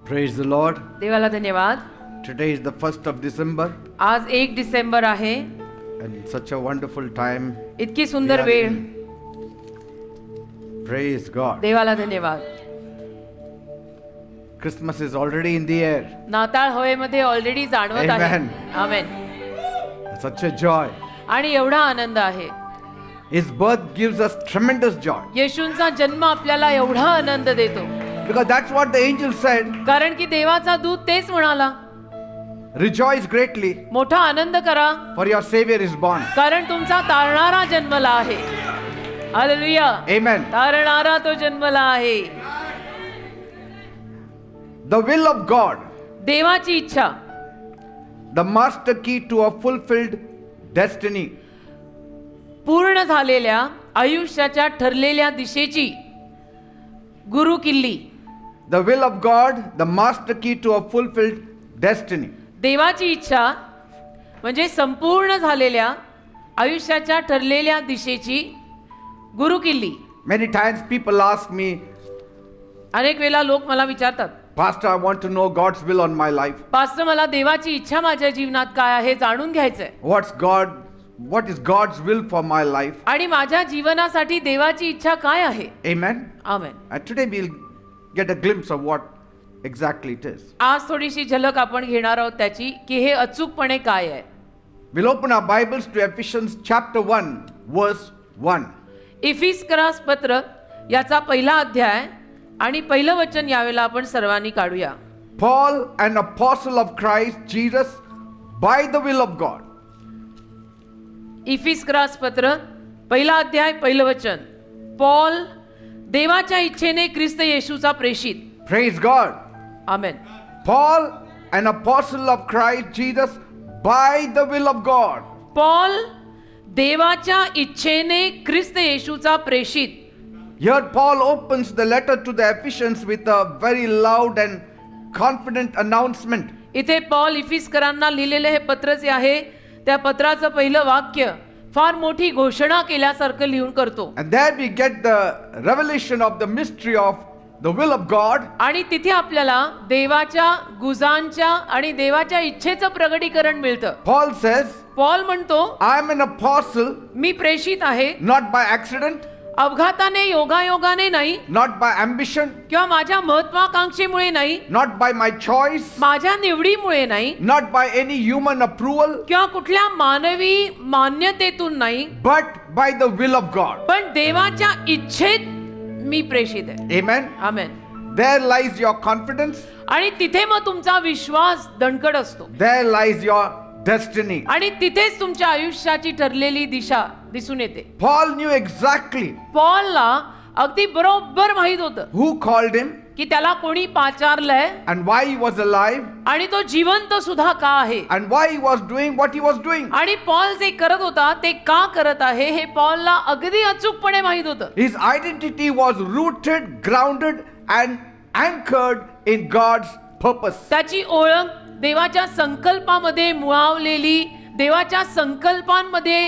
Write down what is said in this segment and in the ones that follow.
Praise the Lord. देवाला धन्यवाद. Today is the 1st of December आज 1 डिसेंबर आहे. and such a wonderful time. इतकी सुंदर We are वेळ. in. Praise God. देवाला धन्यवाद. Christmas is already in the air. नाताळ हवेमध्ये ऑलरेडी जाणवत आहे. Amen. Amen. Such a joy. आणि एवढा आनंद आहे. His birth gives us tremendous joy. येशूंचा जन्म आपल्याला एवढा आनंद देतो. Because that's what the angel said. कारण की देवाचा दूत तेच म्हणाला, Rejoice greatly, मोठा आनंद करा, for your Savior is born. कारण तुमचा तारणारा जन्मला आहे. हालेलुया. Amen. तारणारा तो जन्मला आहे. The will of God, देवाची इच्छा, the master key to a fulfilled destiny. पूर्ण झालेल्या आयुष्याच्या ठरलेल्या दिशेची गुरु किल्ली. The will of God, the master key to a fulfilled destiny. देवाची इच्छा म्हणजे संपूर्ण झालेल्या आयुष्याच्या ठरलेल्या दिशेची गुरु किल्ली. Many times people ask me, अनेक वेळा लोक मला विचारतात, Pastor, I want to know God's will on my life. Pastor मला देवाची इच्छा माझ्या जीवनात काय आहे जाणून घ्यायचंय. What is God's will for my life? आणि माझ्या जीवनासाठी देवाची इच्छा काय आहे. Amen. आमेन. And today we'll get a glimpse of what exactly it is. आज थोडीशी झलक आपण घेणार आहोत त्याची, की हे अचूकपणे काय आहे. We'll open our Bibles to Ephesians chapter 1 verse 1. इफिस्करास पत्र याचा पहिला अध्याय आणि पहिलं वचन यावेळेला आपण सर्वांनी काढूया. Paul, an apostle of Christ Jesus, by the will of God. इफिस्करास पत्र पहिला अध्याय पहिलं वचन. पॉल देवाच्या इच्छेने ख्रिस्त येशूचा प्रेषित. Praise God. Amen. Paul, an apostle of Christ Jesus, by the will of God. Paul देवाच्या इच्छेने ख्रिस्त येशूचा प्रेषित. Here Paul opens the letter to the Ephesians with a very loud and confident announcement. इथे Paul इफिस्करांना लिहिलेले हे पत्र जे आहे त्या पत्राचं पहिलं वाक्य फार मोठी घोषणा केल्यासारखं लिहून करतो. And there we get the revelation of the mystery of the will of God. आणि तिथे आपल्याला देवाच्या गुजांच्या आणि देवाच्या इच्छेचं प्रगटीकरण मिळतं. Paul says, पॉल म्हणतो, I am an apostle, मी प्रेषित आहे, not by accident, अपघाताने योगायोगाने नाही, not by ambition, किंवा माझ्या महत्वाकांक्षेमुळे नाही, not by my choice, माझ्या निवडीमुळे नाही, not by any human approval, किंवा कुठल्या मानवी मान्यतेतून नाही, but by the will of God. पण देवाच्या इच्छेत मी प्रेषित आहे. Amen. Amen. There lies your confidence. आणि तिथे मग तुमचा विश्वास दणकट असतो. There lies your destiny. आणि तिथेच तुमच्या आयुष्याची ठरलेली दिशा दिसून येते. Paul knew exactly पॉलला अगदी बरोबर माहित होतं who called him की त्याला कोणी पाचारलंय and why he was alive आणि तो जिवंत सुद्धा का आहे. and why he was doing what he was doing. आणि पॉल जे करत होता ते का करत आहे हे पॉलला अगदी अचूकपणे माहित होतं. His identity was rooted, grounded and anchored in God's purpose. त्याची ओळख देवाच्या संकल्पामध्ये मुळावलेली, देवाच्या संकल्पांमध्ये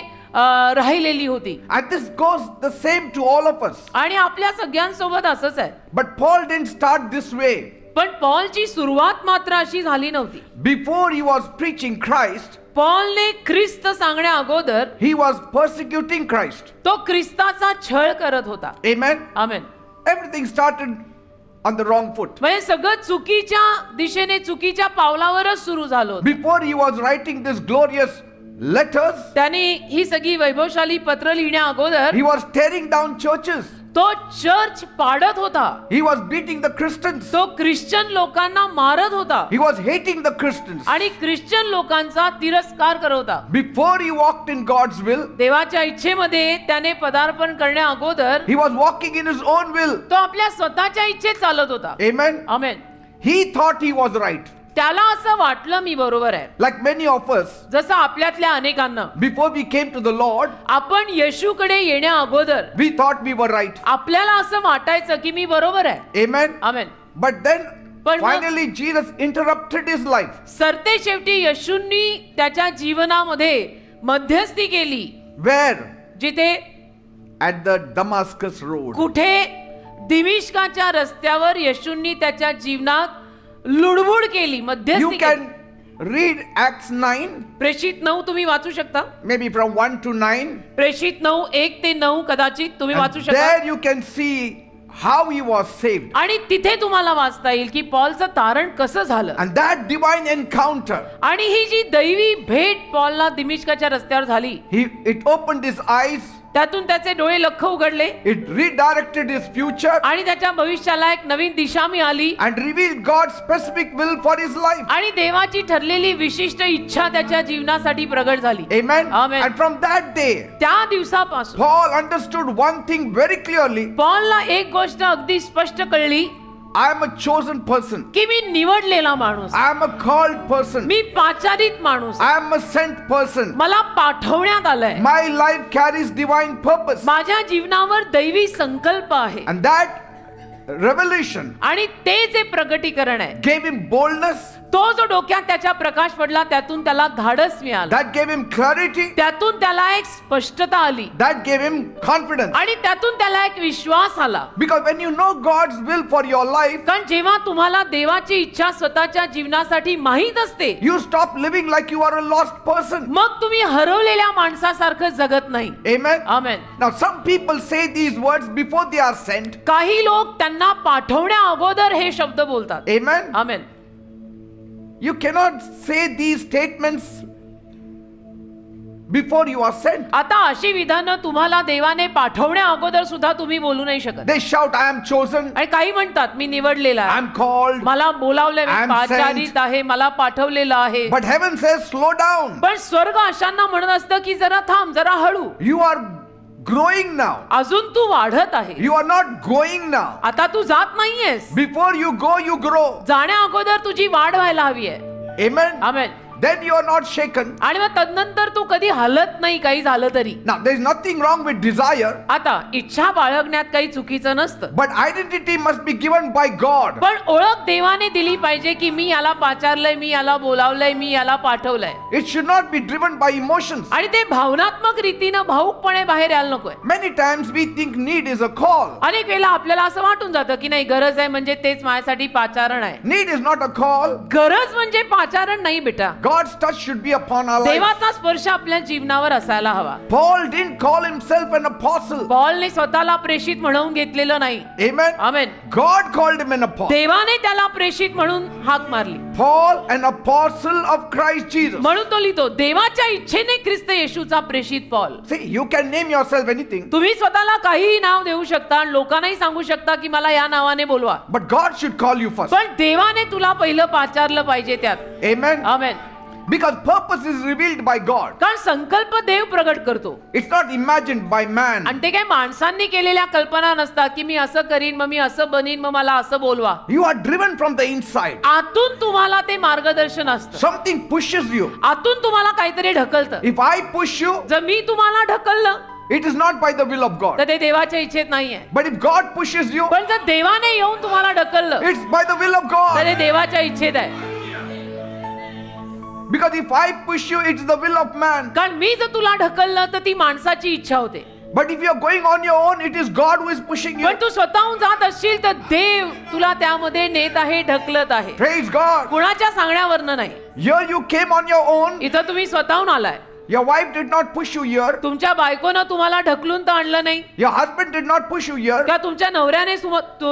राहिलेली होती. And this goes the same to all of us. आणि आपल्या सगळ्यांसोबत असंच आहे. But Paul didn't start this way. पण पॉलची सुरुवात मात्र अशी झाली नव्हती. Before he was preaching Christ, पॉलने ख्रिस्त सांगण्या अगोदर he was persecuting Christ. तो ख्रिस्ताचा छळ करत होता. Amen. Amen. Everything started on the wrong foot. म्हणजे सगळं चुकीच्या दिशेने, चुकीच्या पावलावरच सुरू झालं होतं. Before he was writing this glorious letters, त्याने ही सगळी वैभवशाली पत्र लिहिण्या अगोदर he was tearing down churches. तो चर्च पाडत होता. He was beating the Christians. तो ख्रिश्चन लोकांना मारत होता He was hating the Christians. आणि ख्रिश्चन लोकांचा तिरस्कार करत होता. Before he walked in God's will, देवाच्या इच्छेमध्ये त्याने पदार्पण करण्या अगोदर he was walking in his own will. तो आपल्या स्वतःच्या इच्छेत चालत होता. Amen. Amen. He thought he was right. त्याला असं वाटलं मी बरोबर आहे. Like many of us, जसं आपल्यातल्या अनेकांना before we came to the Lord, आपण येशूकडे येण्या अगोदर we thought we were right. आपल्याला असं वाटायचं की मी बरोबर आहे. Amen. आमेन. But then पण मग finally Jesus interrupted his life. सरते शेवटी येशूंनी त्याच्या जीवनामध्ये मध्यस्थी केली. Where? जिथे At the Damascus road. कुठे दिमिश्काच्या रस्त्यावर येशूंनी त्याच्या जीवनात लुडबुड केली, You मध्यस्थी केली. can read Acts 9, प्रेषित 9 तुम्ही वाचू शकता. maybe from 1 to 9. प्रेषित 9 1 ते 9 कदाचित तुम्ही वाचू And शकता. there you can see how he was saved. आणि तिथे तुम्हाला वाचता येईल की पॉलचं तारण कसं झालं. And that divine encounter, आणि ही जी दैवी भेट पॉलला दिमिश्काच्या रस्त्यावर झाली, it opened his eyes, त्यातून त्याचे डोळे लख्ख उघडले it redirected his future, आणि त्याच्या भविष्याला एक नवीन दिशा मिळाली and revealed God's specific will for his life. आणि देवाची ठरलेली विशिष्ट इच्छा त्याच्या जीवनासाठी प्रगट झाली. Amen. Amen. And from that day, त्या दिवसापासून Paul understood one thing very clearly. पॉलला एक गोष्ट अगदी स्पष्ट कळली I am a chosen person. की मी निवडलेला माणूस, I am a called person. मी पाचारित माणूस, I am a sent person. मला पाठवण्यात आलंय. My life carries divine purpose. माझ्या जीवनावर दैवी संकल्प आहे. And that revelation आणि ते जे प्रगटीकरण आहे, gave him boldness, तो जो डोक्यात त्याच्या प्रकाश पडला, त्यातून त्याला धाडस मिळालं, that gave him clarity, त्यातून त्याला एक स्पष्टता आली that gave him confidence. आणि त्यातून त्याला एक विश्वास आला. Because when you know God's will for your life, कारण जेव्हा तुम्हाला देवाची इच्छा स्वतःच्या जीवनासाठी माहीत असते, you stop living like you are a lost person. मग तुम्ही हरवलेल्या माणसासारखं जगत नाही. Amen. Amen. Now some people say these words before they are sent. काही लोक त्यांना पाठवण्या अगोदर हे शब्द बोलतात. Amen. Amen. You cannot say these statements before you are sent. आता अशी विधानं तुम्हाला देवाने पाठवण्या अगोदर सुद्धा तुम्ही बोलू नाही शकत. They shout, I am chosen, आणि काही म्हणतात मी निवडलेला I आहे, am called. मला बोलावलंय, I मी am पाचारित आहे, मला पाठवलेलं आहे. But heaven says, slow down. पण स्वर्ग अशांना म्हणत असतं की जरा थांब, जरा हळू, You are growing now. अजून तू वाढत आहे. You are not going now. आता तू जात नाहीयेस, Before you go, you grow. जाण्या अगोदर तुझी वाढ व्हायला हवी आहे. Amen. Amen. Then you are not shaken. आणि मग तदनंतर तू कधी हलत नाही, काही झालं तरी. Now, there is nothing wrong with desire, आता इच्छा बाळगण्यात काही चुकीचं नसतं, but identity must be given by God. पण ओळख देवाने दिली पाहिजे की मी याला पाचारलंय, मी याला बोलावलंय, मी याला पाठवलंय. It should not be driven by emotions. आणि ते भावनात्मक रीतीनं भाऊकपणे बाहेर यायला नकोय. Many times we think need is a call. अनेक वेळेला आपल्याला असं वाटून जातं की नाही, गरज आहे म्हणजे तेच माझ्यासाठी पाचारण आहे. Need is not a call. गरज म्हणजे पाचारण नाही बेटा. God's touch should be upon our life. देवाचा स्पर्श आपल्या जीवनावर असायला हवा. Paul didn't call himself an apostle. पॉलने स्वतःला प्रेषित म्हणून घेतलेलं नाही. Amen. Amen. God called him an apostle. देवाने त्याला प्रेषित म्हणून हाक मारली. Paul, an apostle of Christ Jesus. म्हणून तो लिहितो, देवाच्या इच्छेने ख्रिस्त येशूचा प्रेषित Paul. See, you can name yourself anything, तुम्ही स्वतःला काहीही नाव देऊ शकता आणि लोकांनाही सांगू शकता की मला या नावाने बोलवा, but God should call you first. पण देवाने तुला पहिलं पाचारलं पाहिजे त्यात. Amen. Amen. Because purpose is revealed by God. कारण संकल्प देव प्रगट करतो It's not imagined by man. आणि ते काही माणसांनी केलेल्या कल्पना नसतात की मी असं करीन, मग मी असं बनीन, मग मला असं बोलवा. You are driven from the inside. आतून तुम्हाला ते मार्गदर्शन असतं. Something pushes you. आतून तुम्हाला काहीतरी ढकलतं. If I push you, जर मी तुम्हाला ढकललं it is not by the will of God. तर ते देवाच्या इच्छेत नाहीये. But if God pushes you, पण जर देवाने येऊन तुम्हाला ढकललं it's by the will of तर God. ते देवाच्या इच्छेत आहे. Because if I push you, it's the will of man. कारण मी जर तुला ढकललं तर ती माणसाची इच्छा होते. But if you are going on your own, it is God who is pushing you. पण तू स्वतःहून जात असशील तर देव तुला त्यामध्ये नेत आहे, ढकलत आहे. Praise God. कुणाच्या सांगण्यावरनं नाही. Here you came on your own. इथं तुम्ही स्वतःहून आलाय. Your wife did not push you here. तुमच्या बायकोनं तुम्हाला ढकलून तर आणलं नाही, Your husband did not push you here. का तुमच्या नवऱ्याने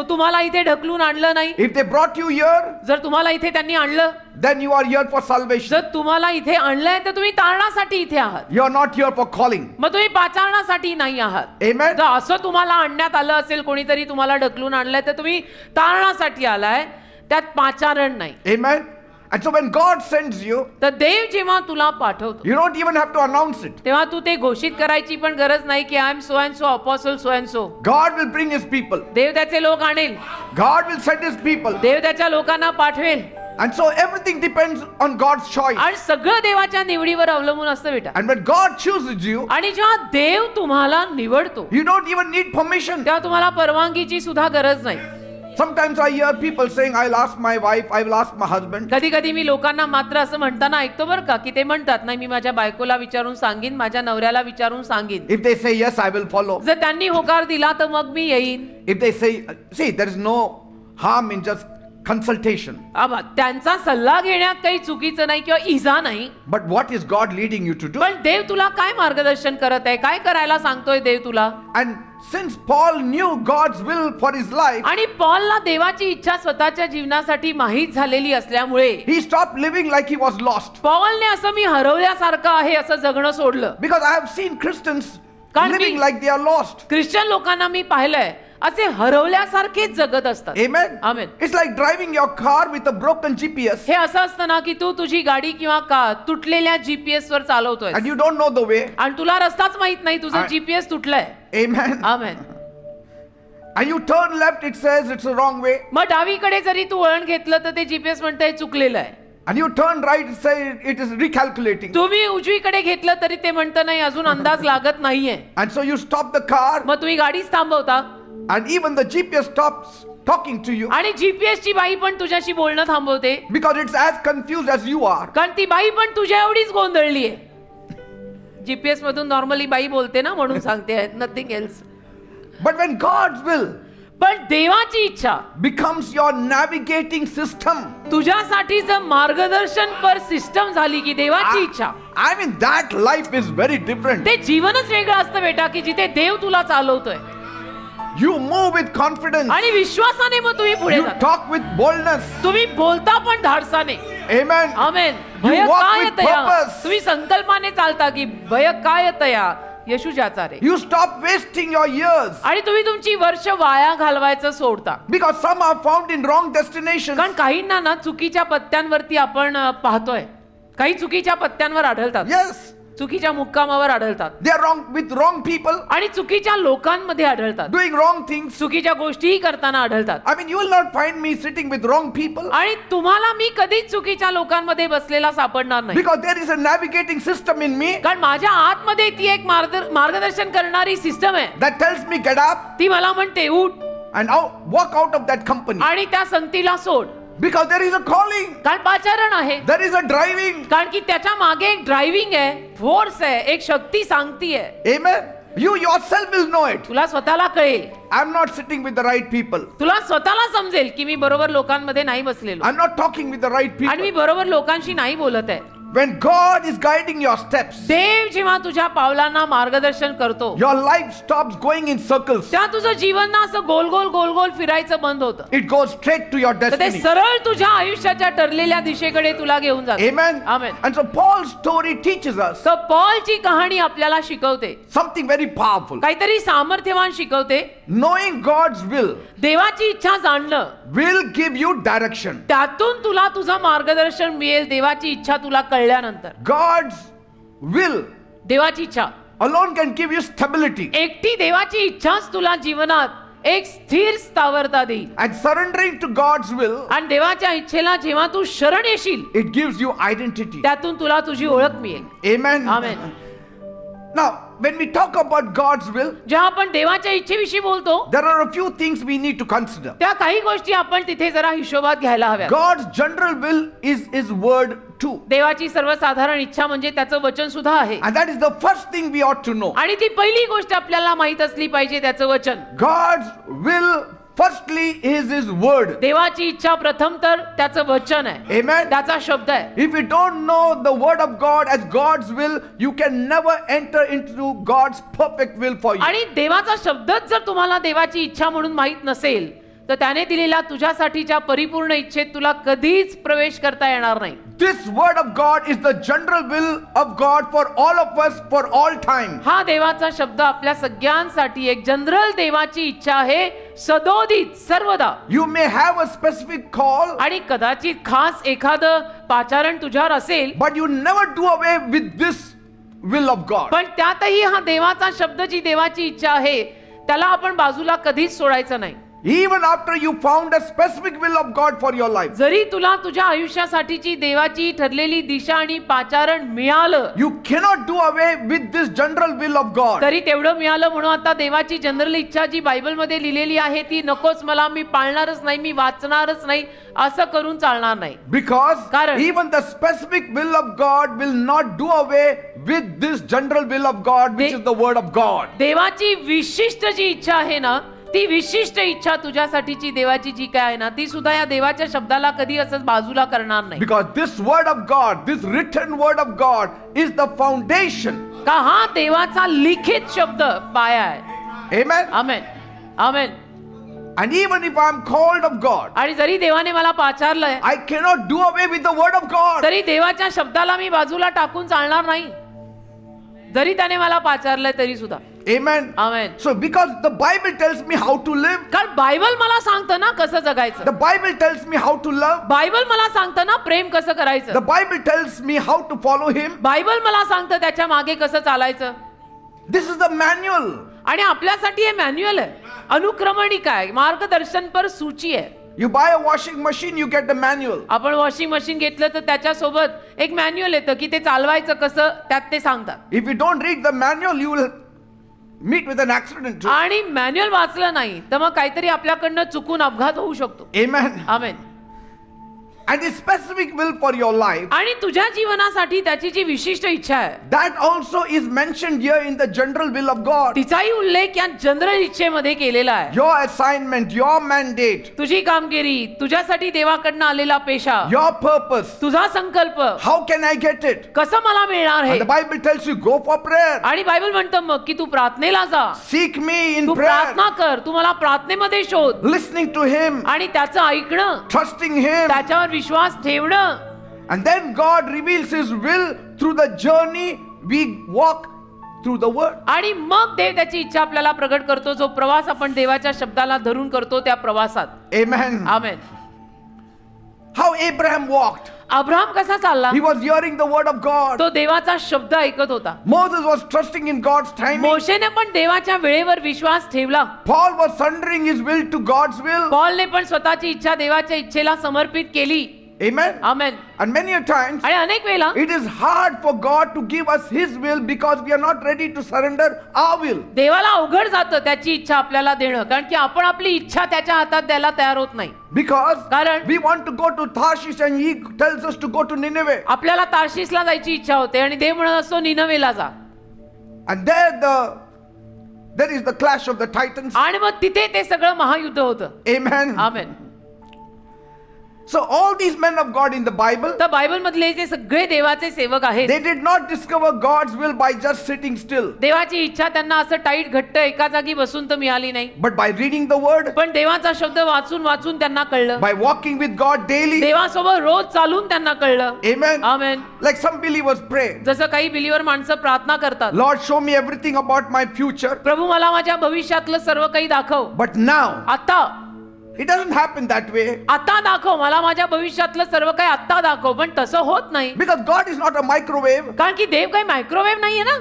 तुम्हाला इथे ढकलून आणलं नाही. If they brought you here, जर तुम्हाला इथे त्यांनी आणलं, then you are here for salvation. जर तुम्हाला इथे आणलंय तर तुम्ही तारणासाठी इथे आहात. You are not here for calling. मग तुम्ही पाचारणासाठी नाही आहात. Amen. जर असं तुम्हाला आणण्यात आलं असेल, कोणीतरी तुम्हाला ढकलून आणलंय, तर तुम्ही तारणासाठी आलाय, त्यात पाचारण नाही. Amen. And so when God sends you, तर देव जेव्हा तुला पाठवतो you don't even have to announce it. तेव्हा तू ते घोषित करायची पण गरज नाही की I am so and so apostle so and so. God will bring his people. देव त्याचे लोक आणेल, God will send his people. देव त्याच्या लोकांना पाठवेल. And so everything depends on God's choice. आणि सगळं देवाच्या निवडीवर अवलंबून असतं बेटा. And when God chooses you, आणि जेव्हा देव तुम्हाला निवडतो you don't even need permission. तेव्हा तुम्हाला परवानगीची सुद्धा गरज नाही. Sometimes I hear people saying, I'll ask my wife, I will ask my husband. कधी कधी मी लोकांना मात्र असं म्हणताना ऐकतो बरं का, की ते म्हणतात नाही मी माझ्या बायकोला विचारून सांगीन, माझ्या नवऱ्याला विचारून सांगीन. If they say yes, I will follow. जर त्यांनी होकार दिला तर मग मी येईन. If they say, see, there is no harm in just consultation. त्यांचा सल्ला घेण्यात काही चुकीचं नाही किंवा इजा नाही. But what is God leading you to do? पण देव तुला काय मार्गदर्शन करत आहे, काय करायला सांगतोय देव तुला. And since Paul knew God's will for his life, आणि पॉलला देवाची इच्छा स्वतःच्या जीवनासाठी माहीत झालेली असल्यामुळे he stopped living like he was lost. पॉलने असं मी हरवल्यासारखं आहे असं जगणं सोडलं. Because I have seen Christians कारण living me- like they are lost. Christian लोकांना मी पाहिलंय असे हरवल्यासारखेच जगत असतात. Amen. Amen. It's like driving your car with a broken GPS हे असं असतं ना की तू तुझी गाडी किंवा कार तुटलेल्या जीपीएस वर चालवतोय and you don't know the way. आणि तुला रस्ताच माहित नाही, तुझं आणि- जीपीएस तुटलंय. Amen. आमेन. And you turn left, it says it's the wrong way. मग डावीकडे जरी तू वळण घेतलं तर ते जीपीएस म्हणतंय चुकलेलं आहे. And you turn right, it says it is recalculating. तुम्ही उजवीकडे घेतलं तरी ते म्हणतं नाही, अजून अंदाज लागत नाहीये. And so you stop the car, मग तुम्ही गाडीच थांबवता and even the GPS stops talking to you आणि जीपीएस ची बाई पण तुझ्याशी बोलणं थांबवते, because it's as confused as you are. कारण ती बाई पण तुझ्या एवढीच गोंधळली आहे. जीपीएस मधून नॉर्मली बाई बोलते ना म्हणून सांगते, nothing else. But when God's will पण देवाची इच्छा becomes your navigating system, तुझ्यासाठी जर मार्गदर्शन पर सिस्टम झाली की देवाची इच्छा, I mean that life is very different. ते जीवनच वेगळं असतं बेटा की जिथे देव तुला चालवतोय. You move with confidence. आणि विश्वासाने मग तुम्ही पुढे You जाता. talk with boldness. तुम्ही बोलता पण धाडसाने. Amen. आमेन. You भय walk काय with तया, purpose. तुम्ही संकल्पाने चालता की भय काय तया येशू ज्याचा रे. You stop wasting your years आणि तुम्ही तुमची वर्ष वाया घालवायचं सोडता. because some are found in wrong destinations. कारण काहींना ना चुकीच्या पत्त्यांवरती आपण पाहतोय, काही चुकीच्या पत्त्यांवर आढळतात, Yes, चुकीच्या मुक्कामावर आढळतात they are wrong with wrong people, आणि चुकीच्या लोकांमध्ये आढळतात, doing wrong things. चुकीच्या गोष्टीही करताना आढळतात. I mean, you will not find me sitting with wrong people आणि तुम्हाला मी कधीच चुकीच्या लोकांमध्ये बसलेला सापडणार नाही, because there is a navigating system in me कारण माझ्या आतमध्ये ती एक मार्गदर्शन करणारी सिस्टम आहे. that tells me get up ती मला म्हणते उठ and walk out of that company आणि त्या संगतीला सोड, because there is a calling, कारण पाचारण आहे, there is a driving. कारण की त्याच्या मागे एक ड्रायव्हिंग आहे, फोर्स आहे, एक शक्ती सांगतीये. Amen. You yourself will know it. तुला स्वतःला कळेल, I'm not sitting with the right people. तुला स्वतःला समजेल की मी बरोबर लोकांमध्ये नाही बसलेलो I'm not talking with the right आणि मी people. बरोबर लोकांशी नाही बोलत आहे. When God is guiding your steps, देव जेव्हा तुझ्या पावलांना मार्गदर्शन करतो, your life stops going in circles. तेव्हा तुझं जीवन ना असं गोल गोल गोल गोल फिरायचं बंद होतं. It goes straight to your तर ते destiny. सरळ तुझ्या आयुष्याच्या ठरलेल्या दिशेकडे तुला घेऊन जाते. Amen. Amen. And so Paul's story teaches us तर पॉलची कहाणी आपल्याला शिकवते, something very powerful. काहीतरी सामर्थ्यवान शिकवते. Knowing God's will देवाची इच्छा जाणणं, will give you direction. त्यातून तुला तुझं मार्गदर्शन मिळेल. देवाची इच्छा तुला कळल्यानंतर, God's will देवाची इच्छा alone can give you stability. एकटी देवाची इच्छाच तुला जीवनात एक स्थिर स्थावरता देईल. And surrendering to God's will, आणि देवाच्या इच्छेला जेव्हा तू शरण येशील, it gives you identity. त्यातून तुला तुझी ओळख मिळेल. Amen. Amen. Now, when we talk about God's will, जेव्हा आपण देवाच्या इच्छेविषयी बोलतो, there are a few things we need to consider. त्या काही गोष्टी आपण तिथे जरा हिशोबात घ्यायला हव्या. God's general will is His word too. देवाची सर्वसाधारण इच्छा म्हणजे त्याचं वचन सुद्धा आहे. And that is the first thing we ought to know. आणि ती पहिली गोष्ट आपल्याला माहित असली पाहिजे, त्याचं वचन. God's will firstly is His word. देवाची इच्छा प्रथम तर त्याचं वचन आहे, Amen. त्याचा शब्द आहे. If you don't know the word of God as God's will, you can never enter into God's perfect will for you. आणि देवाचा शब्दच जर तुम्हाला देवाची इच्छा म्हणून माहित नसेल, तर त्याने दिलेल्या तुझ्यासाठीच्या परिपूर्ण इच्छेत तुला कधीच प्रवेश करता येणार नाही. This word of God is the general will of God for all of us for all time. हा देवाचा शब्द आपल्या सगळ्यांसाठी एक जनरल देवाची इच्छा आहे, सदोदित सर्वदा. You may have a specific call, आणि कदाचित खास एखादं पाचारण तुझ्यावर असेल, but you never do away with this will of God. पण त्यातही हा देवाचा शब्द, जी देवाची इच्छा आहे, त्याला आपण बाजूला कधीच सोडायचं नाही. Even after you found a specific will of God for your life, जरी तुला तुझ्या आयुष्यासाठीची देवाची ठरलेली दिशा आणि पाचारण मिळालं, you cannot do away with this general will of God. तरी तेवढं मिळालं म्हणून आता देवाची जनरल इच्छा जी बायबलमध्ये लिहिलेली आहे ती नकोच, मला मी पाळणारच नाही, मी वाचणारच नाही, असं करून चालणार नाही. Because कारण even the specific will of God will not do away with this general will of God, which is the word of God. देवाची विशिष्ट जी इच्छा आहे ना, ती विशिष्ट इच्छा तुझ्यासाठीची देवाची जी काय आहे ना, ती सुद्धा या देवाच्या शब्दाला कधी असंच बाजूला करणार नाही. Because this word of God, this written word of God is the foundation. का हा देवाचा लिखित शब्द पाया आहे. Amen. Amen, amen. And even if I am called of God, आणि जरी देवाने मला पाचारलंय, I cannot do away with the word of God. तरी देवाच्या शब्दाला मी बाजूला टाकून चालणार नाही. जरी त्याने मला पाचारलंय तरी सुद्धा. Amen. Amen. So because the Bible tells me how to live, कारण बायबल मला सांगतं ना कसं जगायचं. the Bible tells me how to love, Bible मला सांगतं ना प्रेम कसं the करायचं. Bible tells me how to follow Him. Bible मला सांगतं त्याच्या मागे कसं चालायचं. This is the manual. आणि आपल्यासाठी हे मॅन्युअल आहे, अनुक्रमणिका आहे, मार्गदर्शनपर सूची आहे. You buy a washing machine, you get the manual. आपण वॉशिंग मशीन घेतलं तर त्याच्यासोबत एक मॅन्युअल येतं की ते चालवायचं कसं, त्यात ते सांगतात. If you don't read the manual, you will meet with an accident too. आणि मॅन्युअल वाचलं नाही तर मग काहीतरी आपल्याकडनं चुकून अपघात होऊ शकतो. Amen. आमेन. And His specific will for your life, आणि तुझ्या जीवनासाठी त्याची जी विशिष्ट इच्छा आहे, that also is mentioned here in the general will of God. तिचाही उल्लेख या जनरल इच्छेमध्ये केलेला आहे. Your assignment, your mandate, तुझी कामगिरी, तुझ्यासाठी देवाकडनं आलेला पेशा, your purpose. तुझा संकल्प, How can I get it? कसं मला मिळणार And आहे. the Bible tells you, go for prayer. आणि बायबल म्हणतं मग की तू प्रार्थनेला जा, Seek me in Tu prayer. प्रार्थना कर, तू मला प्रार्थनेमध्ये शोध Listening to Him, आणि त्याचं ऐकणं, trusting Him. त्याच्यावर विश्वास ठेवणं. And then God reveals His will through the journey we walk through the Word. आणि मग देव त्याची इच्छा आपल्याला प्रगट करतो, जो प्रवास आपण देवाच्या शब्दाला धरून करतो त्या प्रवासात. Amen. Amen. How Abraham walked. Abraham कसा चालला. He was hearing the word of God. तो देवाचा शब्द ऐकत होता. Moses was trusting in God's timing. मोशेने पण देवाच्या वेळेवर विश्वास ठेवला. Paul was surrendering his will to God's will. पॉलने पण स्वतःची इच्छा देवाच्या इच्छेला समर्पित केली. Amen. आमेन. And many a times आणि अनेक वेळेला it is hard for God to give us His will because we are not ready to surrender our will. देवाला अवघड जातं त्याची इच्छा आपल्याला देणं, कारण की आपण आपली इच्छा त्याच्या हातात द्यायला तयार होत नाही. Because कारण we want to go to Tarshish and He tells us to go to Nineveh. आपल्याला तार्शीसला जायची इच्छा होते आणि देव म्हणत असतो निनवेला जा. And there is the clash of the titans. आणि मग तिथे ते सगळं महायुद्ध होतं. Amen. Amen. So all these men of God in the Bible, तर बायबल मधले जे सगळे देवाचे सेवक आहेत, they did not discover God's will by just sitting still, देवाची इच्छा त्यांना असं टाईट घट्ट एका जागी बसून तर मिळाली नाही, but by reading the word, पण देवाचा शब्द वाचून वाचून त्यांना कळलं. by walking with God daily. देवासोबत रोज चालून त्यांना कळलं. Amen. आमेन. Like some believers pray, जसं काही बिलीवर माणसं प्रार्थना करतात, Lord, show me everything about my future. प्रभू मला माझ्या भविष्यातलं सर्व काही दाखव. But now, आता it doesn't happen that way. आता दाखव मला माझ्या भविष्यातलं सर्व काही आता दाखव. पण तसं होत नाही, Because God is not a microwave. कारण की देव काही मायक्रोवेव्ह नाहीये ना.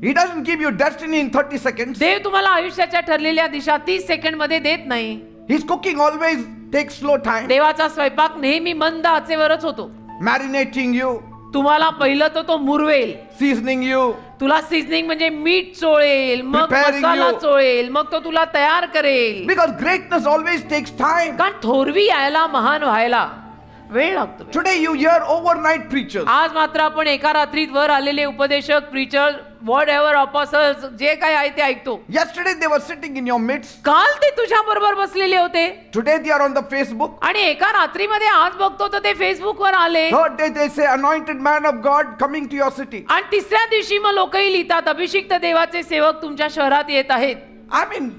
He doesn't give you destiny in 30 seconds. देव तुम्हाला आयुष्याच्या ठरलेल्या दिशा 30 सेकंड मध्ये देत नाही. His cooking always takes slow time, देवाचा स्वयंपाक नेहमी मंद आचेवरच होतो. marinating you, तुम्हाला पहिलं तर तो मुरवेल, seasoning you, तुला सीझनिंग म्हणजे मीठ चोळेल, मग Preparing मसाला you. चोळेल, मग तो तुला तयार करेल. because greatness always takes time. कारण थोरवी यायला, महान व्हायला वेळ लागतो. Today you hear overnight preachers. आज मात्र आपण एका रात्रीत वर आलेले उपदेशक, प्रीचर, व्हॉट एव्हर, अपॉसल्स, जे काय आहे ते ऐकतो. Yesterday they were sitting in your midst. काल ते तुझ्या बरोबर बसलेले होते Today they are on the Facebook. आणि एका रात्रीमध्ये आज बघतो तर ते फेसबुक वर आले. Third day they say anointed man of God coming to your city. आणि तिसऱ्या दिवशी मग लोकही लिहितात अभिषिक्त देवाचे सेवक तुमच्या शहरात येत आहेत. I mean,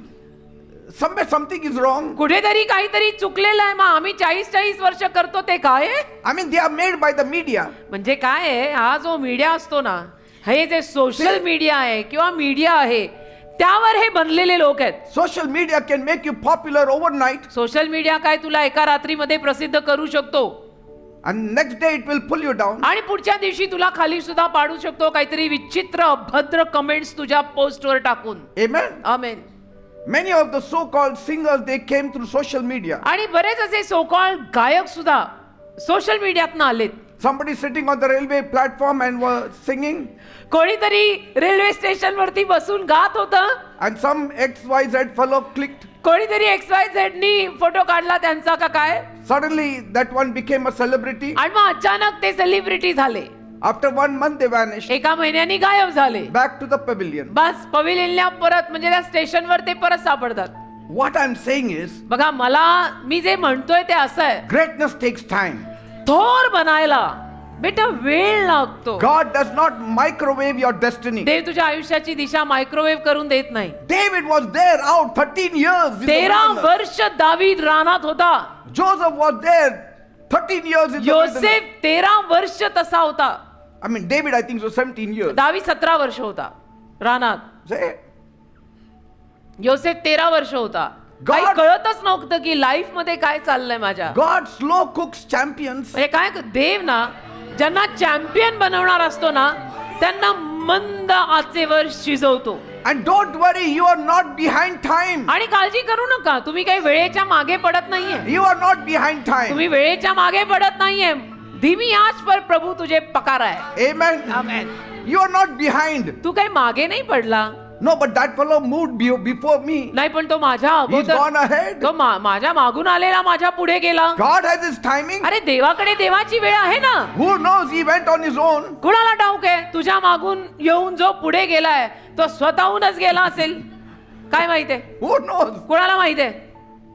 somewhere something is wrong. कुठेतरी काहीतरी चुकलेलं आहे. मग आम्ही 40 वर्ष करतो ते काय आहे? I mean, they are made by the media. म्हणजे काय आहे, हा जो मीडिया असतो ना, हे जे सोशल मीडिया आहे किंवा मीडिया आहे त्यावर हे बनलेले लोक आहेत. Social media can make you popular overnight, social media काय तुला एका रात्रीमध्ये प्रसिद्ध करू शकतो and next day it will pull you down. आणि पुढच्या दिवशी तुला खाली सुद्धा पाडू शकतो काहीतरी विचित्र अभद्र कमेंट्स तुझ्या पोस्टवर टाकून. Amen. Amen. Many of the so-called singers, they came through social media. आणि बरेच असे सोकॉल गायक सुद्धा सोशल मीडियातनं आलेत. Somebody sitting on the railway platform and were singing, कोणीतरी रेल्वे स्टेशन वरती बसून गात होतं, and some XYZ fellow clicked. कोणीतरी XYZ नी फोटो काढला त्यांचा का काय, Suddenly that one became a celebrity. आणि मग अचानक ते सेलिब्रिटी झाले. After 1 month they vanished. एका महिन्यानी गायब झाले. Back to the pavilion. बस पवेलियनला परत म्हणजे त्या स्टेशनवर ते परत सापडतात. What I'm saying is, बघा मी जे म्हणतोय ते असं आहे, greatness takes time. थोर बनायला बेटा वेळ लागतो. God does not microwave your destiny. देव तुझ्या आयुष्याची दिशा मायक्रोवेव्ह करून देत नाही. David was there out 13 years. in the 13 wilderness. वर्ष दावीद रानात होता. Joseph was there 13 years in the wilderness. योसेफ 13 वर्ष तसा होता. I mean, David, I think, was 17 years. दावीद 17 वर्ष होता रानात. Say, योसेफ 13 वर्ष होता. काही कळतच नव्हतं की लाईफ मध्ये काय चाललंय माझ्या. God slow cooks champions. म्हणजे काय देव ना ज्यांना चॅम्पियन बनवणार असतो ना त्यांना मंद आचेवर शिजवतो. And don't worry, you are not behind time. आणि काळजी करू नका, तुम्ही काही वेळेच्या मागे पडत नाहीये. You are not behind time. तुम्ही वेळेच्या मागे पडत नाहीये. धीमी आंच पर प्रभू तुझे पकार आहे. Amen. Amen. You are not behind. तू काही मागे नाही पडला. No, but that fellow moved before me. नाही पण तो माझ्या He's gone अगोदर ahead. तो माझ्या मागून आलेला माझ्या पुढे गेला. God has his timing. अरे देवाकडे देवाची वेळ आहे ना. Who knows? He went on his own. कुणाला ठाऊक आहे तुझ्या मागून येऊन जो पुढे गेलाय तो स्वतःहूनच गेला असेल. काय माहितीये? Who knows? कुणाला माहितीये?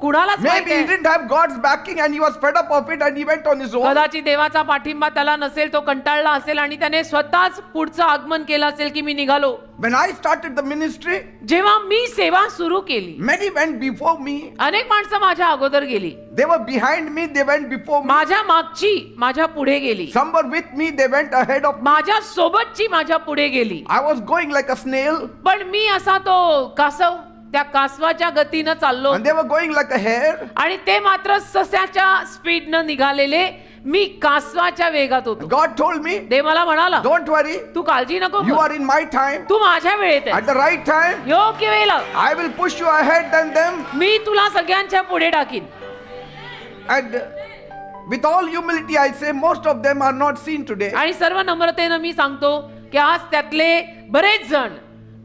कुणालाच Maybe he माहितीये. didn't have God's backing and he was fed up of it and he went on his own. कदाचित देवाचा पाठिंबा त्याला नसेल, तो कंटाळला असेल आणि त्याने स्वतःच पुढचं आगमन केलं असेल की मी निघालो. When I started the ministry, जेव्हा मी सेवा सुरू केली many went before me. अनेक माणसं माझ्या अगोदर गेली. They were behind me, they went before me. माझ्या मागची माझ्या पुढे गेली. Some were with me, they went ahead of me. माझ्या सोबतची माझ्या पुढे गेली. I was going like a snail पण मी असा तो कासव त्या कासवाच्या गतीनं चाललो and they were going like a hare. आणि ते मात्र सस्याच्या स्पीडनं निघालेले. मी कासवाच्या वेगात होतो. God told me, देव मला म्हणाला don't worry, तू काळजी नको you करू. are in my time. तू माझ्या वेळेत At आहे. the right time, योग्य वेळेला I will push you ahead than them. मी तुला सगळ्यांच्या पुढे टाकीन. And with all humility, I say most of them are not seen today. आणि सर्व नम्रतेनं मी सांगतो की आज त्यातले बरेच जण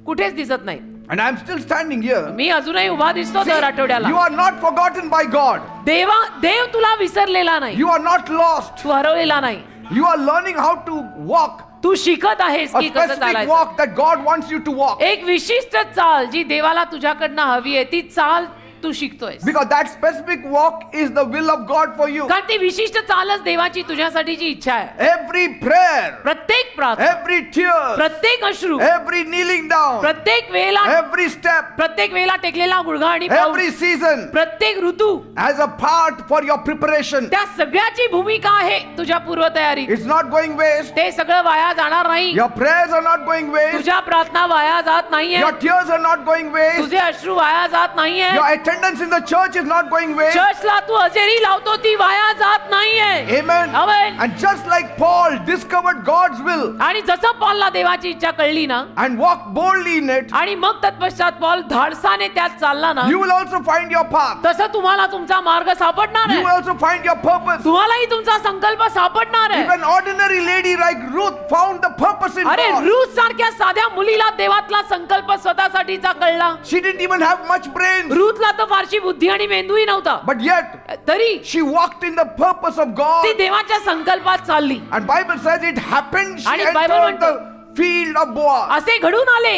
कुठेच दिसत नाहीत. And I'm still standing here. मी अजूनही उभा दिसतो See, दर आठवड्याला. you are not forgotten by God. देव तुला विसरलेला नाही. You are not lost. तू हरवलेला नाही. You are learning how to walk तू शिकत आहेस a की कसं specific चालायचं. walk that God wants you to walk. एक विशिष्ट चाल जी देवाला तुझ्याकडनं हवी आहे ती चाल तू शिकतोयस. Because that specific walk is the will of God for you. कारण ती विशिष्ट चालच देवाची तुझ्यासाठीची इच्छा आहे. Every prayer, प्रत्येक प्रार्थना, every tear, प्रत्येक अश्रू, every kneeling down, प्रत्येक वेळेला every step, प्रत्येक वेळेला टेकलेला गुडघा आणि पाऊल, every season प्रत्येक ऋतू has a part for your preparation. त्या सगळ्याची भूमिका आहे तुझ्या पूर्वतयारीत. It's not going waste. ते सगळं वाया जाणार नाही. Your prayers are not going waste. तुझ्या प्रार्थना वाया जात नाहीये. Your tears are not going waste. तुझे अश्रू वाया जात नाहीये. Your attendance in the church is not going waste. चर्चला तू हजेरी लावतो ती वाया जात नाहीये. Amen. Amen. And just like Paul discovered God's will आणि जसं पॉलला देवाची इच्छा कळली ना and walked boldly in it, आणि मग तत्पश्चात पॉल धाडसाने त्यात चालला ना, you will also find your path. तसं तुम्हाला तुमचा मार्ग सापडणार You will आहे. also find your purpose. तुम्हालाही तुमचा संकल्प सापडणार If आहे. an ordinary lady like Ruth found the purpose in अरे God, रूथ सारख्या साध्या मुलीला देवातला संकल्प स्वतःसाठीचा कळला. she didn't even have much brains, रूथला तर फारशी बुद्धी आणि मेंदूही नव्हता, but yet तरी she walked in the purpose of God. ती देवाच्या संकल्पात चालली. And Bible says it happened. She आणि entered बायबल म्हणतो, the field of Boaz. असे घडून आले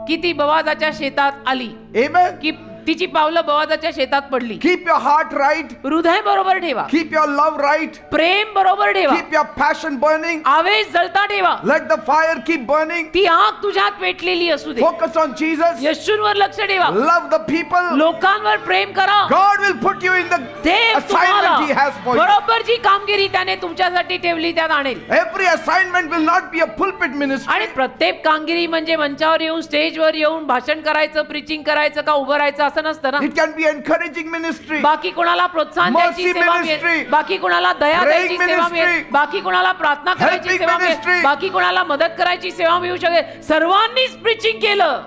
की ती बोआजाच्या शेतात आली, Amen. की तिची पावलं बोआजाच्या शेतात पडली. Keep your heart right. हृदय बरोबर ठेवा, Keep your love right. प्रेम बरोबर ठेवा, Keep your passion burning. आवेश जळता ठेवा. Let the fire keep burning. ती आग तुझ्यात पेटलेली असू दे. Focus on Jesus. येशूंवर लक्ष ठेवा. Love the people. लोकांवर प्रेम करा. God will put you in the Dev assignment He has for तुम्हाला you. बरोबर जी कामगिरी त्याने तुमच्यासाठी ठेवली त्यात आणेल. Every assignment will not be a pulpit ministry. आणि प्रत्येक कामगिरी म्हणजे मंचावर येऊन स्टेजवर येऊन भाषण करायचं, प्रीचिंग करायचं का उभं राहायचं असं नसतं ना. It can be encouraging ministry. बाकी कोणाला प्रोत्साहन द्यायची Mercy सेवा ministry. मिळेल, बाकी कोणाला दया Praying द्यायची सेवा मिळेल, ministry. बाकी कोणाला प्रार्थना करायची Helping सेवा मिळेल, ministry. बाकी कोणाला मदत करायची सेवा मिळू शकेल. सर्वांनीच प्रीचिंग केलं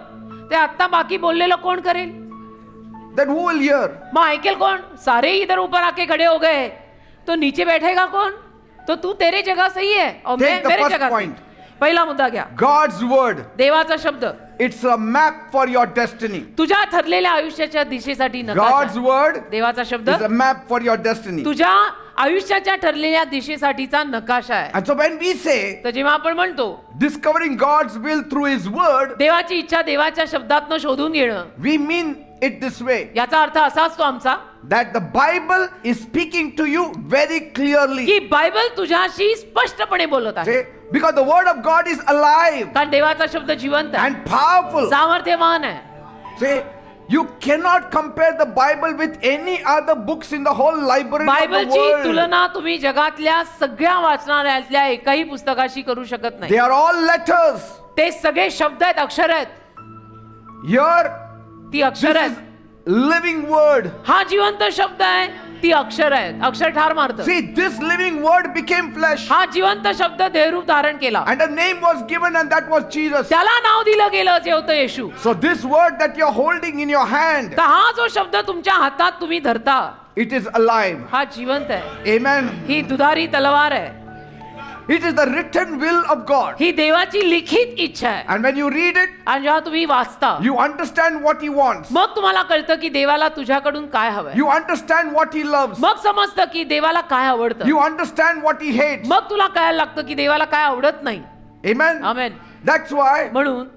ते आता बाकी बोललेलं कोण करेल? Then who will hear? मग ऐकेल कोण? सारे इधर ऊपर आके खड़े हो गए तो नीचे बैठेगा कौन? तो तू तेरे जगह सही है और मैं Take the मेरे first जगह point. सही. पहिला मुद्दा घ्या, God's word. देवाचा शब्द It's a map for your destiny. तुझ्या ठरलेल्या आयुष्याच्या दिशेसाठी नकाशा. God's word देवाचा शब्द is a map for your destiny. तुझ्या आयुष्याच्या ठरलेल्या दिशेसाठीचा नकाशा आहे. And so when we say तर जेव्हा आपण म्हणतो discovering God's will through His word, देवाची इच्छा देवाच्या शब्दातनं शोधून घेणं, we mean it this way, याचा अर्थ असा असतो आमचा that the Bible is speaking to you very clearly. की बायबल तुझ्याशी स्पष्टपणे बोलत आहे. See, because the word of God is alive कारण देवाचा शब्द जिवंत आहे, and powerful. सामर्थ्यवान आहे. See, you cannot compare the Bible with any other books in the whole library of the बायबलची world. तुलना तुम्ही जगातल्या सगळ्या वाचनालयातल्या एकाही पुस्तकाशी करू शकत नाही. They are all letters. ते सगळे शब्द आहेत, अक्षर आहेत. Here, ती this अक्षर आहेत. is living word. हा जिवंत शब्द आहे, ती अक्षर आहेत. अक्षर ठार मारतं. See, this living word became flesh. हा जिवंत शब्द देहरूप धारण केला, And a name was given, and that was Jesus. त्याला नाव दिलं गेलं, जे होतं येशू. So this word that you're holding in your hand, तर हा जो शब्द तुमच्या हातात तुम्ही धरता, it is alive. हा जिवंत आहे. Amen. ही दुधारी तलवार आहे. It is the written will of God. ही देवाची लिखित इच्छा आहे. And when you read it, आणि जेव्हा तुम्ही वाचता, you understand what He wants. मग तुम्हाला कळतं की देवाला तुझ्याकडून काय हवंय. You understand what He loves. मग समजतं की देवाला काय आवडतं. You understand what He hates. मग तुला कळायला लागतं की देवाला काय आवडत नाही. Amen. आमेन. That's why म्हणून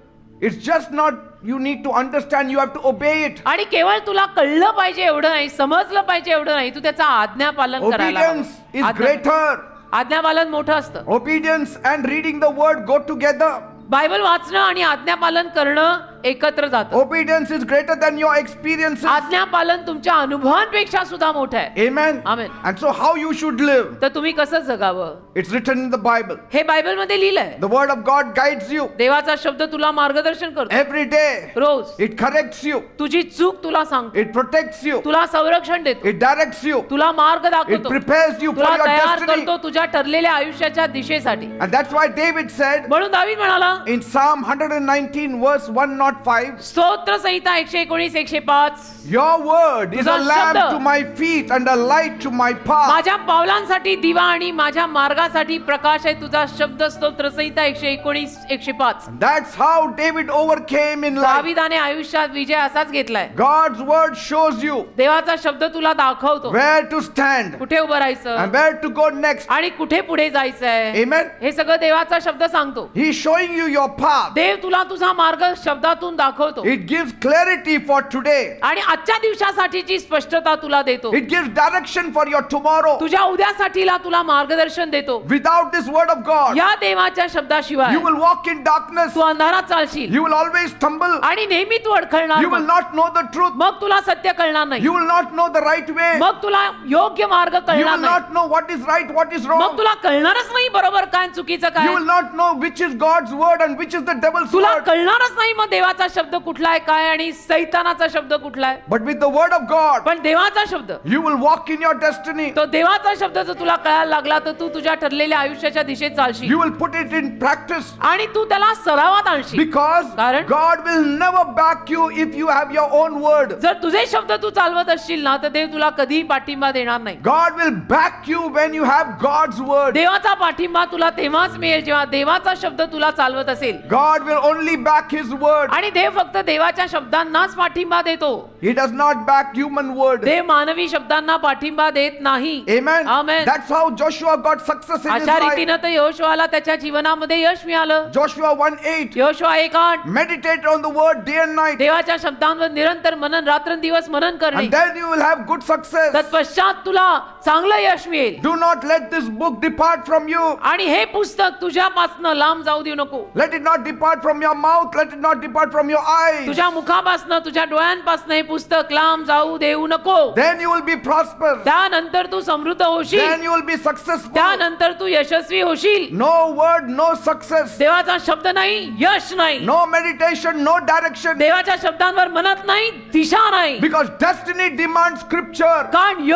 it's just not you need to understand, you have to obey it. आणि केवळ तुला कळलं पाहिजे एवढं नाही, समजलं पाहिजे एवढं नाही, तू त्याचा आज्ञापालन करायला हवं. Obedience is greater. आज्ञापालन मोठं असतं. Obedience and reading the word go together. Bible वाचणं आणि आज्ञापालन करणं एकत्र जातं. Obedience is greater than your experiences. आज्ञापालन तुमच्या अनुभवांपेक्षा सुद्धा मोठं आहे. Amen. Amen. And so how you should live, तर तुम्ही कसं जगावं it's written in the Bible. हे बायबल मध्ये लिहिलंय. The word of God guides you देवाचा शब्द तुला मार्गदर्शन करतो every day. Rose. It corrects you. तुझी चूक तुला सांगतो, It protects you. तुला संरक्षण देतो, It directs you. तुला मार्ग It दाखवतो, prepares you for तुला your तयार destiny. करतो तुझ्या ठरलेल्या आयुष्याच्या दिशेसाठी. And that's why David said म्हणून दावीद म्हणाला in Psalm 119 verse 105, स्तोत्र संहिता 119 105, your word is a तुझा lamp शब्द to my feet and a light to my path. माझ्या पावलांसाठी दिवा आणि माझ्या मार्गासाठी प्रकाश आहे तुझा शब्द. स्तोत्र संहिता 119 105. That's how David overcame in life. दाविदाने आयुष्यात विजय असाच घेतलाय. God's word shows you देवाचा शब्द तुला दाखवतो where to stand कुठे उभं राहायचं and where to go next. आणि कुठे पुढे जायचंय. Amen. हे सगळं देवाचा शब्द सांगतो. He's showing you your path. देव तुला तुझा मार्ग शब्दातून दाखवतो It gives clarity for today. आणि आजच्या दिवसासाठीची स्पष्टता तुला देतो. It gives direction for your tomorrow. तुझ्या उद्यासाठीला तुला मार्गदर्शन देतो. Without this word of God, या देवाच्या शब्दाशिवाय you will walk in darkness. तू अंधारात चालशील You will always stumble. आणि नेहमी तू अडखळणार. You will not know the truth. मग तुला सत्य कळणार नाही. You will not know the right way. मग तुला योग्य मार्ग You कळणार will नाही. not know what is right, what is मग wrong. तुला कळणारच नाही बरोबर काय आणि चुकीचं काय. You will not know which is God's word and which is the devil's तुला word. कळणारच नाही मग देवाचा शब्द कुठला आहे काय आणि सैतानाचा शब्द कुठला आहे. But with the word of God, पण देवाचा शब्द, you will walk in your destiny. तो देवाचा शब्द जर तुला कळायला लागला तर तू तुझ्या ठरलेल्या आयुष्याच्या दिशेत चालशील You will put it in practice. आणि तू त्याला सरावात आणशील. Because कारण God will never back you if you have your own word. जर तुझे शब्द तू चालवत असशील ना तर देव तुला कधीही पाठिंबा देणार नाही. God will back you when you have God's word. देवाचा पाठिंबा तुला तेव्हाच मिळेल जेव्हा देवाचा शब्द तुला चालवत असेल. God will only back His word. आणि देव फक्त देवाच्या शब्दांनाच पाठिंबा देतो. He does not back human word. देव मानवी शब्दांना पाठिंबा देत नाही. Amen. Amen. That's how Joshua got success in his अशा life. रीतीनं तर यहोशुआला त्याच्या जीवनामध्ये यश मिळालं. Joshua 1:8. Yehoshua 1:8 Meditate on the word day and night. देवाच्या शब्दांवर निरंतर मनन रात्रंदिवस मनन करणे. And then you will have good success. तत्पश्चात तुला चांगलं यश मिळेल. Do not let this book depart from you. आणि हे पुस्तक तुझ्यापासनं लांब जाऊ देऊ नको. Let it not depart from your mouth. Let it not depart from your eyes. तुझ्या मुखापासनं तुझ्या डोळ्यांपासनं हे पुस्तक लांब जाऊ देऊ नको. Then you will be prosperous. त्यानंतर तू समृद्ध होशील. Then you will be successful. त्यानंतर तू यशस्वी होशील. No word, no success. देवाचा शब्द नाही, यश नाही. No meditation, no direction. देवाच्या शब्दांवर मनत नाही, दिशा नाही. Because destiny demands scripture. कारण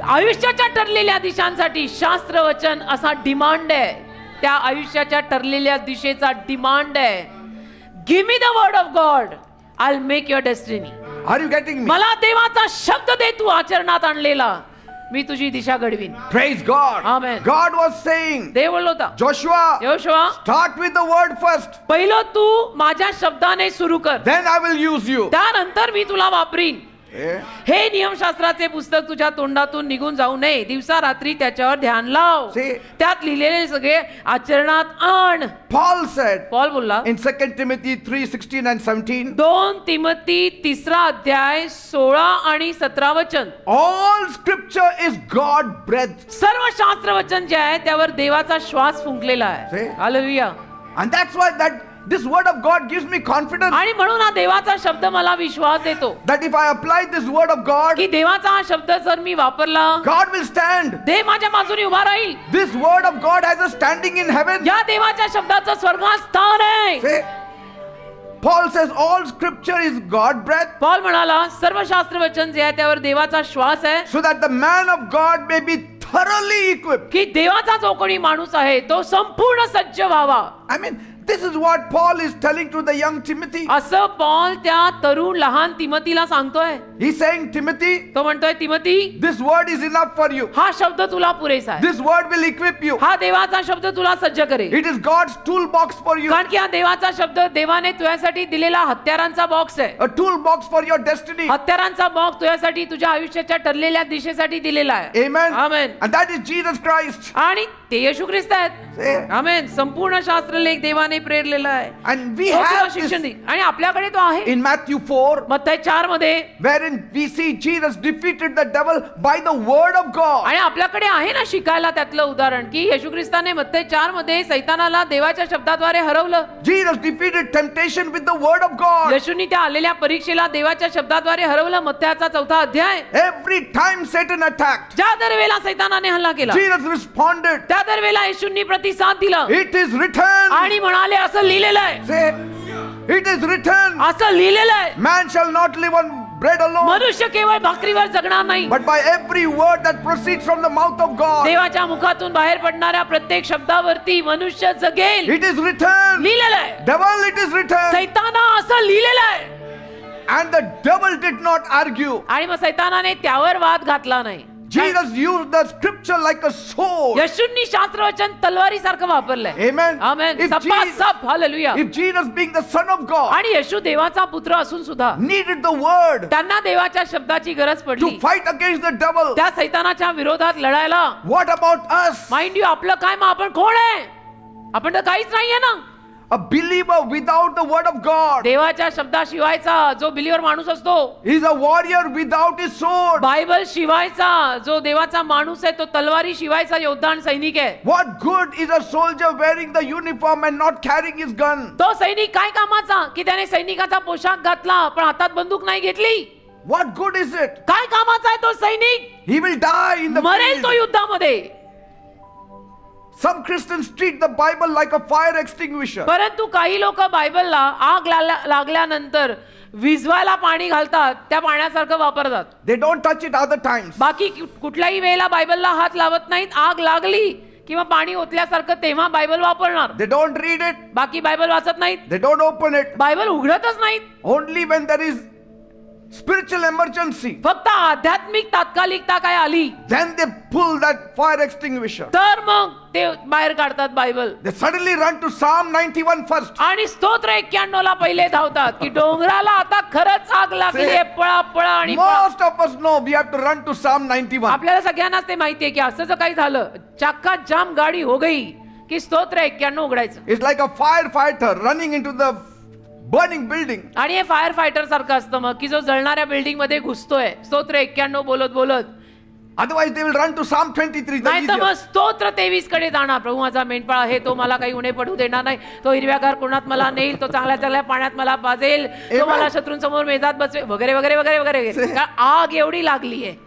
आयुष्याच्या ठरलेल्या दिशांसाठी शास्त्र वचन असा डिमांड आहे. त्या आयुष्याच्या ठरलेल्या दिशेचा डिमांड आहे. Give me the word of God, I will make your destiny. Are you getting me? मला देवाचा शब्द दे तू आचरणात आणलेला, मी तुझी दिशा घडवीन. Praise God. Amen. God was saying, देव बोललो होता, Joshua, Yehoshua start with the word first. पहिलं तू माझ्या शब्दाने सुरू कर, Then I will use you. त्यानंतर मी तुला वापरीन. Yeah. हे नियमशास्त्राचे पुस्तक तुझ्या तोंडातून निघून जाऊ नये, दिवसा रात्री त्याच्यावर ध्यान लाव, See. त्यात लिहिलेले सगळे आचरणात आण. Paul said पॉल बोलला in 2 Timothy 3:16 and 17, 2 तिमोथी 3 अध्याय 16 आणि 17 वचन, all scripture is God breathed. सर्व शास्त्र वचन जे आहे त्यावर देवाचा श्वास फुंकलेला आहे. See? Hallelujah. And that's why that this word of God gives me confidence आणि म्हणून हा देवाचा शब्द मला विश्वास देतो that if I apply this word of God, की देवाचा हा शब्द जर मी वापरला, God will stand. देव माझ्या बाजूने उभा राहील. This word of God has a standing in heaven. या देवाच्या शब्दाचं स्वर्गात स्थान आहे. See, Paul says all scripture is God breathed, Paul म्हणाला सर्व शास्त्र वचन जे आहे त्यावर देवाचा श्वास आहे, so that the man of God may be thoroughly equipped. की देवाचा जो कोणी माणूस आहे तो संपूर्ण सज्ज व्हावा. I mean, this is what Paul is telling to the young Timothy. असं पॉल त्या तरुण लहान तिमोथीला सांगतोय. He's saying, Timothy, तो म्हणतोय Timothy, this word is enough for you. हा शब्द तुला पुरेसा आहे. This word will equip you. हा देवाचा शब्द तुला सज्ज करेल. It is God's toolbox for you. कारण की हा देवाचा शब्द देवाने तुझ्यासाठी दिलेला हत्यारांचा बॉक्स आहे. A toolbox for your destiny. हत्यारांचा बॉक्स तुझ्यासाठी तुझ्या आयुष्याच्या ठरलेल्या दिशेसाठी दिलेला आहे. Amen. आमेन. And that is Jesus Christ. आणि ते येशू ख्रिस्त आहेत. See? आमेन. संपूर्ण शास्त्रलेख देवाने प्रेरलेला आहे. And we तो तुला have शिक्षण this दे. आणि आपल्याकडे तो आहे. in Matthew 4, मत्थी 4 मध्ये, wherein we see Jesus defeated the devil by the word of God. आणि आपल्याकडे आहे ना शिकायला त्यातलं उदाहरण की येशू ख्रिस्ताने मत्थी 4 मध्ये सैतानाला देवाच्या शब्दाद्वारे हरवलं. Jesus defeated temptation with the word of God. येशूनी त्या आलेल्या परीक्षेला देवाच्या शब्दाद्वारे हरवलं. मत्थ्याचा 4 अध्याय. Every time Satan attacked, ज्या दरवेळेला सैतानाने हल्ला केला, Jesus responded, त्या दरवेळेला येशूंनी प्रतिसाद दिला it is written. आणि म्हणाले असं लिहिलेलं आहे, Say, it is written, असं लिहिलेलं आहे, man shall not live on bread alone, मनुष्य केवळ भाकरीवर जगणार नाही, but by every word that proceeds from the mouth of God. देवाच्या मुखातून बाहेर पडणाऱ्या प्रत्येक शब्दावरती मनुष्य जगेल. It is written. लिहिलेलं आहे. Devil, it is written. सैताना असं लिहिलेलं आहे. And the devil did not argue. आणि मग सैतानाने त्यावर वाद घातला नाही. Jesus used the scripture like a sword. येशूंनी शास्त्रवचन तलवारी सारखं वापरलंय. Amen. आमेन. If सपासप. हालेलुया. If Jesus being the son of God आणि येशू देवाचा पुत्र असून सुद्धा needed the word त्यांना देवाच्या शब्दाची गरज to पडली fight against the devil, त्या सैतानाच्या विरोधात लढायला. what about us? Mind you, आपलं काय, मग आपण कोण आहे? आपण तर काहीच नाहीये ना. A believer without the word of God देवाच्या शब्दाशिवायचा जो बिलीवर माणूस असतो, is a warrior without his sword. Bible शिवायचा जो देवाचा माणूस आहे, तो तलवारी शिवायचा योद्धा आणि सैनिक आहे. What good is a soldier wearing the uniform and not carrying his gun? तो सैनिक काय कामाचा की त्याने सैनिकाचा पोशाख घातला पण हातात बंदूक नाही घेतली? What good is it? काय कामाचा आहे तो सैनिक? He will die in the मरेल तो field. युद्धामध्ये. Some Christians treat the Bible like a fire extinguisher. परंतु काही लोक बायबलला आग लागल्यानंतर विझवायला पाणी घालतात, त्या पाण्यासारखं वापरतात. They don't touch it other times. बाकी कुठल्याही वेळेला बायबलला हात लावत नाहीत. आग लागली किंवा पाणी ओतल्यासारखं तेव्हा बायबल वापरणार. They don't read it. बाकी बायबल वाचत नाहीत. They don't open it. Bible उघडतच नाहीत. Only when there is spiritual emergency, फक्त आध्यात्मिक तात्कालिकता काय आली then they pull that fire extinguisher. तर मग ते बाहेर काढतात Bible. They suddenly run to Psalm 91 first. आणि स्तोत्र 91 ला पहिले धावतात की डोंगराला आता खरंच आग लागली आहे, पळा पळा आणि पळा. Most of us know we have to run to Psalm 91. आपल्याला सगळ्यांनाच ते माहितीये की असं जर काही झालं, चक्का जाम गाडी हो गई की स्तोत्र 91 उघडायचं. It's like a firefighter running into the burning building. आणि हे फायर फायटर सारखं असतं मग की जो जळणाऱ्या बिल्डिंग मध्ये घुसतोय स्तोत्र 91 बोलत बोलत. Otherwise they will run to Psalm 23. The नाही तर मग easiest. स्तोत्र 23 कडे जाणार. प्रभू माझा मेंढपाळ आहे, तो मला काही उणे पडू देणार नाही, तो हिरव्यागार कुणात मला नेईल, तो चांगल्या चांगल्या पाण्यात मला पाजेल, तो Amen. मला शत्रूंसमोर मेजात बसवे, वगैरे वगैरे वगैरे वगैरे. कारण आग एवढी लागली आहे.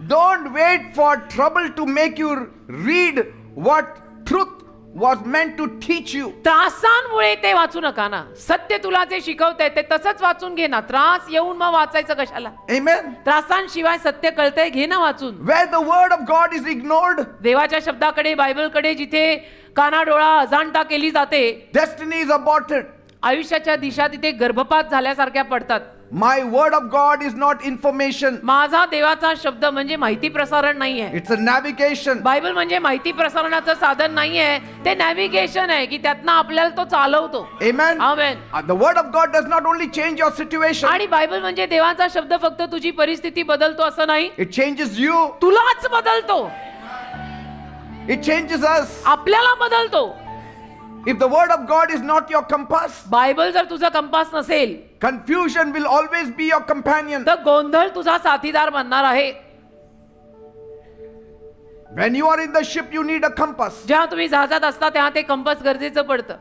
Don't wait for trouble to make you read what truth was meant to teach you. त्रासांमुळे ते वाचू नका ना. सत्य तुला जे शिकवतंय ते तसंच वाचून घे ना. त्रास येऊन मग वाचायचं कशाला? Amen. त्रासांशिवाय सत्य कळतंय, घे ना वाचून. Where the word of God is ignored, देवाच्या शब्दाकडे बायबलकडे जिथे कानाडोळा अजाणता केली जाते, destiny is aborted. आयुष्याच्या दिशा तिथे गर्भपात झाल्यासारख्या पडतात. My word of God is not information. माझा देवाचा शब्द म्हणजे माहिती प्रसारण नाहीये. It's a navigation. बायबल म्हणजे माहिती प्रसारणाचं साधन नाहीये, ते नॅव्हिगेशन आहे की त्यातनं आपल्याला तो चालवतो. Amen. Amen. The word of God does not only change your situation. आणि बायबल म्हणजे देवाचा शब्द फक्त तुझी परिस्थिती बदलतो असं नाही, It changes you. तुलाच बदलतो, It changes us. आपल्याला बदलतो. If the word of God is not your compass, Bible जर तुझा कंपास नसेल confusion will always be your companion. तर गोंधळ तुझा साथीदार बनणार आहे. When you are in the ship, you need a compass. जेव्हा तुम्ही जहाजात असता तेव्हा ते कंपास गरजेचं पडतं.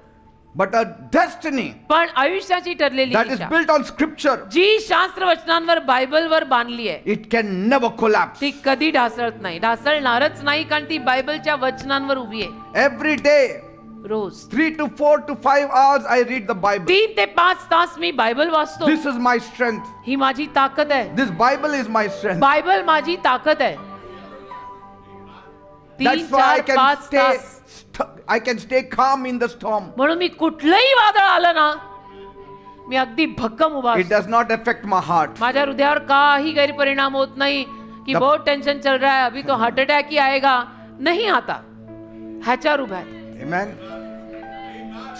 But a destiny पण आयुष्याची ठरलेली that is Disha built on scripture, जी शास्त्र वचनांवर बायबलवर बांधली आहे it can never collapse. ती कधी ढासळत नाही, ढासळणारच नाही, कारण ती बायबलच्या वचनांवर उभी आहे. Every day, rose 3 to 4 to 5 hours, I read the Bible. 3 ते 5 तास मी बायबल वाचतो. This is my strength. ही माझी ताकद आहे. This Bible is my strength. Bible माझी ताकद आहे. 3, That's why 4, 5 तास. I can stay calm in the storm. म्हणून मी कुठलंही वादळ आलं ना, मी अगदी भक्कम उभा It असतो. does not affect my heart. माझ्या हृदयावर काही गैरपरिणाम होत नाही की बहुत टेंशन चल रहा है, अभी तो हार्ट अटैक ही आएगा. नाही आता, ह्याच्यावर उभा आहे. Amen.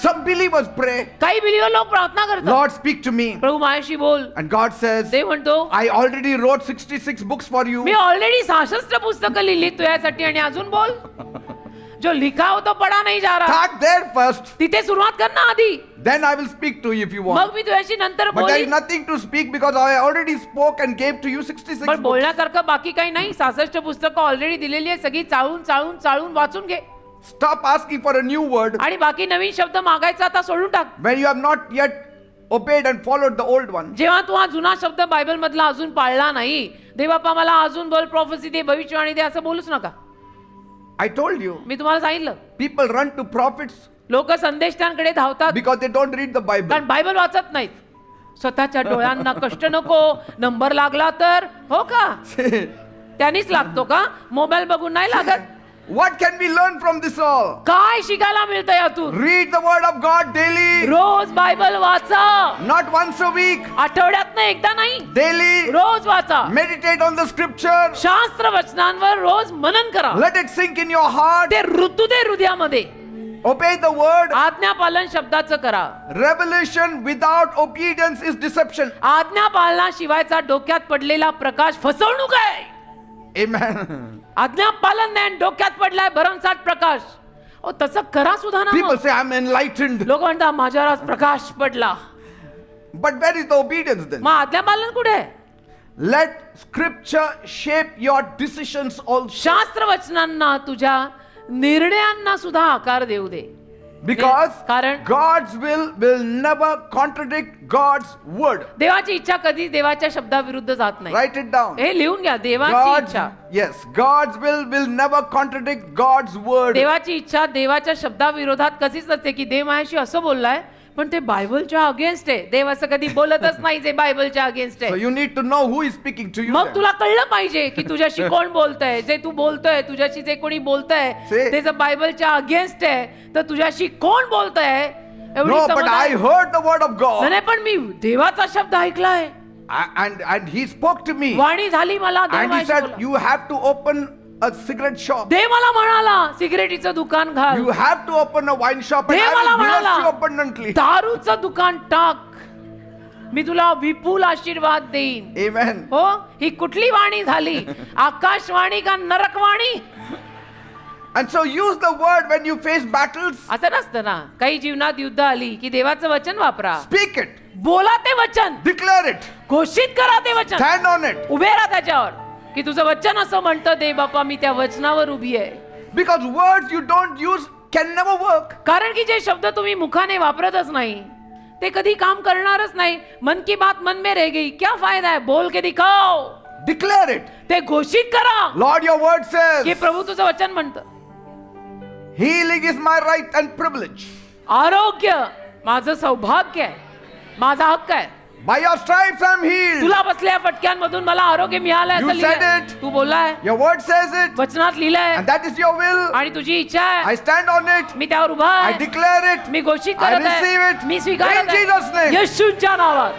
Some believers pray, काही बिलीवर लोक प्रार्थना करतात, Lord, speak to me. प्रभू माझ्याशी बोल. And God says, ते म्हणतो, I already wrote 66 books for you. Me already 66 पुस्तकं लिहिली तुझ्यासाठी आणि अजून बोल. जो लिखा हो तो पडा नाही जा रहा. Start there first. तिथे सुरुवात कर ना आधी, Then I will speak to you if you want. मग मी तुझ्याशी नंतर But there is बोलीन. nothing to speak because I already spoke and gave to you 66 पण books. बोलण्यासारखं बाकी काही नाही. 66 पुस्तकं ऑलरेडी दिलेली आहे, सगळी चाळून चाळून चाळून वाचून घे. Stop asking for a new word आणि बाकी नवीन शब्द मागायचा आता सोडून टाक. when you have not yet obeyed and followed the old one. जेव्हा तू हा जुना शब्द बायबल मधला अजून पाळला नाही, दे बाप्पा मला अजून बोल, प्रॉफेसी दे, भविष्यवाणी दे, असं बोलूच नका. I told you, मी तुम्हाला सांगितलं, people run to prophets लोक संदेष्टांकडे धावतात because they don't read the Bible. कारण बायबल वाचत नाहीत. स्वतःच्या डोळ्यांना कष्ट नको, नंबर लागला तर हो का, त्यांनीच लागतो का, मोबाईल बघून नाही लागत. What can we learn from this all? काय शिकायला मिळतं यातून? Read the word of God daily, रोज बायबल वाचा. not once a week, आठवड्यातनं एकदा नाही, daily. रोज वाचा. Meditate on the scripture. शास्त्र वचनांवर रोज मनन करा. Let it sink in your heart. ते ऋतू दे हृदयामध्ये. Obey the word. आज्ञापालन शब्दाचं करा. Revelation without obedience is deception. आज्ञापालनाशिवायचा डोक्यात पडलेला प्रकाश फसवणूक आहे. Amen. आज्ञापालन नाही आणि डोक्यात पडलाय भरमसाठ प्रकाश. ओ तसं करा सुद्धा ना. People say I'm enlightened. लोक म्हणतात माझ्यावर आज प्रकाश पडला. But where is the obedience then? मग आज्ञापालन कुठे आहे? Let scripture shape your decisions also. शास्त्र वचनांना तुझ्या निर्णयांना सुद्धा आकार देऊ दे. Because कारण God's will never contradict God's word. देवाची इच्छा कधी देवाच्या शब्दाविरुद्ध जात नाही. Write it down. हे लिहून घ्या. देवाची God's, इच्छा, yes, God's will never contradict God's word. देवाची इच्छा देवाच्या शब्दाविरोधात कधीच नसते की देव माझ्याशी असं बोललाय पण ते बायबलच्या अगेन्स्ट आहे. देव असं कधी बोलतच नाही जे बायबलच्या अगेन्स्ट So आहे. you need to know who is speaking to you. मग then. तुला कळलं पाहिजे की तुझ्याशी कोण बोलतंय. जे तू बोलतोय, तुझ्याशी जे कोणी बोलतंय See? ते जर बायबलच्या अगेन्स्ट आहे तर तुझ्याशी कोण बोलतंय एवढी No, but समज I आहे. heard the word of God. नाही पण मी देवाचा शब्द ऐकलाय, And he spoke to me. वाणी झाली मला. देव And he माझ्याशी said, बोलला. you have to open a cigarette shop. देव मला म्हणाला सिगरेटीचं दुकान घाल. You have to open a wine shop and Dev I मला will bless म्हणाला you abundantly. दारूचं दुकान टाक, मी तुला विपुल आशीर्वाद देईन. Amen. हो, ही कुठली वाणी झाली? आकाशवाणी का नरकवाणी? And so use the word when you face battles. असं नसतं ना. काही जीवनात युद्ध आली की देवाचं वचन वापरा. Speak it. बोला ते वचन, Declare it. घोषित करा ते वचन, Stand on it. उभे राहा त्याच्यावर की तुझं वचन असं म्हणतं दे बाप्पा मी त्या वचनावर उभी आहे. Because words you don't use can never work. कारण की जे शब्द तुम्ही मुखाने वापरतच नाही ते कधी काम करणारच नाही. मन की बात मन में रह गई, क्या फायदा है? बोल के दिखाओ. Declare it. ते घोषित करा Lord, your word की says, प्रभू तुझं वचन म्हणतं healing is my right and privilege. आरोग्य माझं सौभाग्य आहे, माझा हक्क आहे. By your stripes I am healed. तुला बसलेल्या फटक्यांमधून मला आरोग्य मिळालंय You असं said लिहिलंय. it. Tu बोललाय, Your word says it. वचनात लिहिलंय And that is your will. आणि तुझी इच्छा आहे. I stand on it. मी त्यावर उभा I आहे. declare it. मी घोषित I करत receive आहे, it. मी स्वीकारत In Jesus' आहे name. येशूच्या नावात.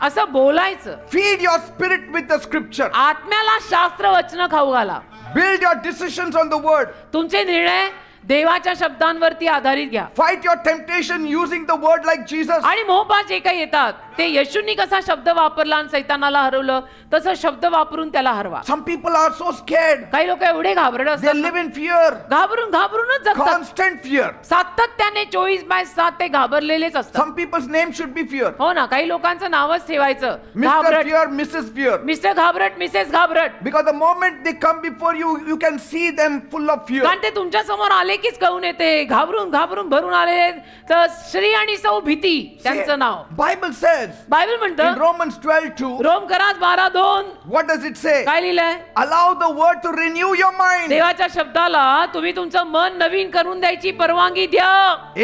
असं बोलायचं. Feed your spirit with the scripture. आत्म्याला शास्त्र वचन खाऊ घाला. Build your decisions on the word. तुमचे निर्णय देवाच्या शब्दांवरती आधारित घ्या. Fight your temptation using the word like Jesus. आणि मोहपाप जे काही येतात ते येशूंनी कसा शब्द वापरला आणि सैतानाला हरवलं तसं शब्द वापरून त्याला हरवा. Some people are so scared. काही लोक एवढे घाबरट They असतात, live in fear. घाबरूनच जगतात. Constant fear. सातत्याने 24/7 ते घाबरलेलेच असतात. Some people's name should be fear. हो ना, काही लोकांचं नावच ठेवायचं Mr. घाबरट. Fear, Mrs. Fear. मिस्टर घाबरट, मिसेस घाबरट. Because the moment they come before you, you can see them full of fear. कारण ते तुमच्या समोर आले कीच कळून येते, घाबरून भरून आलेले. तर श्री आणि सौ भीती त्यांचं नाव. Bible says बायबल म्हणतं in Romans 12:2, रोम करास 12:2 what does it say? काय लिहिलंय? Allow the word to renew your mind. देवाच्या शब्दाला तुम्ही तुमचं मन नवीन करून द्यायची परवानगी द्या.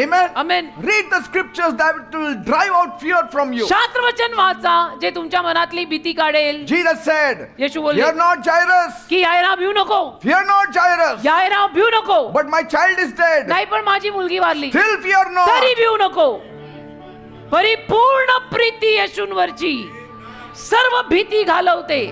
Amen. Amen. Read the scriptures that will drive out fear from you. शास्त्रवचन वाचा जे तुमच्या मनातली भीती काढेल. Jesus said, येशू बोलले fear not Jairus. की यायरा भिऊ नको, Fear not Jairus. यायरा भिऊ नको. But my child is dead. नाही पण माझी मुलगी वारली Still fear not. तरी भिऊ नको. परिपूर्ण प्रीती येशूंवरची सर्व भीती घालवते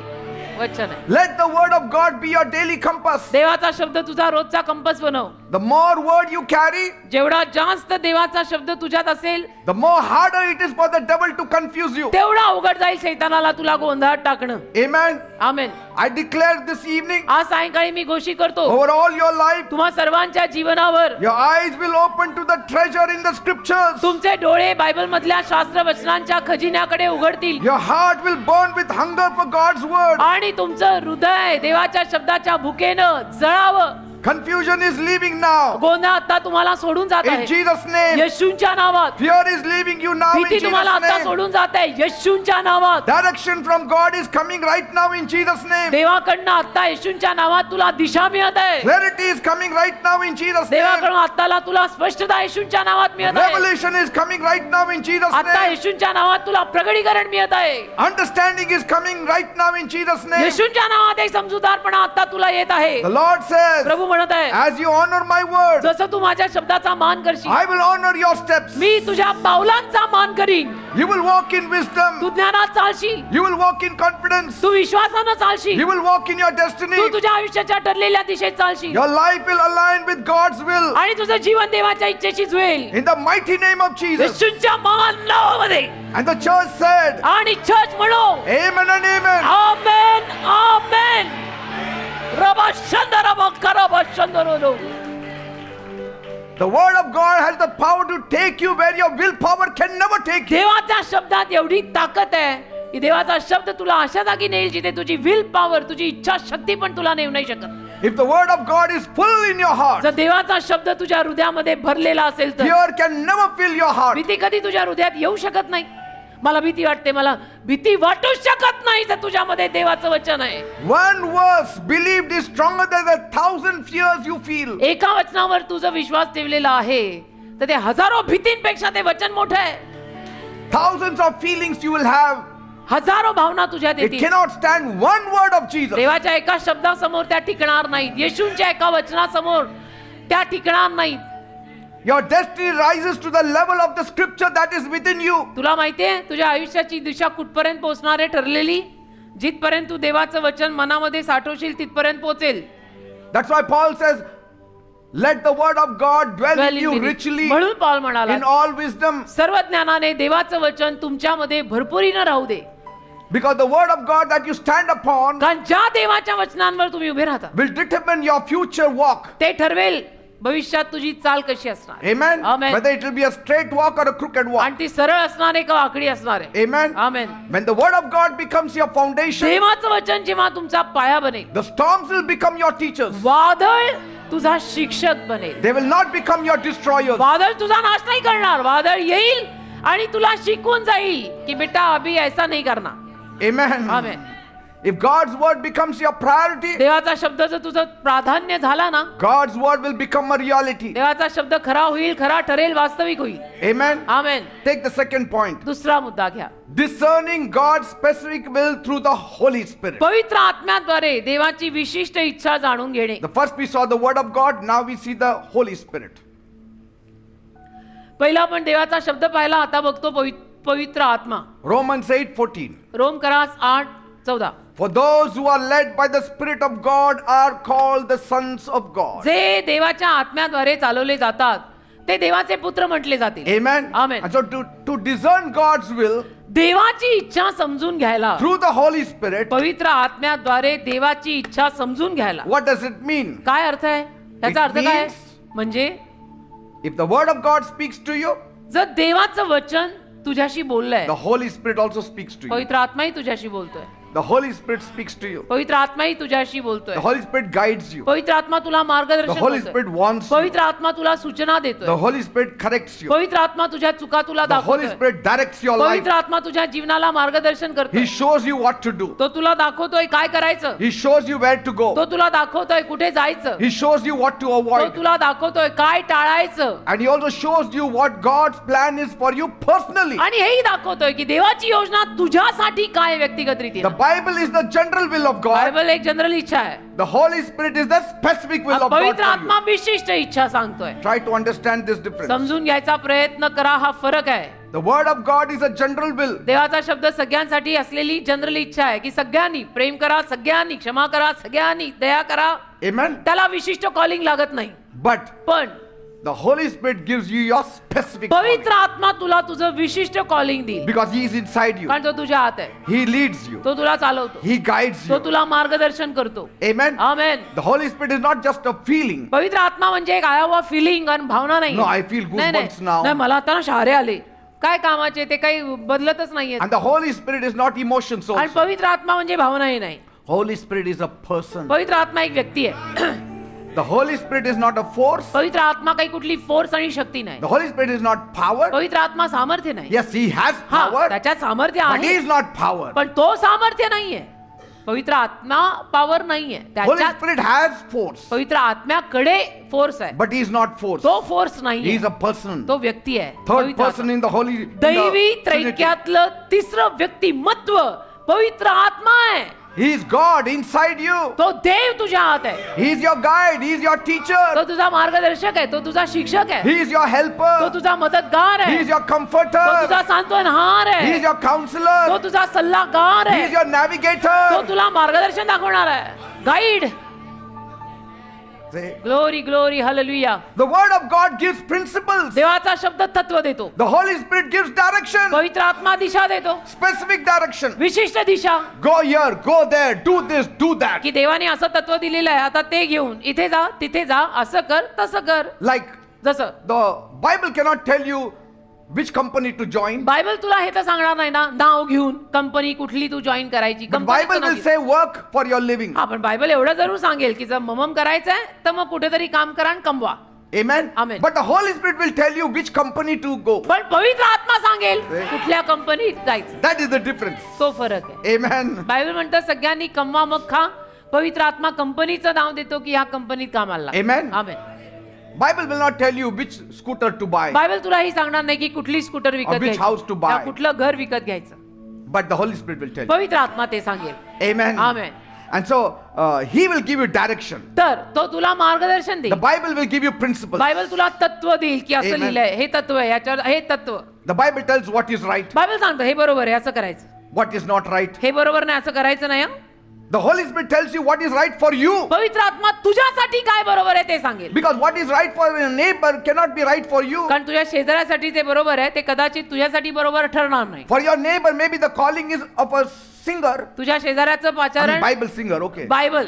वचन आहे. Let the word of God be your daily compass. देवाचा शब्द तुझा रोजचा कंपास बनव. The more word you carry, जेवढा जास्त देवाचा शब्द तुझ्यात असेल the more harder it is for the devil to confuse you. तेवढा अवघड जाईल शैतानाला तुला गोंधळात टाकणं. Amen. Amen. I declare this evening आज सायंकाळी मी घोषित करतो over all your life, तुम्हा सर्वांच्या जीवनावर your eyes will open to the treasure in the scriptures. तुमचे डोळे बायबल मधल्या शास्त्र वचनांच्या खजिन्याकडे उघडतील. Your heart will burn with hunger for God's word. आणि तुमचं हृदय देवाच्या शब्दाच्या भुकेनं जळावं. Confusion is leaving now. गोंधळ आता तुम्हाला सोडून जात In आहे Jesus' name. येशूंच्या नावात. Fear is leaving you now in भीती Jesus' तुम्हाला आता name. सोडून जात आहे येशूंच्या नावात. Direction from God is coming right now in Jesus' name. देवाकडनं आता येशूंच्या नावात तुला दिशा मिळत आहे. Clarity is coming right now in Jesus' name. देवाकडून आत्ताला तुला स्पष्टता येशूंच्या नावात मिळत आहे. Revelation is coming right now in Jesus' आता name. येशूंच्या नावात तुला प्रगटीकरण मिळत आहे. Understanding is coming right now in Jesus' name. येशूंच्या नावात एक समजूतदारपणा आता तुला येत आहे. The Lord says, प्रभू म्हणत आहे as you honor my word, जसं तू माझ्या शब्दाचा मान करशील I will honor your steps. मी तुझ्या पावलांचा मान करीन. You will walk in wisdom. तू ज्ञानात चालशील, You will walk in confidence. तू विश्वासानं चालशील, You will walk in your destiny. तू तुझ्या आयुष्याच्या ठरलेल्या दिशेत चालशील Your life will align with God's will. आणि तुझं जीवन देवाच्या इच्छेशी जुळेल. In the mighty name of Jesus. येशूंच्या महान नावामध्ये. And the church said, आणि चर्च म्हणो Amen and amen. आमेन आमेन. रबा शंदर मकरा बशंदरो. The word of God has the power to take you where your willpower can never take you. देवाच्या शब्दात एवढी ताकद आहे की देवाचा शब्द तुला अशा जागी नेईल जिथे तुझी विल पॉवर तुझी इच्छा शक्ती पण तुला नेऊ नाही शकत. If the word of God is full in your heart, जर देवाचा शब्द तुझ्या हृदयामध्ये भरलेला असेल तर fear can never fill your heart. भीती कधी तुझ्या हृदयात येऊ शकत नाही. मला भीती वाटते, मला भीती वाटू शकत नाही जर तुझ्यामध्ये देवाचं वचन आहे. One verse believed is stronger than 1,000 fears you feel. एका वचनावर तुझा विश्वास ठेवलेला आहे तर ते हजारो भीतींपेक्षा ते वचन मोठं आहे. Thousands of feelings you will have. हजारो भावना तुझ्यात It येतील. cannot stand one word of Jesus. देवाच्या एका शब्दासमोर त्या टिकणार नाहीत. येशूंच्या एका वचनासमोर त्या टिकणार नाहीत. Your destiny rises to the level of the scripture that is within you. तुला माहितीये तुझ्या आयुष्याची दिशा कुठपर्यंत पोहोचणार आहे ठरलेली. जिथपर्यंत तू देवाचं वचन मनामध्ये साठवशील तिथपर्यंत पोहोचेल. That's why Paul says, let the word of God dwell Dwell in in you me. richly म्हणून पॉल म्हणाला in all wisdom. सर्व ज्ञानाने देवाचं वचन तुमच्यामध्ये भरपुरीनं राहू दे. Because the word of God that you stand upon कारण ज्या देवाच्या वचनांवर तुम्ही उभे राहता will determine your future walk. ते ठरवेल भविष्यात तुझी चाल कशी असणार. Amen. Amen. Whether it will be a straight walk or a crooked walk. आणि ती सरळ असणार आहे का वाकडी असणार आहे. Amen. Amen. When the word of God becomes your foundation, देवाचं वचन जेव्हा तुमचा पाया बनेल, the storms will become your teachers. वादळ तुझा शिक्षक बनेल. They will not become your destroyers. वादळ तुझा नाश नाही करणार. वादळ येईल आणि तुला शिकवून जाईल की बेटा अभी ऐसा नहीं करना. Amen. आमेन. If God's word becomes your priority, देवाचा शब्द जर तुझं प्राधान्य झाला ना, God's word will become a reality. देवाचा शब्द खरा होईल, खरा ठरेल, वास्तविक होईल. Amen. Amen. Take the second point. दुसरा मुद्दा घ्या. Discerning God's specific will through the Holy Spirit. पवित्र आत्म्याद्वारे देवाची विशिष्ट इच्छा जाणून घेणे. The first we saw the word of God, now we see the Holy Spirit. पहिला आपण देवाचा शब्द पाहिला, आता बघतो पवित्र आत्मा. Romans 8:14. Rome करास 8:14. For those who are led by the Spirit of God are called the sons of God. जे देवाच्या आत्म्याद्वारे चालवले जातात ते देवाचे पुत्र म्हटले जातील. Amen. Amen. And so to discern God's will देवाची इच्छा समजून घ्यायला through the Holy Spirit, पवित्र आत्म्याद्वारे देवाची इच्छा समजून घ्यायला what does it mean? काय अर्थ आहे? त्याचा It अर्थ काय आहे? means- म्हणजे If the word of God speaks to you, जर देवाचं वचन तुझ्याशी बोललंय, the Holy Spirit also speaks to you. पवित्र आत्माही तुझ्याशी बोलतोय. The Holy Spirit speaks to you. पवित्र आत्माही तुझ्याशी बोलतोय. The Holy Spirit guides you. पवित्र आत्मा तुला The मार्गदर्शन Holy करतोय. Spirit wants you. पवित्र आत्मा तुला सूचना The देतोय. Holy Spirit corrects you. पवित्र आत्मा तुझ्या चुका तुला The Holy दाखवतोय. Spirit directs your life. पवित्र आत्मा तुझ्या जीवनाला मार्गदर्शन He करतोय. shows you what to do. तो तुला दाखवतोय काय करायचं. He shows you where to तो go. तुला दाखवतोय कुठे जायचं. He shows you what to तो avoid. तुला दाखवतोय काय टाळायचं. And He also shows you what God's plan is for you personally. आणि हेही दाखवतोय की देवाची योजना तुझ्यासाठी काय व्यक्तिगत The रीतीने. Bible is the general will of God. Bible एक जनरल इच्छा आहे. The Holy Spirit is the specific will of God पवित्र for आत्मा you. विशिष्ट इच्छा सांगतोय. Try to understand this difference. समजून घ्यायचा प्रयत्न करा, हा फरक आहे. The word of God is a general will. देवाचा शब्द सगळ्यांसाठी असलेली जनरल इच्छा आहे की सगळ्यांनी प्रेम करा, सगळ्यांनी क्षमा करा, सगळ्यांनी दया करा. Amen. त्याला विशिष्ट कॉलिंग लागत नाही. But पण the Holy Spirit gives you your specific calling. पवित्र आत्मा तुला तुझं विशिष्ट कॉलिंग देईल. Because He is inside you. कारण तो तुझ्या आत आहे. He leads you. तो तुला चालवतो. He guides तो you. तुला मार्गदर्शन करतो. Amen. Amen. The Holy Spirit is not just a feeling. पवित्र आत्मा म्हणजे एक आया हुआ फिलिंग आणि भावना नाही. No, I feel नाही, goosebumps now. नाही, मला आता ना शहारे आले. काय कामाचे ते काही बदलतच नाहीये. And the Holy Spirit is not emotions आणि also. पवित्र आत्मा म्हणजे भावनाही नाही. Holy Spirit is a person. पवित्र आत्मा एक व्यक्ती आहे. The Holy Spirit is not a force. पवित्र आत्मा काही कुठली फोर्स आणि शक्ती नाही. The Holy Spirit is not power. पवित्र आत्मा सामर्थ्य नाही. Yes, He has हा, power, त्याच्यात सामर्थ्य but He आहे is not power. पण तो सामर्थ्य नाहीये. पवित्र आत्मा पॉवर नाहीये Holy त्याच्यात. Spirit has force, पवित्र आत्म्याकडे फोर्स आहे. but He is not force. तो फोर्स He नाहीये. is a person. तो व्यक्ती आहे. Third पवित्र person in the Holy in the दैवी Trinity. त्रैक्यातलं तिसरं व्यक्तिमत्व पवित्र आत्मा आहे. He is God inside you. तो देव तुझ्या आत आहे. He is your guide. He is your तो teacher. तुझा मार्गदर्शक आहे. तो तुझा शिक्षक आहे. He is your तो helper. तुझा मदतगार He आहे. is your तो comforter. तुझा सांत्वनहार He is आहे. your तो counselor. तुझा सल्लागार He आहे. is your तो navigator. तुला मार्गदर्शन दाखवणार आहे. Guide. Say, glory glory hallelujah. the word of God gives principles. देवाचा शब्द तत्व देतो. The Holy Spirit gives direction. पवित्र आत्मा दिशा देतो. Specific direction. विशिष्ट दिशा Go here, go there, do this, do that. की देवाने असं तत्व दिलेलं आहे. आता ते घेऊन इथे जा, तिथे जा, असं कर, तसं कर. Like जसं the Bible cannot tell you which company to join. Bible तुला हे तर सांगणार नाही ना नाव घेऊन कंपनी कुठली तू जॉईन करायची. But Bible will say work for your living. हा पण बायबल एवढं जरूर सांगेल की जर ममम करायचंय तर मग कुठेतरी काम करा आणि कमवा. Amen. Amen. But the Holy Spirit will tell you which company to go. पण पवित्र आत्मा सांगेल कुठल्या कंपनीत जायचं. That is the difference. तो फरक आहे. Amen. बायबल म्हणतं सगळ्यांनी कमवा मग खा. पवित्र आत्मा कंपनीचं नाव देतो की ह्या कंपनीत कामाला लाग. Amen. Amen. Bible will not tell you which scooter to buy. Bible तुला ही सांगणार नाही की कुठली स्कूटर विकत which house to घ्यायची buy. या कुठलं घर विकत घ्यायचं. But the Holy Spirit will tell you. पवित्र आत्मा ते सांगेल. Amen. आमेन. And so He will give you direction. तर तो तुला मार्गदर्शन The देईल. Bible will give you principles. Bible तुला तत्व देईल की असं Amen. लिहिलंय हे तत्व आहे याच्यावर हे तत्व. The Bible tells what is right, Bible सांगतो हे बरोबर आहे असं करायचं. what is not right. हे बरोबर नाही असं करायचं नाही. हं? The Holy Spirit tells you what is right for you. पवित्र आत्मा तुझ्यासाठी काय बरोबर आहे ते सांगेल. Because what is right for your neighbor cannot be right for you. कारण तुझ्या शेजाऱ्यासाठी जे बरोबर आहे ते कदाचित तुझ्यासाठी बरोबर ठरणार नाही. For your neighbor, maybe the calling is of a singer. तुझ्या शेजाऱ्याचं I mean, पाचारण Bible singer, okay. बायबल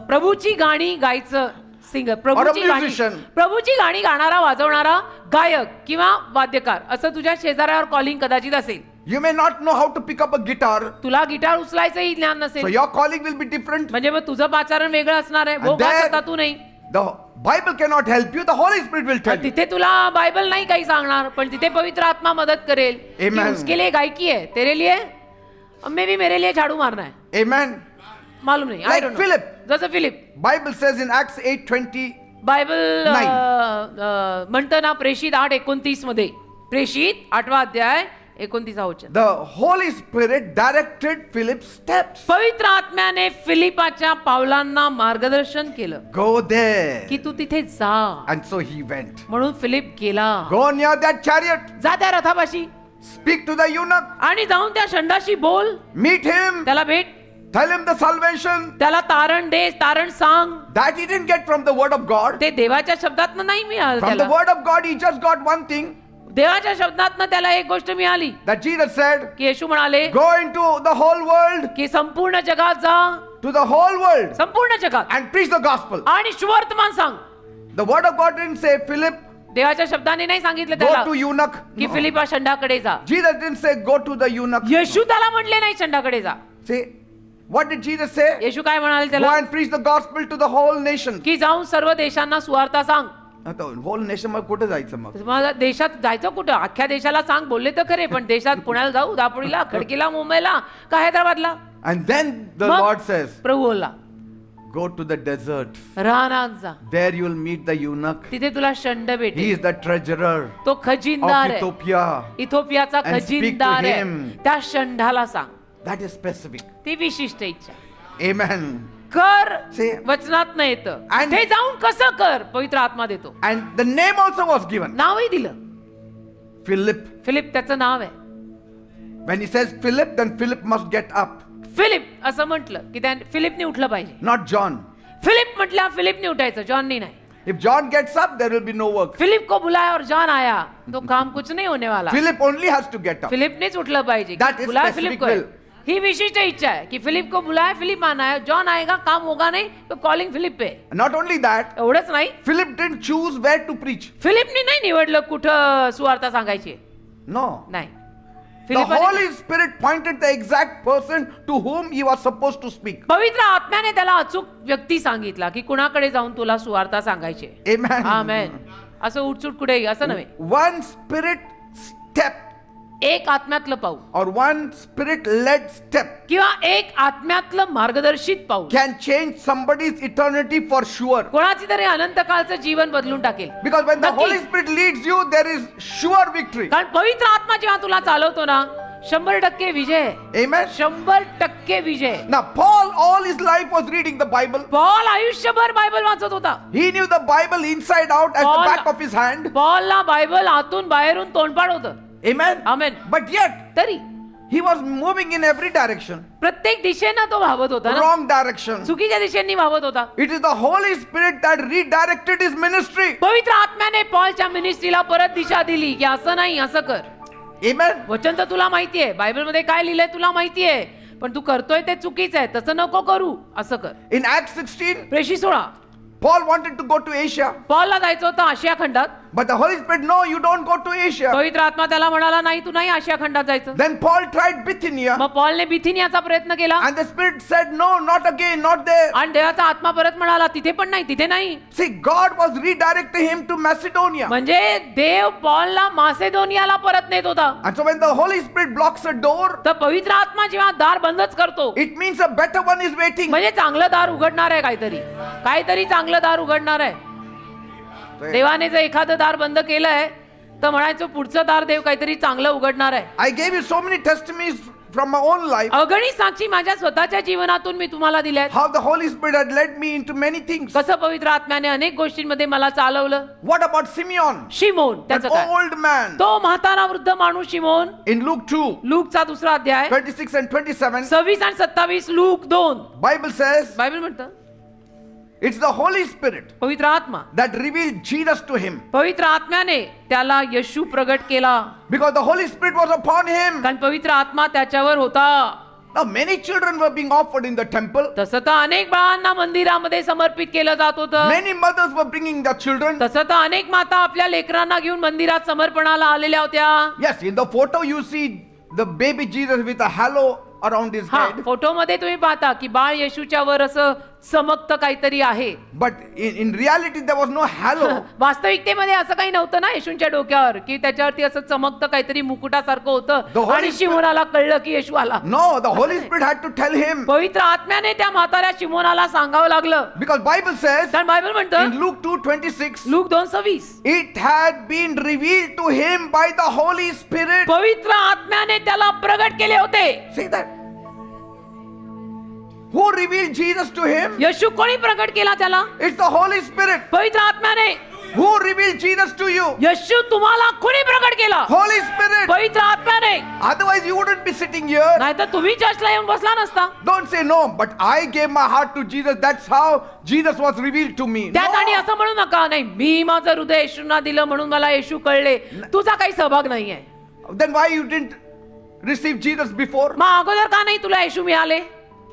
प्रभूची गाणी गायचं सिंगर प्रभूची गाणी musician. प्रभूची गाणी गाणारा वाजवणारा गायक किंवा वाद्यकार असं तुझ्या शेजाऱ्यावर कॉलिंग कदाचित असेल. You may not know how to pick up a guitar. तुला गिटार उचलायचंही ज्ञान So नसेल. your calling will be different. म्हणजे मग तुझं पाचारण वेगळं असणार आहे. वो And गा then- सकता तू नाही. The Bible cannot help you. The Holy Spirit will tell you. तिथे तुला बायबल नाही काही सांगणार पण तिथे पवित्र आत्मा मदत करेल. कि Amen. उसके लिए गायकी है तेरे लिए मे भी मेरे लिए झाड़ू मारना है. Amen. मालूम नाही. I Like don't know. Philip. जसं Philip. Bible says in Acts 8:20. Bible नाही. म्हणतं ना प्रेषित 8:29 मध्ये प्रेषित 8वा अध्याय 29 वचन. The Holy Spirit directed Philip's steps. पवित्र आत्म्याने फिलिपाच्या पावलांना मार्गदर्शन केलं Go there. की तू तिथे जा. And so he went. म्हणून फिलिप गेला. Go near that chariot. जा त्या रथापाशी. speak to the eunuch, आणि जाऊन त्या षंडाशी बोल, meet him, त्याला भेट, tell him the salvation त्याला तारण दे, तारण सांग. that he didn't get from the word of God. ते देवाच्या शब्दातनं नाही मिळालं From the त्याला. word of God, he just got one thing देवाच्या शब्दातनं त्याला एक गोष्ट मिळाली that Jesus said, की येशू म्हणाले go into the whole world, की संपूर्ण जगात जा, to the whole world, संपूर्ण जगात, and preach the gospel. आणि सुवर्तमान सांग. The word of God didn't say, Philip, देवाच्या शब्दाने नाही सांगितलं go त्याला to eunuch. की No. फिलिपा षंडाकडे जा. Jesus didn't say, go to the eunuch. येशू त्याला म्हणले नाही षंडाकडे जा. See, what did Jesus say? येशू काय म्हणाले Go त्याला and preach the gospel to the whole nation. की जाऊन सर्व देशांना सुवार्ता सांग. आता whole nation मग कुठे जायचं मग? तुम्हाला देशात जायचं कुठं? अख्ख्या देशाला सांग बोलले तर खरे, पण देशात पुण्याला जाऊ, दापोलीला, खडकीला, मुंबईला का हैदराबादला? And then the मग Lord says, प्रभू बोलला go to the desert. रानात जा, There you will meet the eunuch. तिथे तुला षंड He भेटेल. is the treasurer तो of खजिनदार आहे, Ethiopia. इथोपियाचा And speak to खजिनदार आहे. him. त्या षंडाला सांग. That is specific. ती विशिष्ट इच्छा Amen. कर. See, वचनात नाही येतं. And- ते जाऊन कसं कर? पवित्र आत्मा देतो. and the name also was given. नावही दिलं. Philip. फिलिप त्याचं नाव आहे. When he says Philip, then Philip must get up. Philip असं म्हटलं की त्या फिलिपने उठलं पाहिजे. Not John. फिलिप म्हटलं फिलिपने उठायचं, जॉननी नाही. If John gets up, there will be no work. Philip को बुलाया और जॉन आया तो काम कुछ नहीं होने वाला. Philip only has to get up. फिलिपनेच उठलं पाहिजे. That is बुलाया specific फिलिप को है. will. ही विशिष्ट इच्छा है कि फिलिप को बुलाया, फिलिप आना है, जॉन आएगा, काम होगा नहीं तो कॉलिंग फिलिप पे. Not only that, एवढंच नाही, Philip didn't choose where to preach. फिलिपने नाही निवडलं कुठं सुवार्ता सांगायची. No. नाही, The फिलिपाने Holy Spirit pointed the exact person to whom he was supposed to speak. पवित्र आत्म्याने त्याला अचूक व्यक्ती सांगितला की कुणाकडे जाऊन तुला सुवार्ता सांगायची. Amen. आमेन. असं उठसूट कुठे असं नव्हे. One spirit step एक आत्म्यातलं पाऊल or one spirit led step किंवा एक आत्म्यातलं मार्गदर्शित पाऊल can change somebody's eternity for sure. कोणाची तरी अनंत काळचं जीवन बदलून टाकेल. Because when the नक्की. Holy Spirit leads you, there is sure victory. कारण पवित्र आत्मा जेव्हा तुला चालवतो ना, 100% विजय. Amen. 100% Vijay. Now, Paul all his life was reading the Bible. Paul आयुष्यभर बायबल वाचत होता. He knew the Bible inside out at the Paul- back of his hand. पॉलला बायबल आतून बाहेरून तोंडपाड होतं. Amen. आमेन. But yet, तरी he was moving in every direction. प्रत्येक दिशेनं तो धावत होता ना, Wrong direction. चुकीच्या दिशेने धावत होता. It is the Holy Spirit that redirected his ministry. पवित्र आत्म्याने पॉलच्या मिनिस्ट्रीला परत दिशा दिली की असं नाही, असं कर. Amen. वचन तर तुला माहितीये, बायबल मध्ये काय लिहिलंय तुला माहितीये, पण तू करतोय ते चुकीचं आहे, तसं नको करू, असं कर. In Acts 16, प्रेषी 16 Paul wanted to go to Asia. पॉलला जायचं होतं आशिया खंडात. But the Holy Spirit, no, you don't go to Asia. पवित्र आत्मा त्याला म्हणाला नाही, तू नाही आशिया खंडात जायचं. Then Paul tried Bithynia. मग पॉलने बिथिनियाचा प्रयत्न केला And the Spirit said, no, not again, not there. आणि देवाचा आत्मा परत म्हणाला तिथे पण नाही, तिथे नाही. See, God was redirecting him to Macedonia. म्हणजे देव पॉलला मासेदोनियाला परत नेत होता. And so when the Holy Spirit blocks a door, तर पवित्र आत्मा जेव्हा दार बंदच करतो, it means a better one is waiting. म्हणजे चांगलं दार उघडणार आहे, काहीतरी चांगलं दार उघडणार आहे. देवाने जर एखादं दार बंद केलंय तर म्हणायचं पुढचं दार देव काहीतरी चांगलं उघडणार आहे. I gave you so many testimonies from my own life. अगणित साक्षी माझ्या स्वतःच्या जीवनातून मी तुम्हाला दिल्यात. How the Holy Spirit had led me into many things. कसं पवित्र आत्म्याने अनेक गोष्टींमध्ये मला चालवलं. What about Simeon? Simon, An त्याचं काय? old man. तो म्हातारा वृद्ध माणूस शिमोन. In Luke 2, लूकचा 2रा अध्याय 26 and 27, 26 आणि 27. लूक 2 Bible says बायबल म्हणतं it's the Holy Spirit पवित्र आत्मा, that revealed Jesus to him. पवित्र आत्म्याने त्याला येशू प्रगट केला. Because the Holy Spirit was upon him. कारण पवित्र आत्मा त्याच्यावर होता. Now many children were being offered in the temple. तसं तर अनेक बाळांना मंदिरामध्ये समर्पित केलं जात होतं. Many mothers were bringing their children. तसं तर अनेक माता आपल्या लेकरांना घेऊन मंदिरात समर्पणाला आलेल्या होत्या. Yes, in the photo you see the baby Jesus with a halo around his हा, head. फोटोमध्ये तुम्ही पाहता की बाळ येशूच्या वर असं चमकतं काहीतरी आहे. But in reality there was no halo. वास्तविकतेमध्ये असं काही नव्हतं ना येशूच्या डोक्यावर की त्याच्यावरती असं चमकतं काहीतरी मुकुटासारखं The होतं Holy आणि Spirit- शिमोनाला कळलं की येशू आला. No, the Holy Spirit had to tell him. पवित्र आत्म्याने त्या म्हाताऱ्या शिमोनाला सांगावं लागलं. Because Bible says कारण बायबल म्हणतं in Luke 2:26, look 2:26 it had been revealed to him by the Holy Spirit. पवित्र आत्म्याने त्याला प्रगट केले होते. See that? Who revealed Jesus to him? येशू कोणी प्रगट केला त्याला? It's the Holy Spirit. पवित्र आत्म्याने. Who revealed Jesus to you? येशू तुम्हाला कोणी प्रकट केला? Holy Spirit. पवित्र आत्म्याने. Otherwise you wouldn't be sitting here. नाहीतर तुम्ही चर्चला येऊन बसला नसता. Don't say no, but I gave my heart to Jesus. That's how Jesus was revealed to me. त्यासाठी No. असं म्हणू नका, नाही मी माझं हृदय येशूंना दिलं म्हणून मला येशू कळले. तुझा काही सहभाग नाहीये. Then why you didn't receive Jesus before? मग अगोदर का नाही तुला येशू मिळाले?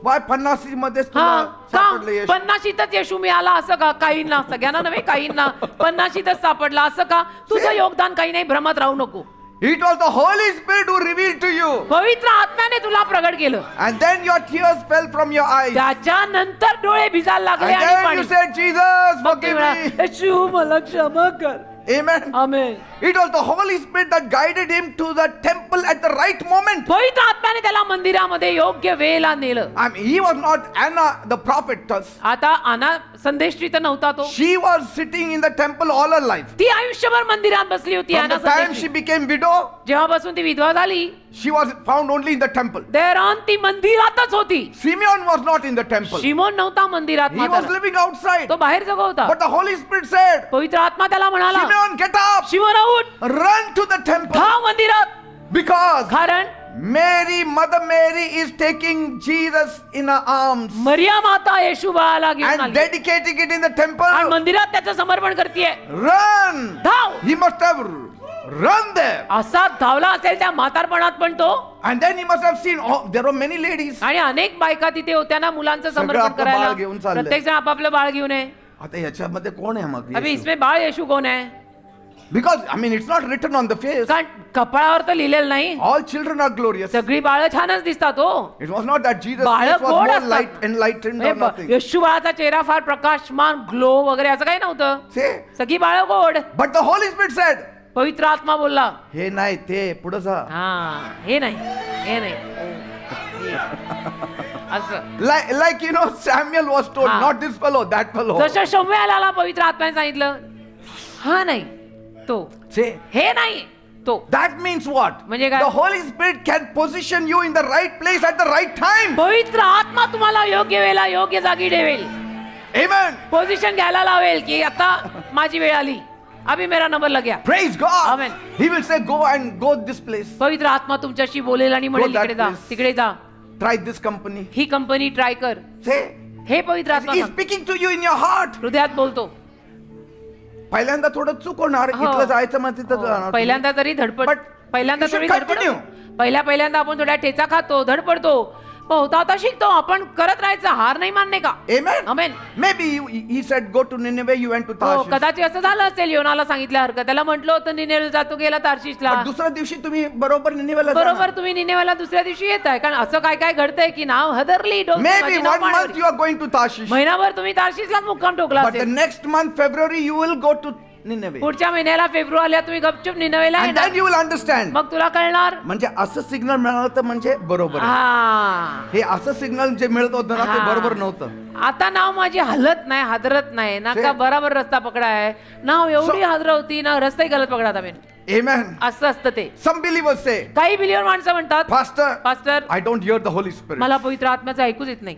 Why 50 मध्येच हा तुला सापडलं का येशू? 50शीतच येशू मिळाला असं का? काहींना, सगळ्यांना नव्हे, काहींना 50शीतच सापडला असं का? तुझं योगदान काही नाही, भ्रमात राहू नको. It was the Holy Spirit who revealed to you. पवित्र आत्म्याने तुला प्रगट केलं. And then your tears fell from your eyes. त्याच्यानंतर डोळे भिजायला लागले And आणि then पाणी. you said, Jesus, मग forgive तेव्हा, me. येशू मला क्षमा कर. Amen. Amen. It was the Holy Spirit that guided him to the temple at the right moment. पवित्र आत्म्याने त्याला मंदिरामध्ये योग्य वेळेला नेलं. I mean, he was not Anna the prophetess. आता अना संदेष्टी तर नव्हता तो. She was sitting in the temple all her life. ती आयुष्यभर मंदिरात बसली होती. From अना the time she संदेष्टी. became widow, जेव्हापासून ती विधवा झाली, she was found only in the temple. देरान ती मंदिरातच होती. Simeon was not in the temple. Simon नव्हता मंदिरात, He was म्हातारा. living outside. तो बाहेर जगत होता. But the Holy Spirit said, पवित्र आत्मा त्याला म्हणाला, Simeon, get up. शिमोन उठ, Run to the temple. धाव मंदिरात. Because कारण Mary, Mother Mary is taking Jesus in her arms मरिया माता येशू बाळाला घेऊन and आली dedicating it in the आणि temple. मंदिरात त्याचं समर्पण करतेय. Run. धाव. He must have run there. असा धावला असेल त्या म्हातारपणात पण तो. And then he must have seen, oh, there were many ladies. आणि अनेक बायका तिथे होत्या ना मुलांचं सगळं समर्पण आपलं करायला. बाळ घेऊन चाललंय. प्रत्येक जण आपापलं बाळ घेऊन आहे. आता याच्यामध्ये कोण आहे मग? अभी येशू? इसमें बाळ येशू कोण आहे? Because I mean it's not written on the face. कारण कपाळावर तर लिहिलेलं नाही. All children are glorious. सगळी बाळ छानच दिसतात हो. It was not that Jesus' बाळं face was गोड more असतात. enlightened or म्हणजे nothing. येशू बाळाचा चेहरा फार प्रकाशमान, ग्लो वगैरे असं काही नव्हतं. See? सगळी बाळ गोड. But the Holy Spirit said, पवित्र आत्मा बोलला, हे नाही ते पुढे जा. हा हे नाही, हे नाही, हे. असं Like you know, Samuel was told, हा. not this fellow, that fellow. जसं शम्याला पवित्र आत्म्याने सांगितलं, हा नाही तो, See? हे नाही तो. That means what? म्हणजे काय? The Holy Spirit can position you in the right place at the right time. पवित्र आत्मा तुम्हाला योग्य वेळेला योग्य जागी ठेवेल. Amen. पोझिशन घ्यायला लावेल की आता माझी वेळ आली, अभी मेरा नंबर लग गया. Praise God. Amen. He will say, go and go this place. पवित्र आत्मा तुमच्याशी बोलेल आणि म्हणेल that इकडे जा, place. तिकडे जा, Try this company. He company try कर. Say, हे पवित्र आत्मा He's सांगतो. speaking to you in your heart. हृदयात बोलतो. पहिल्यांदा थोडं चूक होणार, हो. इथलं जायचं मग तिथं हो. जाणार. पहिल्यांदा तरी धडपड, But पहिल्यांदा you should थोडी धडपड, continue. पहिल्यांदा आपण थोड्या ठेचा खातो, धडपडतो, पण होता होता शिकतो. आपण करत राहायचं, हार नाही मानणे का? Amen. Amen. Maybe he said go to Nineveh, you went to हो, Tarshish. कदाचित असं झालं असेल. योनाला सांगितल्यासारखं त्याला म्हटलं होतं निनेवेला जातो, गेला तार्शिशला. But दुसऱ्या दिवशी तुम्ही बरोबर निनेवेला बरोबर जाणार. तुम्ही निनेवेला दुसऱ्या दिवशी येताय. कारण असं काय काय घडतंय की नाव हदरली, डोल Maybe माझे नाव 1 month पाण्यावर. you are going to Tarshish. महिनाभर तुम्ही तार्शिशलाच मुक्काम ठोकला But the असेल. next month, February, you will go to Nineveh. पुढच्या महिन्याला फेब्रुवारीला तुम्ही गपचूप निनेवेला And येणार. then you will understand. मग तुला कळणार. म्हणजे असं सिग्नल मिळालं तर म्हणजे बरोबर आहे. हा, हे असं सिग्नल जे मिळत होतं ना ते हा. बरोबर नव्हतं. आता नाव माझी हलत नाही, हादरत नाही ना, ते- का बराबर रस्ता पकडाय. नाव एवढी हादर होती ना, रस्ताही गलत पकडात आम्ही. Amen. असं असतं ते. Some believers say, काही बिलियर माणसं म्हणतात, Pastor, pastor I don't hear the Holy Spirit. मला पवित्र आत्म्याचं ऐकूच येत नाही.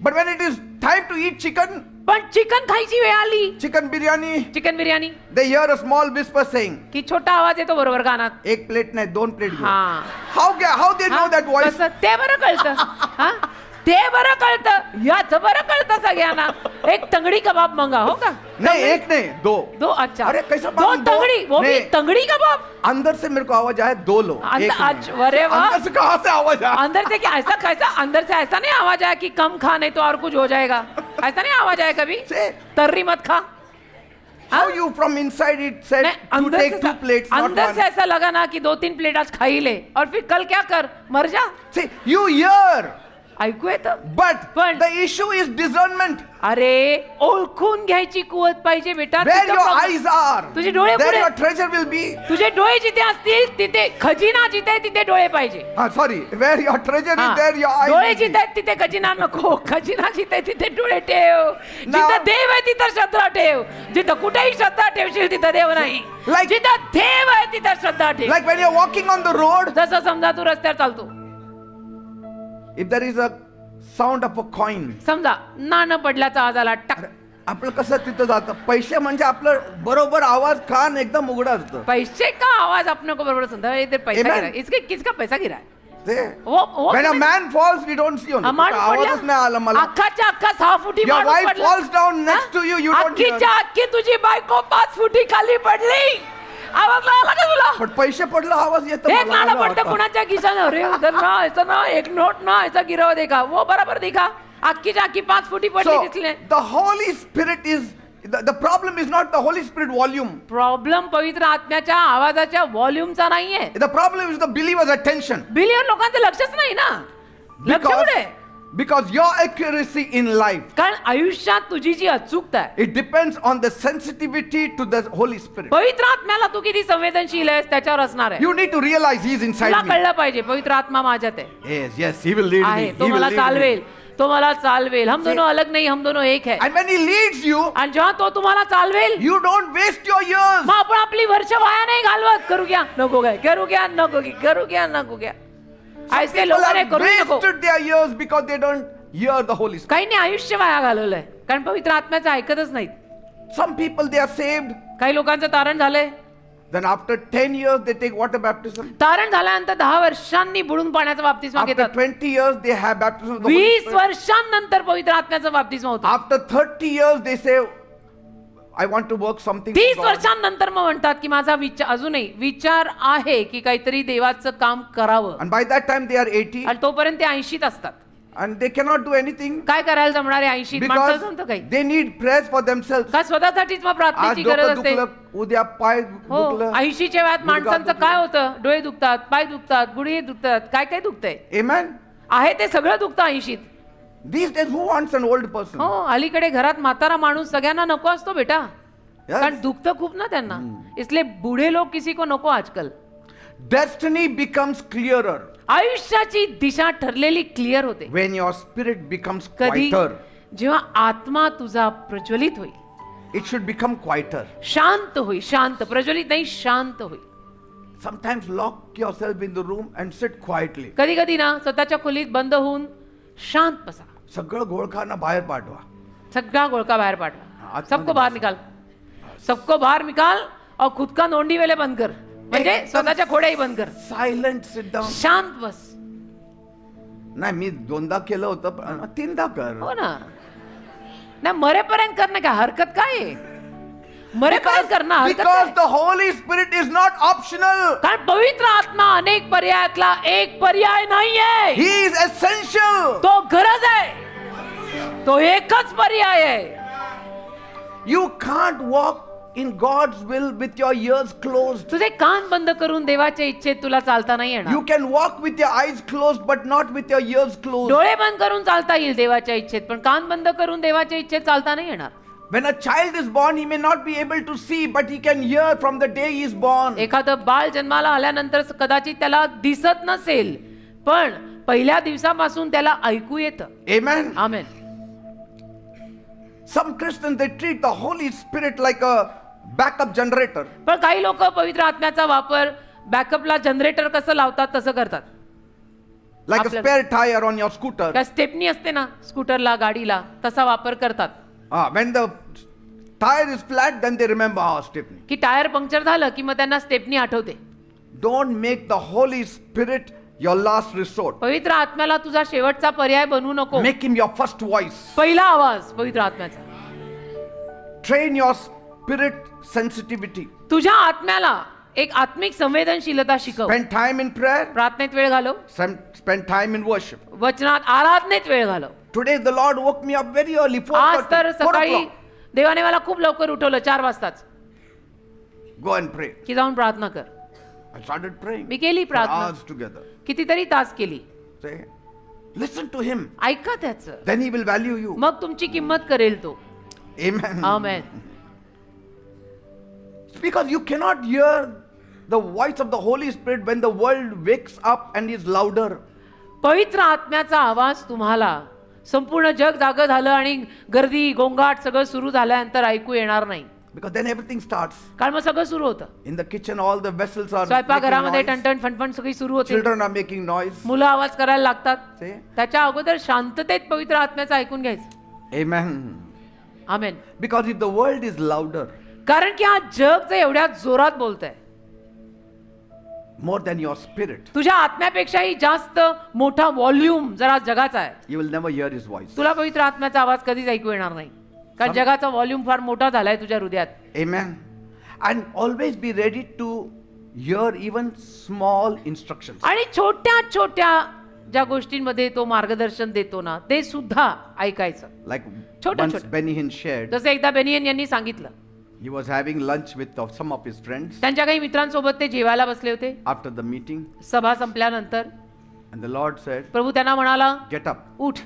But when it is time to eat chicken, पण चिकन खायची वेळ आली, chicken biryani, chicken biryani, they hear a small whisper saying, की छोटा आवाज येतो बरोबर कानात. एक प्लेट नाही 2 प्लेट घेऊ. हा, How they know that voice? कसं ते बरं कळतं. हा, ते बरं कळतं, याच बरं कळतं सगळ्यांना. एक तंगडी कबाब मंगा, हो का? नहीं एक नहीं 2. दो, अच्छा. अरे, कैसा दो मालूम? दो? तंगड़ी, वो भी नहीं। तंगड़ी कबाब. अंदर से मेरे को आवाज आया 2 लो. एक आज नहीं. अरे वाह, अंदर से कहां से आवाज आया? अंदर से क्या ऐसा कैसा, अंदर से ऐसा नहीं आवाज आया कि कम खा नहीं तो और कुछ हो जाएगा, ऐसा नहीं आवाज आया कभी. से तर्री मत खा. how you from inside it said नहीं, to अंदर take से 2 plates not अंदर से one. ऐसा लगा ना कि 2-3 प्लेट आज खा ही ले और फिर कल क्या कर, मर जा. See, you hear, ऐकू येतं. but पण- the issue is discernment. अरे ओळखून घ्यायची कुवत पाहिजे बेटा. Where तुझं your प्रॉब्लेम- eyes are, तुझे डोळे there पुढे- your treasure will be. तुझे डोळे जिथे असतील तिथे खजिना, जिथे तिथे डोळे पाहिजे. Sorry, where your treasure हा. is, there your eyes डोळे will be. जिथे आहेत तिथे खजिना नको, खजिना जिथे तिथे डोळे ठेव. जिथं देव आहे तिथं श्रद्धा ठेव. जिथं कुठेही श्रद्धा ठेवशील तिथं देव नाही. Like- जिथं देव आहे तिथं श्रद्धा ठेव. Like when you're walking on the road, जसं समजा तू रस्त्यावर चालतो, if there is a sound of a coin, समजा नाणं पडल्याचा आवाज आला, टक. आपलं कसं तिथं जातं पैसे म्हणजे आपलं बरोबर आवाज कान एकदम उघडा असतं पैसे का आवाज अपने को बरोबर सुनता है इधर पैसा Amen. गिरा है. इसके किसका पैसा गिरा है ते वो when a man falls we don't see only. माणूस आवाजच नाही आला पडला मला. अख्खाच्या अख्खा 6 फुटी Your माणूस wife पडला. falls down next to you, you don't अख्खीच्या hear. अख्खी तुझी बायको 5 फुटी खाली पडली आवाज आला का तुला पण पैसे पडला आवाज येतो एक मला नाणं आला पडतं होता. कुणाच्या खिशाने अरे उधर ना ऐसा ना एक नोट ना ऐसा गिरा हुआ देखा वो बराबर देखा अख्खीच्या अख्खी 5 फुटी पडली So दिसले the Holy Spirit is the problem is not the Holy Spirit volume. Problem पवित्र आत्म्याच्या आवाजाच्या व्हॉल्यूमचा नाहीये The problem is the believer's attention. Billion लोकांचं लक्षच नाही ना लक्ष कुठे Because your accuracy in life, कारण आयुष्यात तुझी जी अचूकता आहे it depends on the sensitivity to the Holy Spirit. पवित्र आत्म्याला तू किती संवेदनशील आहेस त्याच्यावर असणार आहे You need to realize He is तुला inside me. कळलं पाहिजे पवित्र आत्मा माझ्यात आहे Yes, yes, He will lead me. आहे He तो will मला lead me. चालवेल तो मला चालवेल हम दोनों अलग नहीं हम दोनों एक है And when He leads you, आणि जेव्हा तो तुम्हाला चालवेल you don't waste your years. मग आपण आपली वर्ष वाया नाही घालवत करू घ्या नको काय करू घ्या नको की करू घ्या नको घ्या ऐसे People लोकांनी have करू नको wasted their years because they don't hear the Holy Spirit. काहींनी आयुष्य वाया घालवलंय कारण पवित्र आत्म्याचं ऐकतच नाहीत Some people they are saved, काही लोकांचं तारण झालंय then after 10 years they take water baptism. तारण झाल्यानंतर 10 वर्षांनी बुडून पाण्याचा बाप्तिस्मा After घेतात 20 years they have baptism of the Holy 20 Spirit. वर्षांनंतर पवित्र आत्म्याचा बाप्तिस्मा होतो After 30 years they say, I want to work something. 30 for God. वर्षांनंतर मग म्हणतात की माझा विचार अजूनही विचार आहे की काहीतरी देवाचं काम करावं And by that time they are 80 आणि तोपर्यंत ते 80त असतात and they cannot do anything काय करायला जमणार आहे 80 because माणसाचं जमतं काही they need prayers for themselves. काय स्वतःसाठीच मग आज प्रार्थनेची गरज डोकं असते दुखलं, उद्या पाय हो दुखलं. 80च्या वयात गुडघा माणसांचं दुखलं. काय होतं डोळे दुखतात पाय दुखतात गुडघे दुखतात काय काय दुखतंय Amen. आहे ते सगळं दुखतं 80त These days who wants an old person? हो अलीकडे घरात म्हातारा माणूस सगळ्यांना नको असतो बेटा Yes. कारण दुखतं खूप ना त्यांना इसलिए बूढ़े लोग किसी को नको आजकल Destiny becomes clearer आयुष्याची दिशा ठरलेली क्लिअर होते when your spirit becomes कधी quieter. जेव्हा आत्मा तुझा प्रज्वलित होईल It should become quieter. शांत होईल शांत प्रज्वलित नाही शांत होईल Sometimes lock yourself in the room and sit quietly. कधी कधी ना स्वतःच्या खोलीत बंद होऊन शांत बसा सगळं घोळखाना बाहेर पाठवा. सगळा गोळका बाहेर हाँ, पाठवा आतमध्ये सबको बाहर निकाल सबको बाहर निकाल और खुद का नोंडी वेले बंद कर म्हणजे एकदम स्वतःच्या खोड्याही बंद कर Silent sit down. शांत बस नाही मी 2दा केलं होतं पण 3दा कर. हो ना नाही मरेपर्यंत कर ना काय हरकत काय आहे? मरेपर्यंत कर ना हरकत Because काय? the Holy Spirit is not optional. कारण पवित्र आत्मा अनेक पर्यायातला एक पर्याय नाहीये He is essential. तो गरज आहे तो एकच पर्याय आहे You can't walk in God's will with your ears closed. तुझे कान बंद करून देवाच्या इच्छेत तुला चालता नाही येणार You can walk with your eyes closed but not with your ears closed. डोळे बंद करून चालता येईल देवाच्या इच्छेत पण कान बंद करून देवाच्या इच्छेत चालता नाही येणार When a child is born, he may not be able to see, but he can hear from the day he is born. एखादं बाळ जन्माला आल्यानंतर कदाचित त्याला दिसत नसेल पण पहिल्या दिवसापासून त्याला ऐकू येतं Amen. Amen Some Christians they treat the Holy Spirit like a backup generator. पण काही लोक पवित्र आत्म्याचा वापर बॅकअपला जनरेटर कसं लावतात तसं करतात Like a आपल्या- spare tire on your scooter. त्या स्टेपनी असते ना स्कूटरला गाडीला तसा वापर करतात When the tire is flat, then they remember our Stepney. की टायर पंक्चर झालं की मग त्यांना स्टेपनी आठवते Don't make the Holy Spirit your last resort. पवित्र आत्म्याला तुझा शेवटचा पर्याय बनवू नको Make him your first voice. पहिला आवाज पवित्र आत्म्याचा Train your spirit sensitivity. तुझ्या आत्म्याला एक आत्मिक संवेदनशीलता शिकव Spend time in prayer. प्रार्थनेत वेळ घालव Spend time in worship. वचनात आराधनेत वेळ घालव Today the Lord woke me up very early, 4 आज तर 4 सकाळी o'clock. देवाने मला खूप लवकर उठवलं 4 वाजताच Go and pray. की जाऊन प्रार्थना कर I started praying मी केली for प्रार्थना hours together. कितीतरी तास केली Say, listen to him. ऐका त्याचं Then he will value you. मग तुमची किंमत करेल तो Amen. Amen It's because you cannot hear the voice of the Holy Spirit when the world wakes up and is louder. पवित्र आत्म्याचा आवाज तुम्हाला संपूर्ण जग जागं झालं आणि गर्दी गोंगाट सगळं सुरू झाल्यानंतर ऐकू येणार नाही Because then everything starts. कारण मग सगळं सुरू होतं In the kitchen, all the vessels are स्वयंपाकघरामध्ये making noise. टणटण फणफण सगळी सुरू होते Children are making noise. मुलं आवाज करायला लागतात See? त्याच्या अगोदर शांततेत पवित्र आत्म्याचं ऐकून घ्यायचं Amen. Amen. Because if the world is louder, कारण की हा जग जे एवढ्या जोरात बोलतंय, more than your spirit, तुझ्या आत्म्यापेक्षाही जास्त मोठा व्हॉल्यूम जरा जगाचा आहे, you will never hear his voice. तुला पवित्र आत्म्याचा आवाज कधीच ऐकू येणार नाही. कारण जगाचा व्हॉल्यूम फार मोठा झालाय तुझ्या हृदयात. Amen. And always be ready to hear even small instructions. आणि छोट्या छोट्या ज्या गोष्टींमध्ये तो मार्गदर्शन देतो ना, ते सुद्धा ऐकायचं. Like छोटं- once छोटं. Benny Hinn shared, जसं एकदा बेनियन यांनी सांगितलं, he was having lunch with some of his friends त्यांच्या काही मित्रांसोबत ते जेवायला बसले होते. after the meeting, सभा संपल्यानंतर and the Lord said, प्रभू त्यांना म्हणाला, "Get up उठ,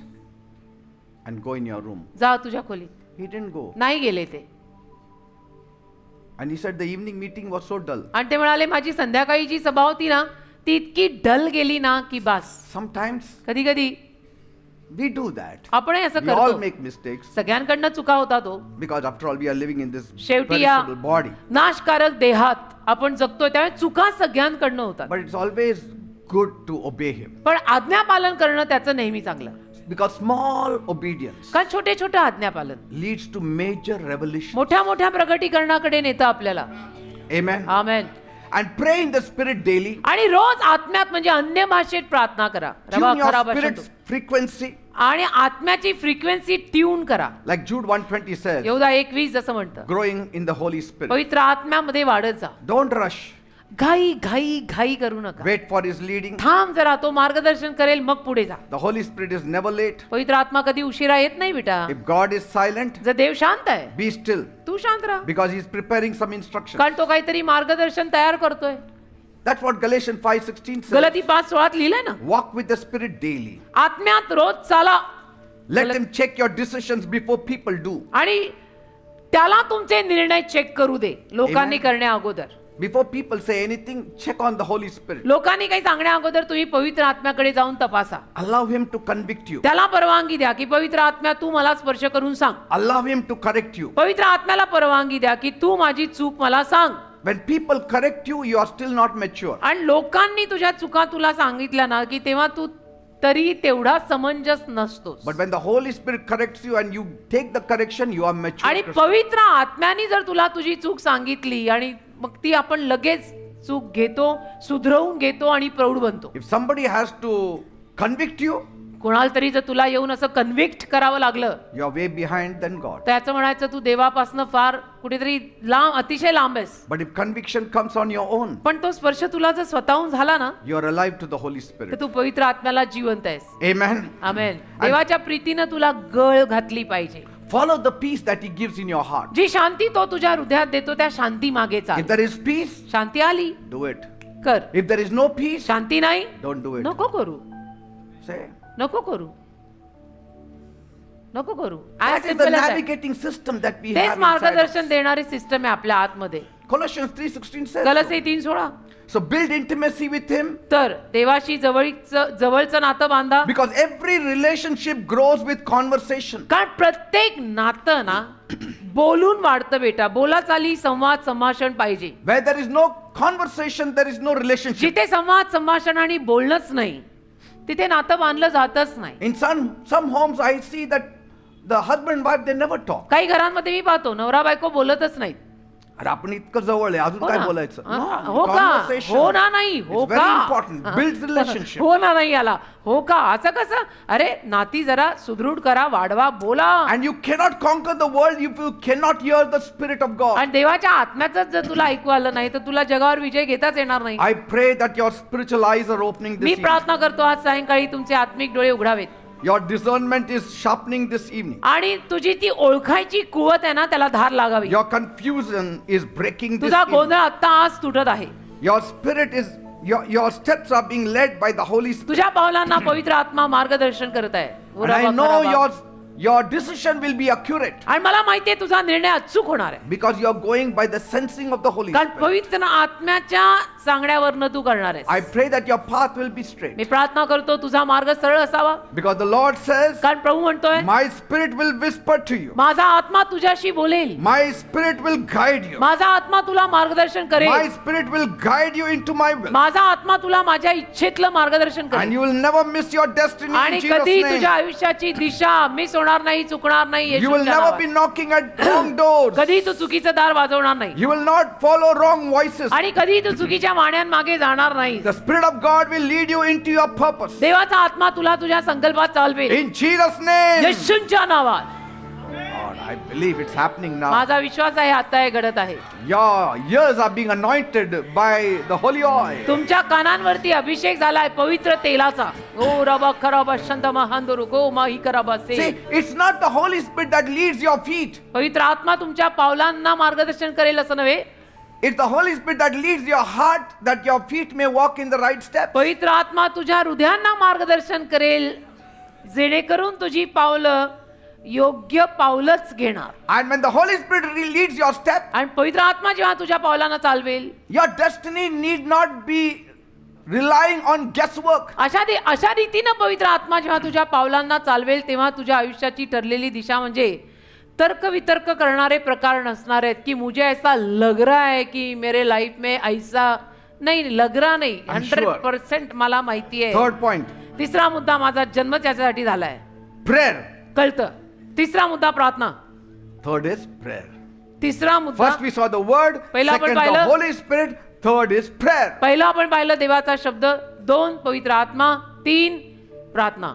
and go in your room." जा तुझ्या खोलीत. He didn't go. नाही गेले ते. And he said the evening meeting was so dull. आणि ते म्हणाले, माझी संध्याकाळी जी सभा होती ना, ती इतकी डल गेली ना की बास. Sometimes कधी कधी we do that. आपणही असं We all करतो. make mistakes सगळ्यांकडनं चुका होता तो. because after all we are living in this शेवटी या perishable body. नाशकारक देहात आपण जगतोय, त्यामुळे चुका सगळ्यांकडनं होतात. But it's always good to obey him पण आज्ञापालन करणं त्याचं नेहमी चांगलं. because small obedience कारण छोटे छोटे आज्ञापालन leads to major revelation. मोठ्या मोठ्या प्रगटीकरणाकडे नेतं आपल्याला. Amen. आमेन. And pray in the spirit daily. आणि रोज आत्म्यात म्हणजे अन्य भाषेत प्रार्थना करा. रवा Tune your खरा भाषण spirit's frequency. आणि आत्म्याची फ्रिक्वेन्सी ट्यून करा. Like Jude 1:20 says, यहूदा 1:20 जसं म्हणतं, growing in the Holy Spirit. पवित्र आत्म्यामध्ये वाढत जा. Don't rush. घाई घाई घाई करू नका. Wait for his leading. थांब जरा, तो मार्गदर्शन करेल, मग पुढे जा. The Holy Spirit is never late. पवित्र आत्मा कधी उशिरा येत नाही बेटा. If God is silent, जर देव शांत आहे, be still तू शांत राहा, because he is preparing some instructions. कारण तो काहीतरी मार्गदर्शन तयार करतोय. That's what Galatians 5:16 says. Galati 5:16 लिहिलंय ना, Walk with the Spirit daily. आत्म्यात रोज चाला. Let them check your decisions before people do. आणि त्याला तुमचे निर्णय चेक करू दे, लोकांनी Amen. करण्या अगोदर. Before people say anything, check on the Holy Spirit. लोकांनी काही सांगण्या अगोदर तुम्ही पवित्र आत्म्याकडे जाऊन तपासा. Allow him to convict you. त्याला परवानगी द्या की पवित्र आत्म्या तू मला स्पर्श करून सांग. Allow him to correct you. पवित्र आत्म्याला परवानगी द्या की तू माझी चूक मला सांग. When people correct you, you are still not mature. आणि लोकांनी तुझ्या चुका तुला सांगितल्या ना की तेव्हा तू तरी तेवढा समंजस नसतोस. But when the Holy Spirit corrects you and you take the correction, you are mature. आणि पवित्र आत्म्याने जर तुला तुझी चूक सांगितली आणि मग ती आपण लगेच चूक घेतो, सुधरवून घेतो आणि प्रौढ बनतो. If somebody has to convict you, कोणाला तरी जर तुला येऊन असं कन्व्हिक्ट करावं लागलं, you are way behind than God. त्याचं म्हणायचं तू देवापासनं फार कुठेतरी लांब, अतिशय लांब आहेस. But if conviction comes on your own, पण तो स्पर्श तुला जर स्वतःहून झाला ना, you are alive to the Holy तर Spirit. तू पवित्र आत्म्याला जिवंत आहेस. Amen. आमेन. देवाच्या प्रीतीनं तुला गळ घातली पाहिजे. Follow the peace that He gives in your heart. जी शांती तो तुझ्या हृदयात देतो त्या शांती मागे चाल. If there is peace, शांती आली do it. कर, If there is no peace, शांती नाही don't do it. नको करू, Say. नको करू, नको करू. That is the navigating system that we तेच have inside मार्गदर्शन us. देणारी सिस्टम आहे आपल्या आतमध्ये. Colossians 3:16 says. Kalse 3:16. So build intimacy with Him तर देवाशी जवळचं नातं बांधा. because every relationship grows with conversation. कारण प्रत्येक नातं ना बोलून वाढतं बेटा. बोलाचाली, संवाद, संभाषण पाहिजे. Where there is no conversation, there is no relationship. जिथे संवाद, संभाषण आणि बोलणंच नाही, तिथे नातं बांधलं जातच नाही. In some homes, I see that the husband and wife, they never talk. काही घरांमध्ये मी पाहतो नवरा बायको बोलतच नाहीत. अरे आपण इतकं जवळ आहे, अजून हो काय ना. बोलायचं? हा, No, हो का, conversation. हो ना, नाही हो It's very का, important. Builds relationship. हो ना, नाही आला हो का, असं कसं. अरे नाती जरा सुदृढ करा, वाढवा, बोला. And you cannot conquer the world if you cannot hear the Spirit of God. आणि देवाच्या आत्म्याचं जर तुला ऐकू आलं नाही तर तुला जगावर विजय घेताच येणार नाही. I pray that your spiritual eyes are opening this me evening. प्रार्थना करतो आज सायंकाळी तुमचे आत्मिक डोळे उघडावेत. Your discernment is sharpening this evening. आणि तुझी ती ओळखायची कुवत आहे ना, त्याला धार लागावी. Your confusion is breaking this तुझा evening. गोंधळ आता आज तुटत आहे. Your spirit is, your steps are being led by the Holy Spirit. तुझ्या पावलांना पवित्र आत्मा मार्गदर्शन करत आहे. And I know your decision will be accurate आणि मला माहितीये तुझा निर्णय अचूक होणार आहे. because you are going by the sensing of the Holy कारण Spirit. पवित्र आत्म्याच्या सांगण्यावरनं तू करणार I आहेस. pray that your path will be straight. मी प्रार्थना करतो तुझा मार्ग सरळ असावा, Because the Lord says, कारण प्रभू म्हणतोय my spirit will whisper to you. माझा आत्मा तुझ्याशी बोलेल, My spirit will guide you. माझा आत्मा तुला मार्गदर्शन My करेल, spirit will guide you into my will. माझा आत्मा तुला माझ्या इच्छेतलं मार्गदर्शन And करेल you will never miss your destiny आणि in Jesus' कधी तुझ्या name. आयुष्याची दिशा मिस होणार नाही, चुकणार नाही You will येशूच्या never नावात. be knocking at wrong doors. कधी तू चुकीचं दार वाजवणार नाही You will not follow wrong voices. आणि कधी तू चुकीच्या मागे जाणार नाही. The Spirit of God will lead you into your purpose. देवाचा आत्मा तुला तुझ्या संकल्पात चालवेल In Jesus' name. येशूच्या नावात. Lord, I believe it's happening now. माझा विश्वास आहे आता हे घडत आहे. Your ears are being anointed by the holy oil. तुमच्या कानांवरती अभिषेक झालाय पवित्र तेलाचा. ओ रबा खराबा शंत महांदोरु गो माही कराबा See, say. it's not the Holy Spirit that leads your feet. पवित्र आत्मा तुमच्या पावलांना मार्गदर्शन करेल असं नव्हे. It's the Holy Spirit that leads your heart that your feet may walk in the right steps. पवित्र आत्मा तुझ्या हृदयांना मार्गदर्शन करेल जेणेकरून तुझी पावलं योग्य पावलंच घेणार. And when the Holy Spirit leads your step, आणि पवित्र आत्मा जेव्हा तुझ्या पावलांना चालवेल, your destiny need not be relying on guesswork. अशा रीतीनं पवित्र आत्मा जेव्हा तुझ्या पावलांना चालवेल तेव्हा तुझ्या आयुष्याची ठरलेली दिशा म्हणजे तर्क वितर्क करणारे प्रकार नसणार आहेत की मुझे ऐसा लग रहा है की मेरे लाइफ में ऐसा नाही, लग रहा नाही, I'm sure. 100% मला माहिती आहे. Third point, तिसरा मुद्दा माझा जन्म त्याच्यासाठी झालाय, prayer. कळतं. तिसरा मुद्दा प्रार्थना. Third is prayer. तिसरा मुद्दा, First we saw the word, पहिला आपण second the पाहिलं. Holy Spirit, third is prayer. पहिलं आपण पाहिलं देवाचा शब्द, 2 पवित्र आत्मा, 3 प्रार्थना.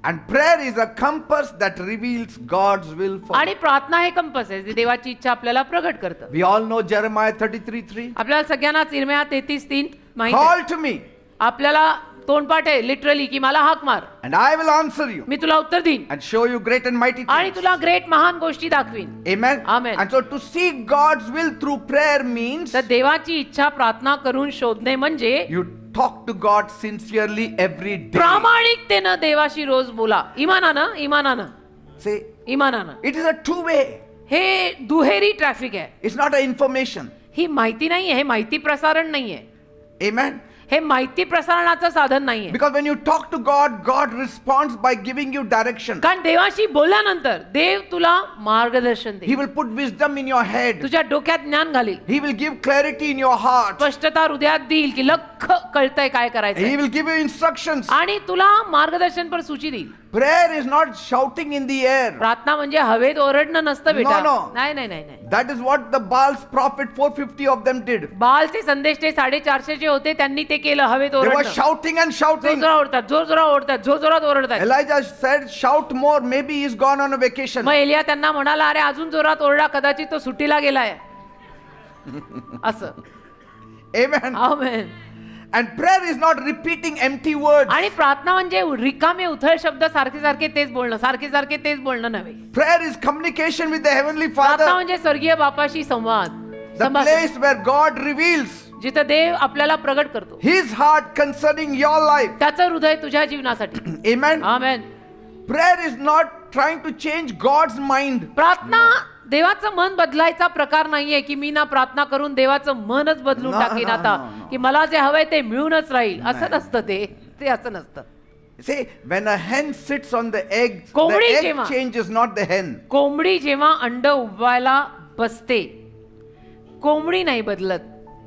And prayer is a compass that reveals God's will for आणि you. प्रार्थना हे कंपस आहे जे देवाची इच्छा आपल्याला प्रगट करतं. We all know Jeremiah 33:3. आपल्याला सगळ्यांनाच इर्म्या 33:3 माहिती आहे. Call to me आपल्याला तोंडपाठ आहे लिटरली की मला हाक मार, and I will answer you मी तुला उत्तर देईन and show you great and mighty आणि things. तुला ग्रेट महान गोष्टी दाखवीन. Amen. Amen. And so to seek God's will through prayer means तर देवाची इच्छा प्रार्थना करून शोधणे म्हणजे you talk to God sincerely every day. प्रामाणिकतेनं देवाशी रोज बोला. इमानानं Say, इमानानं. it is a two-way. हे दुहेरी ट्रॅफिक आहे. It's not an information. ही माहिती नाहीये, हे माहिती प्रसारण नाहीये, Amen. हे माहिती प्रसारणाचं साधन नाहीये. Because when you talk to God, God responds by giving you direction. कारण देवाशी बोलल्यानंतर देव तुला मार्गदर्शन He देईल, will put wisdom in your head. तुझ्या डोक्यात ज्ञान घालील, He will give clarity in your heart. स्पष्टता हृदयात देईल की लख कळतंय काय He करायचं will give you instructions. आणि तुला मार्गदर्शन पर सूची देईल. Prayer is not shouting in the air. प्रार्थना म्हणजे हवेत ओरडणं नसतं बेटा. No. नाही नाही नाही नाही. That is what the Baal's prophet 450 of them did. बालचे संदेश ते 450 जे होते त्यांनी ते केलं, हवेत They were ओरडणं. shouting and shouting. जोरजोरात ओरडतात, जोरजोरात ओरडतात, जोरजोरात ओरडतात. Elijah said, shout more, maybe he's gone on a vacation. मग एलिया त्यांना म्हणाला, अरे अजून जोरात ओरडा, कदाचित तो सुट्टीला गेलाय. असं. Amen. आमेन. And prayer is not repeating empty words. आणि प्रार्थना म्हणजे रिकामे उथळ शब्द सारखे सारखे तेच बोलणं, सारखे सारखे तेच बोलणं नव्हे. Prayer is communication with the Heavenly प्रार्थना Father. म्हणजे स्वर्गीय बापाशी संवाद, The संभाषण. place where God reveals जिथं देव आपल्याला प्रगट करतो His heart concerning your life. त्याचं हृदय तुझ्या जीवनासाठी. Amen. Amen. Prayer is not trying to change God's mind. प्रार्थना देवाचं मन बदलायचा प्रकार नाहीये की मी ना प्रार्थना करून देवाचं मनच बदलून No, टाकीन no, आता no, no. की मला जे हवंय ते मिळूनच राहील. असं नाही. नसतं ते असं नसतं. See, when a hen sits on the egg, the कोंबडी egg जेव्हा- changes, not the hen. कोंबडी जेव्हा अंड उभवायला बसते, कोंबडी नाही बदलत,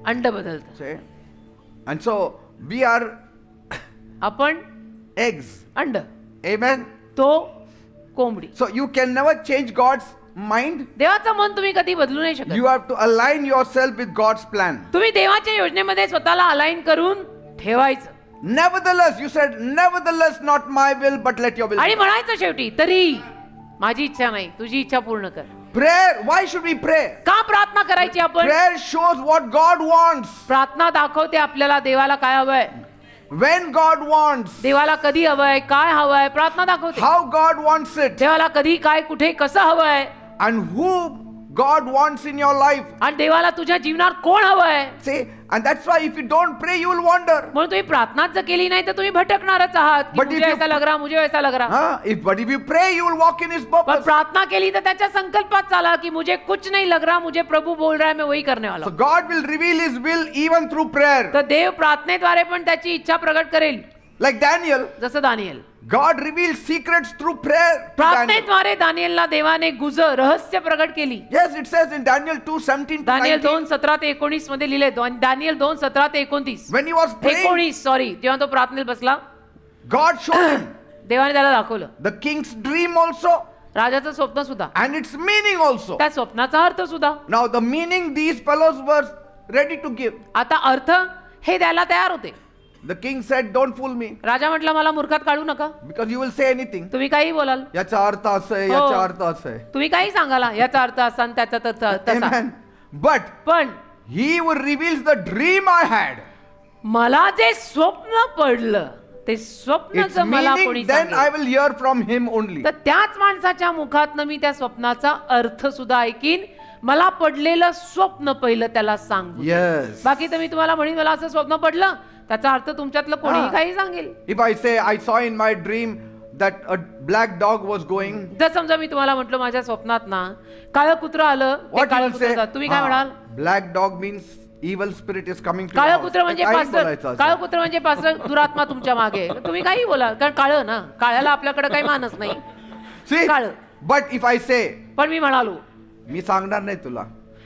अंड बदलत. See? And so we are आपण eggs. अंड, Amen. तो कोंबडी. So you can never change God's mind. देवाचं मन तुम्ही कधी बदलू नाही शकत. You have to align yourself with God's plan. तुम्ही देवाच्या योजनेमध्ये स्वतःला अलाइन करून ठेवायचं Nevertheless, you said, nevertheless, not my will, but let your will. आणि be. म्हणायचं शेवटी तरी माझी इच्छा नाही, तुझी इच्छा पूर्ण कर. Prayer, why should we pray? का प्रार्थना करायची आपण? Prayer shows what God wants. प्रार्थना दाखवते आपल्याला देवाला काय हवंय, When God wants, देवाला कधी हवंय, काय हवंय. प्रार्थना दाखवते how God wants it, देवाला कधी काय कुठे कसं हवंय and who God wants in your life. आणि देवाला तुझ्या जीवनात कोण हवंय? See, and that's why if you don't pray, you will wander. म्हणून तुम्ही प्रार्थनाच जर केली नाही तर तुम्ही भटकणारच आहात की But if मुझे you- ऐसा लग रहा, मुझे वैसा लग रहा. But if you pray, you will walk in His पण purpose. प्रार्थना केली तर त्याच्या संकल्पात चाला की मुझे कुछ नहीं लग रहा, मुझे प्रभु बोल रहा है, मैं वही करने वाला So hmm. God will reveal His will even through prayer. तर देव प्रार्थनेद्वारे पण त्याची इच्छा प्रगट करेल. Like Daniel, जसं Daniel, God reveals secrets through prayer. to Daniel. प्रार्थनेद्वारे दानिएलला देवाने रहस्य प्रगट केली. Yes, it says in Daniel 2:17 to Daniel 19. 2:17 ते 19 मध्ये लिहिले. दानिएल 2:17 ते 29. When he was praying, 19 sorry, जेव्हा तो प्रार्थनेत बसला God showed him देवाने त्याला दाखवलं the king's dream also राजाचं स्वप्न सुद्धा, and its meaning also. त्या स्वप्नाचा अर्थ सुद्धा. Now the meaning these fellows were ready to give. आता अर्थ हे द्यायला तयार होते. The king said, "Don't fool me, राजा म्हटला मला मूर्खात काढू नका, because you will say anything. तुम्ही काही बोलाल, याचा अर्थ असा आहे, हो. याचा अर्थ असा आहे." तुम्ही काही सांगाला, याचा अर्थ असा आणि त्याचा तसा. Amen. But पण he who reveals the dream I had, मला जे स्वप्न पडलं ते स्वप्न its जर मला कोणी meaning, then I सांगेल, will hear from him only. तर त्याच माणसाच्या मुखातनं मी त्या स्वप्नाचा अर्थ सुद्धा ऐकीन. मला पडलेलं स्वप्न पहिलं त्याला सांगू. Yes. बाकी तर मी तुम्हाला म्हणेन मला असं स्वप्न पडलं, त्याचा अर्थ तुमच्यातलं कोणीही हा. काही सांगेल. If I say I saw in my dream that a black dog was going, जर समजा मी तुम्हाला म्हटलं माझ्या स्वप्नात ना काळं कुत्रं आलं, ते what you काळं will say? कुत्रं, तुम्ही काय म्हणाल? Black dog means evil spirit is coming to your काळं house. कुत्र म्हणजे काही पास्टर, बोलायचं असं. काळं कुत्र म्हणजे पास्टर दुरात्मा तुमच्या मागे. तुम्ही काही बोला, कारण काळं ना, काळ्याला आपल्याकडे काही मानच नाही. See, काळं. but if I say, पण मी म्हणालो, मी सांगणार नाही तुला,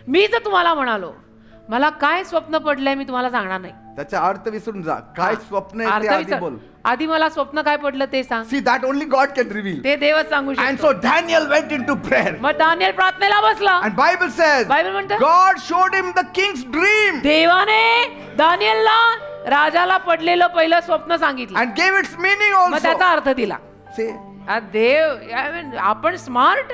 मी जर तुम्हाला म्हणालो मला काय स्वप्न पडलंय मी तुम्हाला सांगणार नाही. त्याचा अर्थ विसरून जा. काय स्वप्न आहे अर्थ ते आधी विसर. बोल. आधी मला स्वप्न काय पडलं ते सांग. See, that only God can reveal. ते देवच सांगू And शकतो. so Daniel went into prayer. मग दानिएल प्रार्थनेला बसला. And Bible says, बायबल म्हणतं God showed him the king's dream देवाने दानिएलला राजाला पडलेलं पहिलं स्वप्न सांगितलं, and gave its meaning मग त्याचा also. अर्थ दिला. See, देव आपण स्मार्ट,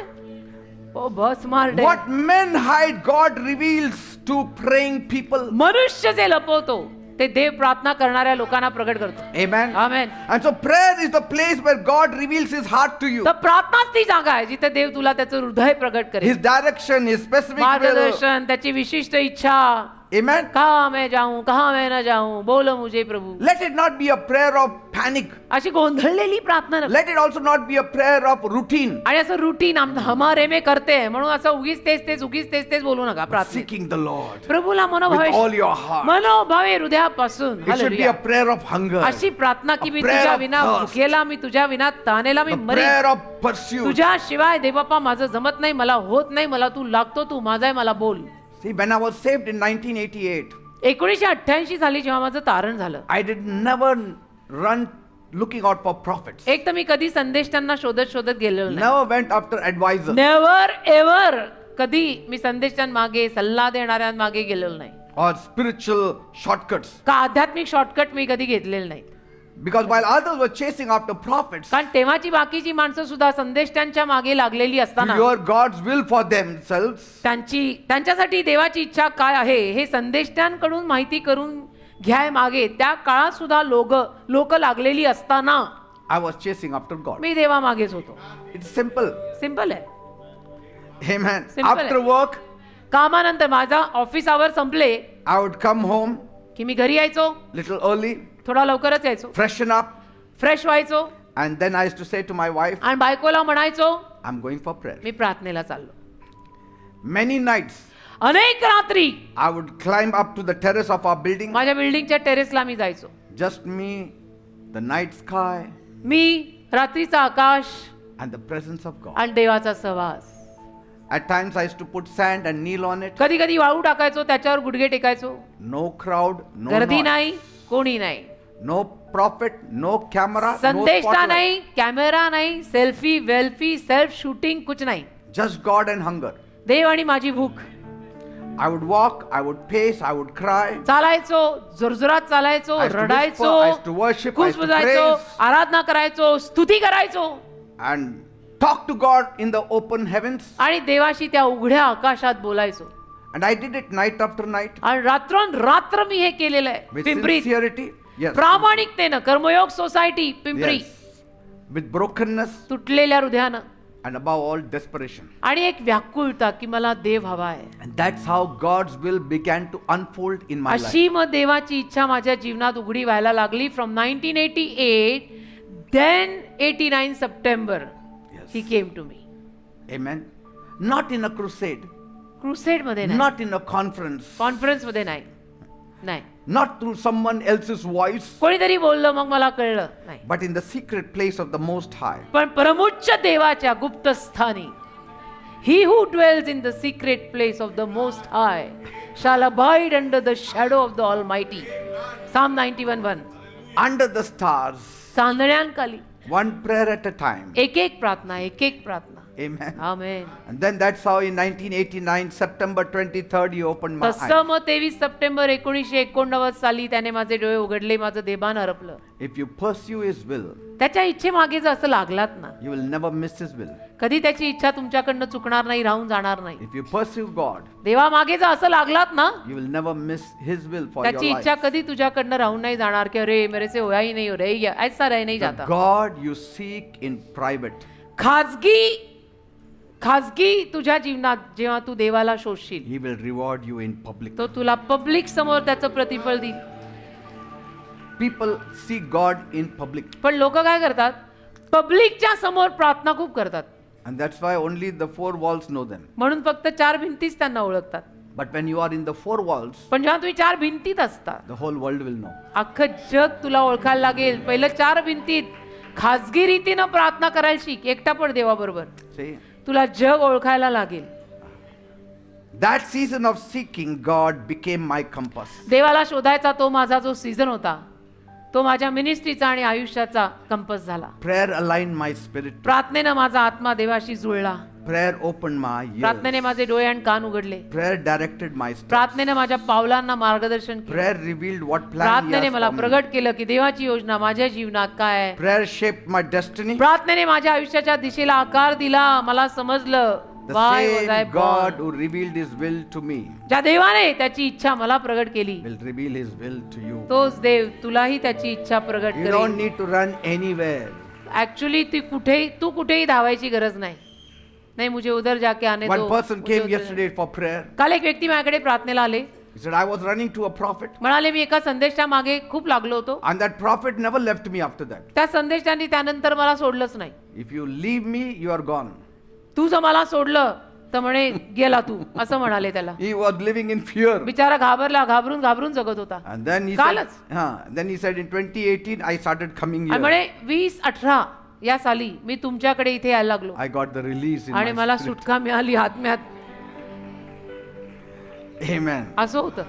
बहुत smart. what men hide, God reveals to praying people. मनुष्य जे लपवतो ते देव प्रार्थना करणाऱ्या लोकांना प्रगट करतो. Amen. आमेन. And so prayer is the place where God reveals his heart to you. तर प्रार्थनाच ती जागा आहे जिथे देव तुला त्याचं हृदय प्रगट करेल. His direction, his specific will. मार्गदर्शन, त्याची विशिष्ट इच्छा. Amen. कहाँ मैं जाऊं, कहाँ मैं न जाऊं, बोलो मुझे प्रभु. Let it not be a prayer of panic. अशी गोंधळलेली प्रार्थना नको. Let it also not be a prayer of routine. आणि असं रुटीन हमारे में करते हैं म्हणून असं उगीच तेच उगीच तेच बोलू नका. प्रार्थना Seeking the Lord प्रभूला with all मनोभावे your heart. मनोभावे हृदयापासून. It should be hallelujah. a prayer of hunger, अशी प्रार्थना की a मी prayer तुझ्या of विना thirst, भुकेला, मी तुझ्या विना तानेला मी a मरेन. prayer of pursuit. तुझ्या शिवाय देवबापा माझं जमत नाही, मला होत नाही, मला तू लागतो, तू माझा आहे, मला बोल. See, when I was saved in 1988, 1988 साली जेव्हा माझं तारण झालं, I did never run looking out for prophets. एक तर मी कधी संदेश त्यांना शोधत गेलेलो नाही. Never went after advisors never ever कधी मी संदेशांमागे सल्ला देणाऱ्यांमागे गेलेलो नाही. or spiritual shortcuts. का आध्यात्मिक शॉर्टकट मी कधी घेतलेले नाही. Because while others were chasing after prophets कारण तेव्हाची बाकीची माणसं सुद्धा संदेश त्यांच्या मागे लागलेली to असताना hear God's will for themselves, त्यांच्यासाठी देवाची इच्छा काय आहे हे संदेशत्यांकडून माहिती करून घ्याय मागे त्या काळात सुद्धा लोक लागलेली असताना I was chasing after God. मी देवा मागेच होतो. It's simple. सिंपल आहे. Amen. Simple After work, कामानंतर माझा ऑफिस आवर संपले I would come home की मी घरी यायचो, little early, थोडा लवकरच यायचो, freshen up, fresh व्हायचो and then I used to say to my wife, आणि बायकोला म्हणायचो I'm going for prayer. मी प्रार्थनेला चाललो. Many nights, अनेक रात्री I would climb up to the terrace of our building, माझ्या बिल्डिंगच्या टेरेसला मी जायचो. just me, the night sky, मी रात्रीचा आकाश and the presence of God. आणि देवाचा सहवास. At times I used to put sand and kneel on it. कधी कधी वाळू टाकायचो, त्याच्यावर गुडघे टेकायचो. No crowd, no गर्दी noise, नाही, कोणी नाही, no prophet, no camera, no संदेशता spotlight. नाही, कॅमेरा नाही, सेल्फी वेल्फी सेल्फ शूटिंग कुछ नाही. Just God and hunger. देव आणि माझी भूक. I would walk, I would pace, I would cry. चालायचो, जोरजोरात चालायचो, I used to रडायचो, whisper, I used to worship, I खूस used to बुजायचो, praise. आराधना करायचो, स्तुती करायचो And talk to God in the open heavens. आणि देवाशी त्या उघड्या आकाशात बोलायचो. And I did it night after night आणि रात्र मी हे केलेलं आहे. with पिंपरीत sincerity. Yes. प्रामाणिकतेनं कर्मयोग society Pimpri, Yes. With brokenness. तुटलेल्या हृदयानं. and above all, desperation. आणि एक व्याकुळता की मला देव हवा आहे. And that's how God's will began to unfold in my life. अशी मग देवाची इच्छा माझ्या जीवनात उघडी व्हायला लागली. From 1988 then 89 September Yes. he came to me. Amen. Not in a crusade, crusade मध्ये नाही, not in a conference, conference मध्ये नाही, नाही not through someone else's voice, कोणीतरी बोललं मग मला कळलं नाही, but in the secret place of the Most High. पण परमोच्च देवाच्या गुप्त स्थानी. He who dwells in the secret place of the Most High shall abide under the shadow of the Almighty. Psalm 91:1. Under the stars, चांदण्यांखाली one prayer at a time. एक एक प्रार्थना, एक एक प्रार्थना. Amen. आमेन. And then that's how in 1989, September 23rd, He opened my eyes. तसं मग 23 September 1989 साली त्याने माझे डोळे उघडले, माझं देबान हरपलं. If you pursue His will, त्याच्या इच्छेमागे जर असं लागलात ना, you will never miss His will. कधी त्याची इच्छा तुमच्याकडनं चुकणार नाही, राहून जाणार नाही. If you pursue God, देवा मागे जर असं लागलात ना, you will never miss His will for your त्याची life. इच्छा कधी तुझ्याकडनं राहून नाही जाणार की अरे मेरे से होया ही नहीं हो रही है, ऐसा रह नहीं The जाता. God you seek in private, खाजगी तुझ्या जीवनात जेव्हा तू देवाला शोधशील, He will reward you in public. तो तुला पब्लिक समोर त्याचं प्रतिफळ देईल. People seek God in public, पण लोक काय करतात, पब्लिकच्या समोर प्रार्थना खूप करतात, and that's why only the four walls know them. म्हणून फक्त 4 भिंतीच त्यांना ओळखतात. But when you are in the four walls, पण जेव्हा तुम्ही 4 भिंतीत असता, the whole world will know. अख्खं जग तुला ओळखायला लागेल. पहिलं 4 भिंतीत खाजगी रीतीनं प्रार्थना करायला शिक, एकटा पण देवाबरोबर, See, तुला जग ओळखायला लागेल. that season of seeking God became my compass. देवाला शोधायचा तो माझा जो सीझन होता, तो माझ्या मिनिस्ट्रीचा आणि आयुष्याचा कंपस झाला. Prayer aligned my spirit. प्रार्थनेनं माझा आत्मा देवाशी जुळला. Prayer opened my ears. प्रार्थनेने माझे डोळे आणि कान उघडले. Prayer directed my steps. प्रार्थनेने माझ्या पावलांना मार्गदर्शन केलं. Prayer revealed what plan He प्रार्थनेने has मला for me. प्रगट केलं की देवाची योजना माझ्या जीवनात काय आहे. Prayer shaped my destiny. प्रार्थनेने माझ्या आयुष्याच्या दिशेला आकार दिला. मला समजलं The why was I same God born. who revealed His will to me ज्या देवाने त्याची इच्छा मला प्रगट केली, will reveal His will to you. तोच देव तुलाही त्याची इच्छा प्रगट You don't करेल. need to run anywhere. Actually तू कुठेही धावायची गरज नाही. नाही मुझे उधर जाके आने दो. One person मुझे came उधर- yesterday for prayer. काल एक व्यक्ती माझ्याकडे प्रार्थनेला आले. He said, I was running to a prophet, म्हणाले मी एका संदेशा मागे खूप लागलो होतो. and that prophet never left me after that. त्या संदेशाने त्यानंतर मला सोडलंच नाही. If you leave me, you are gone. तू जर मला सोडलं तर म्हणे गेला तू, असं म्हणाले त्याला. He was living in fear. बिचारा घाबरून जगत होता. And then he कालच. said, then he said, in 2018, I started coming आणि here. म्हणे 2018 या साली मी तुमच्याकडे इथे यायला लागलो I got the release in आणि my मला spirit. सुटका मिळाली आत्म्यात. Amen. असं होतं.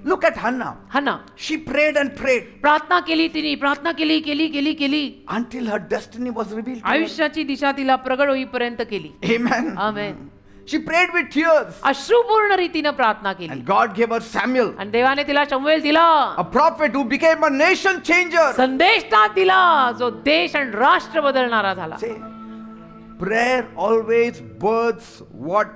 Look at Hannah. हा ना, She prayed and prayed प्रार्थना केली तिने, प्रार्थना केली until her destiny was revealed to her. आयुष्याची दिशा तिला प्रगट होईपर्यंत केली. Amen. Amen. She prayed with tears. अश्रुपूर्ण रीतीनं प्रार्थना केली And God gave her Samuel, आणि देवाने तिला शमूएल दिला, a prophet who became a nation changer. संदेशनाथ दिला, जो देश आणि राष्ट्र बदलणारा झाला. Say, prayer always births what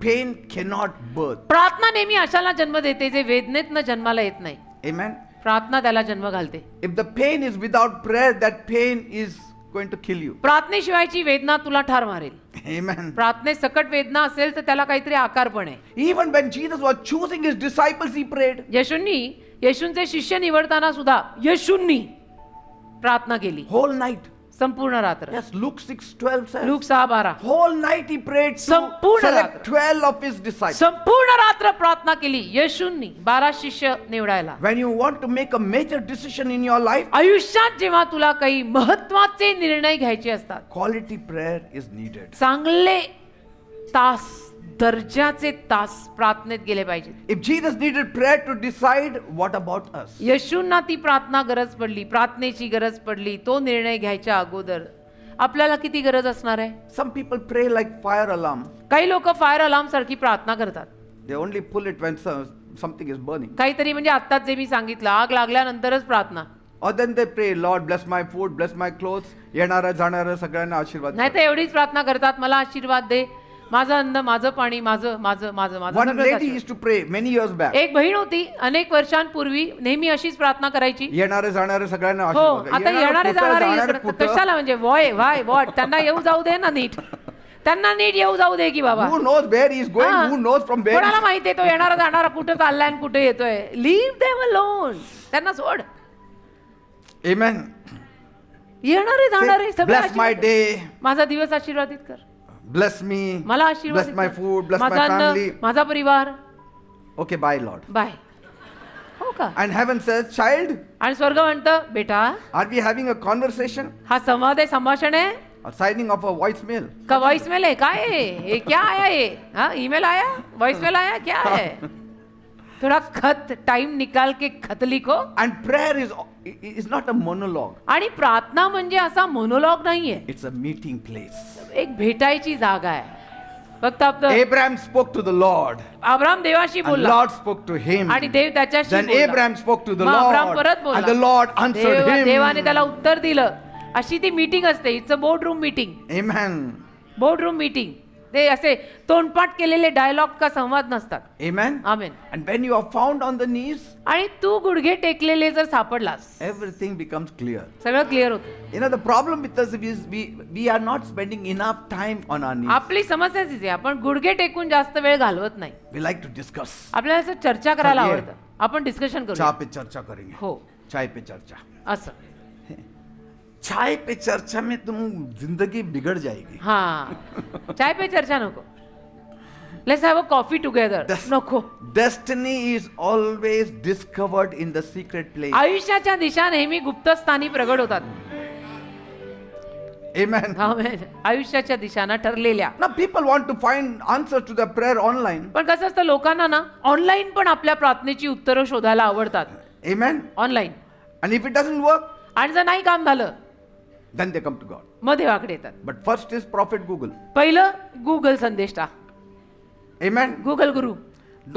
pain cannot birth. प्रार्थना नेहमी अशाला जन्म देते जे वेदनेतनं जन्माला येत नाही. Amen. प्रार्थना त्याला जन्म घालते. If the pain is without prayer, that pain is going to kill you. प्रार्थनेशिवायची वेदना तुला ठार मारेल. Amen. प्रार्थने सकट वेदना असेल तर त्याला काहीतरी आकार पण आहे. Even when Jesus was choosing his disciples, he prayed. येशूंचे शिष्य निवडताना सुद्धा येशूंनी प्रार्थना केली Whole night. संपूर्ण रात्र. Yes, Luke 6:12 says. Look 6:12. Whole night he prayed to संपूर्ण select रात्र. 12 of his disciples. संपूर्ण रात्र प्रार्थना केली येशूंनी 12 शिष्य निवडायला. When you want to make a major decision in your life, आयुष्यात जेव्हा तुला काही महत्वाचे निर्णय घ्यायचे असतात, quality prayer is needed. चांगले तास, दर्जाचे तास प्रार्थनेत गेले पाहिजेत. If Jesus needed prayer to decide, what about us? येशूंना ती प्रार्थना गरज पडली, प्रार्थनेची गरज पडली, तो निर्णय घ्यायच्या अगोदर आपल्याला किती गरज असणार आहे? Some people pray like fire alarm. काही लोक फायर अलार्म सारखी प्रार्थना करतात. They only pull it when something is burning. काहीतरी म्हणजे आत्ताच जे मी सांगितलं, आग लागल्यानंतरच प्रार्थना. Or then they pray, Lord, bless my food, bless my clothes. येणाऱ्या जाणाऱ्या सगळ्यांना आशीर्वाद नाही कर. तर एवढीच प्रार्थना करतात, मला आशीर्वाद दे, माझं अन्न, माझं पाणी, माझं माझं माझं माझं One सगळं lady त्याचं. used to pray many years back. एक बहीण होती, अनेक वर्षांपूर्वी नेहमी अशीच प्रार्थना करायची. येणारे जाणारे सगळ्यांना हो, आशीर्वाद. आता येणारे कुठं, जाणारे कुठं? कशाला म्हणजे वाय वॉट त्यांना येऊ जाऊ दे ना नीट. त्यांना नीट येऊ जाऊ दे की बाबा. Who knows where he is going? हा. Who knows from where? कोणाला माहितीये तो येणारा जाणारा कुठे चाललाय आणि कुठे येतोय. Leave them alone. त्यांना सोड. Amen. येणारे जाणारे सगळे Bless my आशीर्वादित. day. माझा दिवस आशीर्वादित कर. Bless me. मला आशीर्वाद Bless my food. Bless my माझा family. अन्न, माझा परिवार. Okay, bye, Lord. बाय. हो का? And heaven says, child, आणि स्वर्ग म्हणतं बेटा are we having a conversation? हा संवाद आहे, संभाषण आहे A signing of a voicemail? का वॉइस मेल है? काय है ये? क्या आया ये? हाँ ईमेल आया, वॉइस मेल आया, क्या है? थोड़ा खत टाइम निकाल के खत लिखो. And prayer is not a monologue. आणि प्रार्थना म्हणजे असा मोनोलॉग नाहीये, It's a meeting place. एक भेटायची जागा आहे. फक्त आपलं Abraham spoke to the Lord. Abram देवाशी And बोलला Lord spoke to him. आणि देव त्याच्याशी Then बोलला. Abraham spoke to the मग अब्राम Lord. परत बोलला. And the Lord answered देवाने him. त्याला उत्तर दिलं. अशी ती मीटिंग असते. It's a board room meeting. Amen. Board room meeting. ते असे तोंडपाठ केलेले डायलॉग का संवाद नसतात. Amen. आमेन. And when you are found on the knees, आणि तू गुडघे टेकलेले जर सापडलास everything becomes clear. सगळं क्लिअर होतं. You know, the problem with us is we are not spending enough time on our knees. आपली समस्या तीच आहे, आपण गुडघे टेकून जास्त वेळ घालवत नाही. We like to discuss. आपल्याला असं चर्चा करायला ये. आवडतं. आपण डिस्कशन करू. चाय पे चर्चा करेंगे. हो चाय पे चर्चा. असं. चाय पे चर्चा में तुम जिंदगी बिगड़ जाएगी. हा चाय पे चर्चा नको. Let's have a coffee together. नको. Destiny is always discovered in the secret place. आयुष्याच्या दिशा नेहमी गुप्तस्थानी प्रगट होतात. Amen. आमेन. आयुष्याच्या दिशाना ठरलेल्या. Now people want to find answers to their prayer online. पण कसं असतं, लोकांना ना ऑनलाईन पण आपल्या प्रार्थनेची उत्तरं शोधायला आवडतात. Amen. Online. And if it doesn't work, आणि जर नाही काम झालं then they come to God. मग देवाकडे येतात. But first is Prophet Google. पहिलं गुगल संदेश टाक. Amen. Google Guru.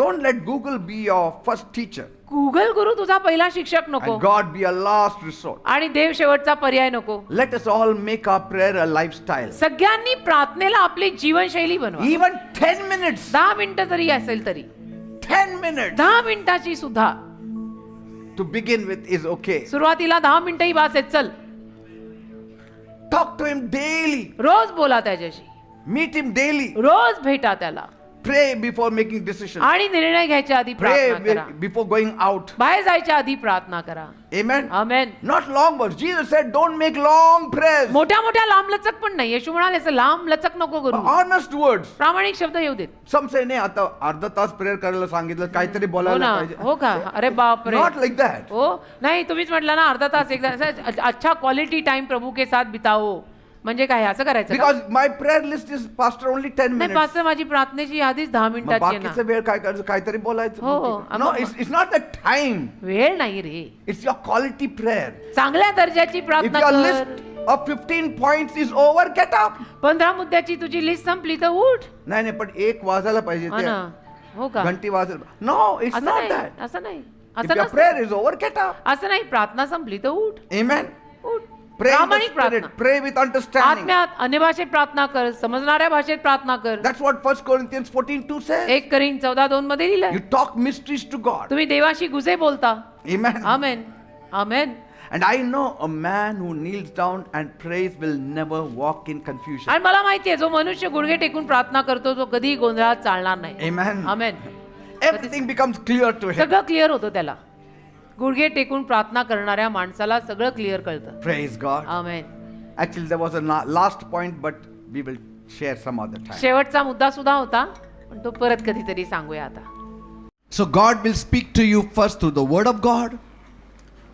Don't let Google be your first teacher Google गुरु तुझा पहिला शिक्षक नको and God be a last resort. आणि देव शेवटचा पर्याय नको. Let us all make our prayer a lifestyle. सगळ्यांनी प्रार्थनेला आपली जीवनशैली बनवा. Even 10 minutes. 10 मिनिटं जरी असेल तरी 10 minutes 10 मिनिटाची सुद्धा to begin with is okay. सुरुवातीला 10 मिनिटंही बास आहेत. चल Talk to him daily. रोज बोला त्याच्याशी. Meet him daily. रोज भेटा त्याला Pray before making decisions. आणि निर्णय घ्यायच्या आधी प्रार्थना Pray करा. before going out. बाहेर जायच्या आधी प्रार्थना करा. Amen. Amen. Not long words. Jesus said, don't make long prayers. मोठ्या मोठ्या लांब लचक पण नाही. येशू म्हणाले असं लांब लचक नको करू. Honest words. प्रामाणिक शब्द येऊ देत. Some say, नाही आता अर्धा तास प्रेयर करायला सांगितलं, काहीतरी हो बोलायला ना. पाहिजे. हो का? अरे बाप रे. Not like that. हो नाही, तुम्हीच म्हटलं ना अर्धा तास एकदा असं अच्छा क्वालिटी टाइम प्रभू के साथ बिताओ म्हणजे काय असं करायचं का? Because my prayer list is pastor only 10 नाही minutes. पास्टर माझी प्रार्थनेची यादीच 10 मग मिनिटाची आहे बाकीचं ना. वेळ काय करायचं, काहीतरी बोलायचं. हो, हो. No, it's not the time. वेळ नाही रे. It's your quality prayer. चांगल्या दर्जाची If प्रार्थना your कर. list of 15 points is over, get up. 15 मुद्द्याची तुझी लिस्ट संपली तर उठ. नाही नाही, पण एक वाजायला पाहिजे हो ना. हो का? घंटी वाजायला. No, it's असं not नाही. that. असं नाही. If असं your नसतं. prayer is over, get up. असं नाही. प्रार्थना संपली तर उठ. Amen. उठ. Pray in the प्रामाणिक spirit. प्रार्थना. Pray with understanding. आत्म्यात अन्य भाषेत प्रार्थना कर. समजणाऱ्या भाषेत प्रार्थना कर. That's what 1 Corinthians 14:2 says. 1 करीन 14:2 मध्ये लिहिलंय. You talk mysteries to God. तुम्ही देवाशी गुजे बोलता. Amen. Amen. Amen. And I know a man who kneels down and prays will never walk in confusion. आणि मला माहितीये जो मनुष्य गुडघे टेकून प्रार्थना करतो तो कधी गोंधळात चालणार नाही. Amen. Amen. Everything becomes clear to him. सगळं क्लिअर होतं त्याला. गुडघे टेकून प्रार्थना करणाऱ्या माणसाला सगळं क्लिअर कळतं. Praise God. Amen. Actually, there was a last point, but we will share some other time. शेवटचा मुद्दा सुद्धा होता पण तो परत कधीतरी सांगूया आता. So God will speak to you first through the word of God,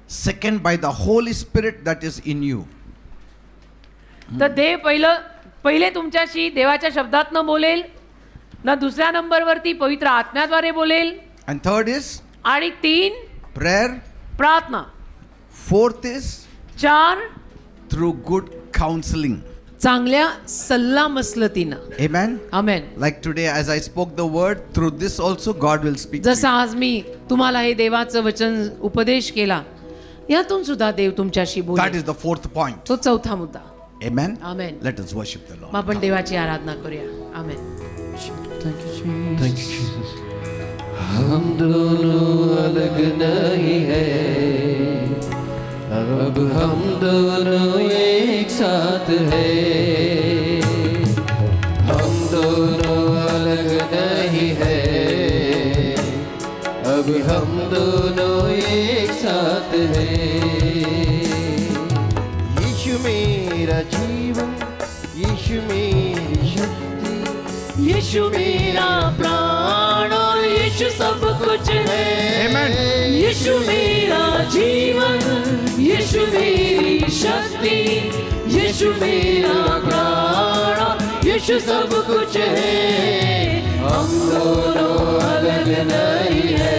second by the Holy Spirit that is in you. तर देव पहिले तुमच्याशी देवाच्या शब्दातनं बोलेल ना, दुसऱ्या नंबरवरती पवित्र आत्म्याद्वारे बोलेल, And third is आणि 3 prayer. प्रार्थना, Fourth is 4 through good counseling. चांगल्या सल्ला मसलतीनं. Amen. Amen. Like today, as I spoke the word, through this also God will speak to जसं you. आज मी तुम्हाला हे देवाचं वचन उपदेश केला, यातून सुद्धा देव तुमच्याशी That बोलेल. is the fourth point. तो चौथा मुद्दा. Amen. Amen. Let us worship the Lord. मग आपण देवाची आराधना करूया. आमेन. Thank you, Jesus. हम दोनों अलग नहीं है, अब हम दोनों एक साथ है। हम दोनों अलग नहीं है, अब हम दोनों एक साथ है। यीशु मेरा जीवन, यीशु मेरी शक्ति, यीशु मेरा प्राण और यीशु सब कुछ है। Amen. यीशु मेरा जीवन, यीशु मेरी शक्ति, यीशु मेरा प्राण और यीशु सब कुछ है। हम दोनों अलग नहीं है,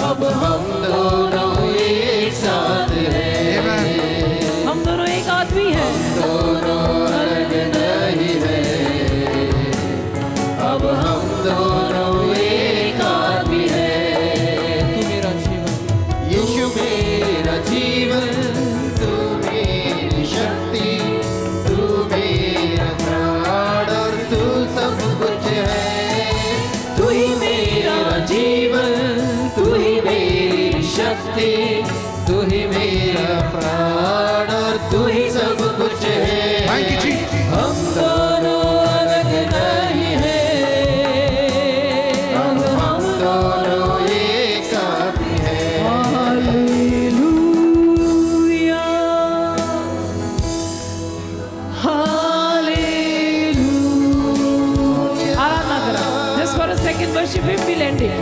अब हम दोनों एक साथ हैं। हम दोनों एक आदमी हैं। दोनों अलग नहीं है, अब हम दोनों एक आदमी हैं। तू मेरा जीवन, यीशु मेरा जीवन, तू मेरी शक्ति, तू मेरा प्राण और तू सब कुछ है। तू ही मेरा जीवन, तू ही मेरी शक्ति, तू ही मेरा प्राण और तू ही सब कुछ है। Thank you, Jesus. हम दोनों अलग नहीं है, अब हम दोनों एक साथ हैं। Hallelujah, hallelujah. आराधना करो। Just for a second, worship Him. We'll end it.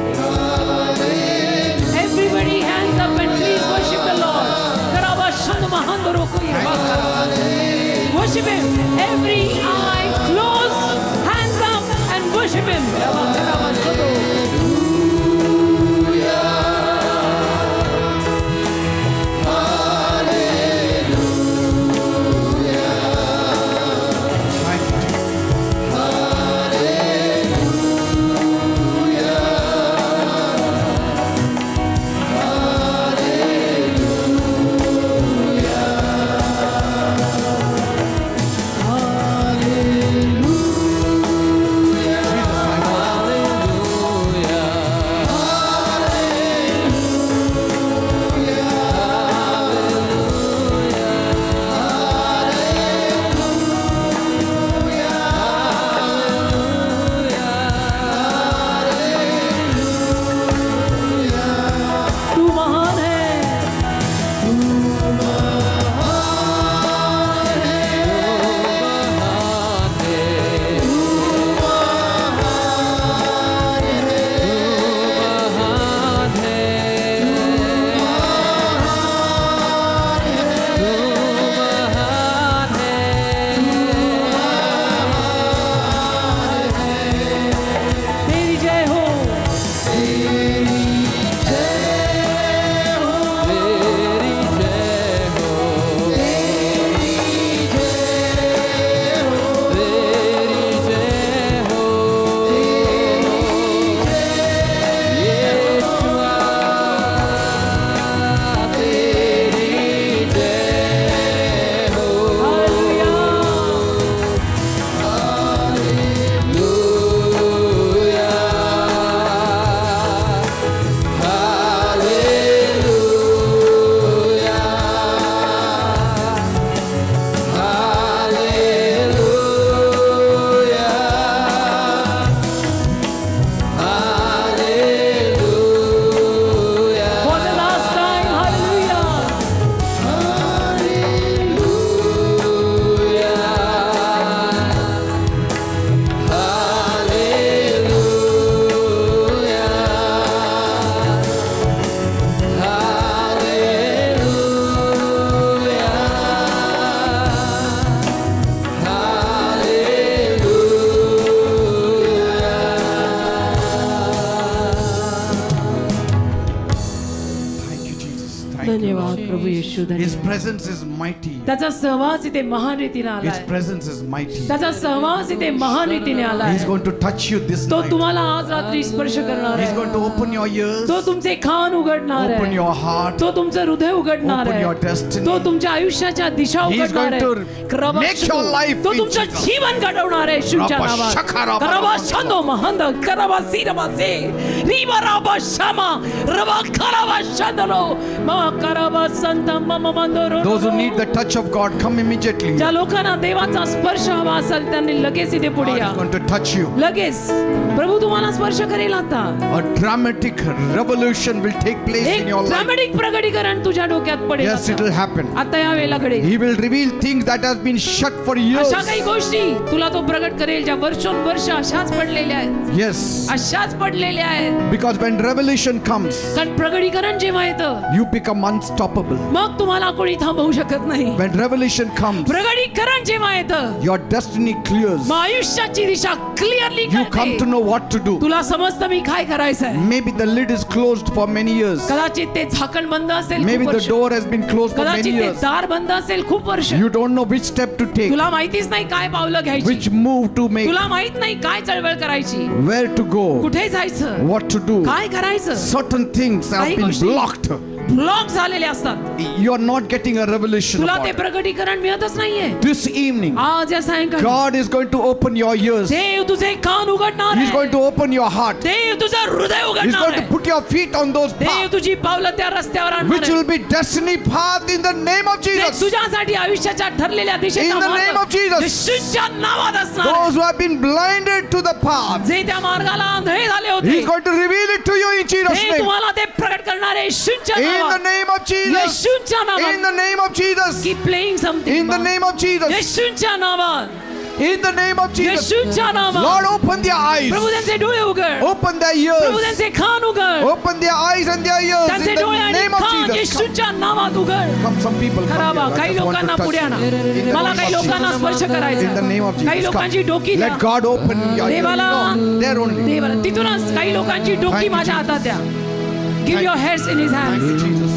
Everybody, hands up and please worship the Lord. Karava Shandu Mahandoro Koi Vakara. Worship Him. Every eye closed, hands up and worship Him. Karava Shandu. Thank you, Jesus. Jesus, my God. धन्यवाद प्रभू येशू His धन्यवाद. presence is mighty. त्याचा सहवास इथे महान रीतीने His आलाय. presence is mighty. त्याचा सहवास इथे महान रीतीने आलाय. He's going to touch you this तो night. तुम्हाला आज रात्री स्पर्श करणार He's आहे. going to open your ears, तो तुमचे कान उघडणार open आहे. your heart, तो तुमचं हृदय उघडणार open your आहे. destiny. तो तुमच्या आयुष्याच्या दिशा He is उघडणार going आहे. to make your life तो in तुमचं Jesus. जीवन घडवणार आहे येशूच्या Rabba नावात. shakara करवा baraba. शंदो महंद करवा सिरवा से रिवा राबा शमा रवा करवा शंदलो मा करवा संत मम मंदरो. Those who need the touch of God, come immediately. ज्या लोकांना देवाचा स्पर्श हवा असेल त्यांनी लगेच इथे पुढे God या. is going to touch you. लगेच प्रभू तुम्हाला स्पर्श करेल आता. A dramatic revolution will take place एक in your life. ड्रामॅटिक प्रगटीकरण तुझ्या डोक्यात पडेल Yes, it आता. will happen. आता या वेळेला घडेल. He will reveal things that has been shut for years. अशा काही गोष्टी तुला तो प्रगट करेल ज्या वर्षोनवर्ष अशाच पडलेल्या आहेत. Yes, अशाच पडलेल्या आहेत. because when revelation comes, कारण प्रगटीकरण जेव्हा येतं you become unstoppable. मग तुम्हाला कोणी थांबवू शकत नाही. When revelation comes, प्रगटीकरण जेव्हा येतं your destiny clears. मग आयुष्याची दिशा clearly You come to know what to do. तुला समजतं मी काय करायचंय. Maybe the lid is closed for many years. कदाचित ते झाकण बंद असेल Maybe खूप the वर्ष. door has been closed for many कदाचित ते years. दार बंद असेल खूप वर्ष. You don't know which step to take, तुला माहितीच नाही काय पावलं घ्यायची. which move to make, तुला माहित नाही काय चळवळ करायची. where to go, कुठे जायचं. what to do. काय करायचं. Certain things have काही been गोष्टी- blocked. ब्लॉक झालेले असतात. You are not getting a revelation तुला about ते it. प्रगटीकरण मिळतच नाहीये. This evening, आज या सायंकाळी God is going to open your ears. देव तुझे कान उघडणार He's आहे. going to open your heart. देव तुझं हृदय He's उघडणार going to आहे. put your feet on those Dev paths, तुझी पावलं त्या रस्त्यावर आणणार which आहे. will be destiny path in the name of ते Jesus. तुझ्यासाठी आयुष्याच्या ठरलेल्या दिशेचा In the मार्ग name of Jesus. येशूच्या नावात असणार आहे. Those who have been blinded to the path, जे त्या मार्गाला आंधळे झाले होते He's going to reveal it to you in Jesus' ते name. तुम्हाला ते प्रकट करणार आहे येशूच्या In the नावात. name of Jesus. येशूच्या In नावात. the name of Jesus. Keep playing something. In the name of Jesus. येशूच्या नावात. In the name of Jesus. येशूच्या नावात. Lord, open their eyes. प्रभू त्यांचे डोळे उघड. Open their Prabhu ears. त्यांचे कान उघड. Open their eyes and their ears. In त्यांचे the डोळे आणि name of कान Jesus. Come, येशूच्या नावात उघड. come, some people come खराबा here. I काही just want लोकांना to touch पुढे you. आणा. In the मला name काही of लोकांना Jesus. स्पर्श In the करायचा. name of काही Jesus. लोकांची डोकी Come. द्या. Let God open your ears. देवाला No, there only. देवाला तिथूनच काही लोकांची Thank डोकी you, माझ्या Jesus. हातात द्या. Give your heads in his Thank you, hands. Jesus.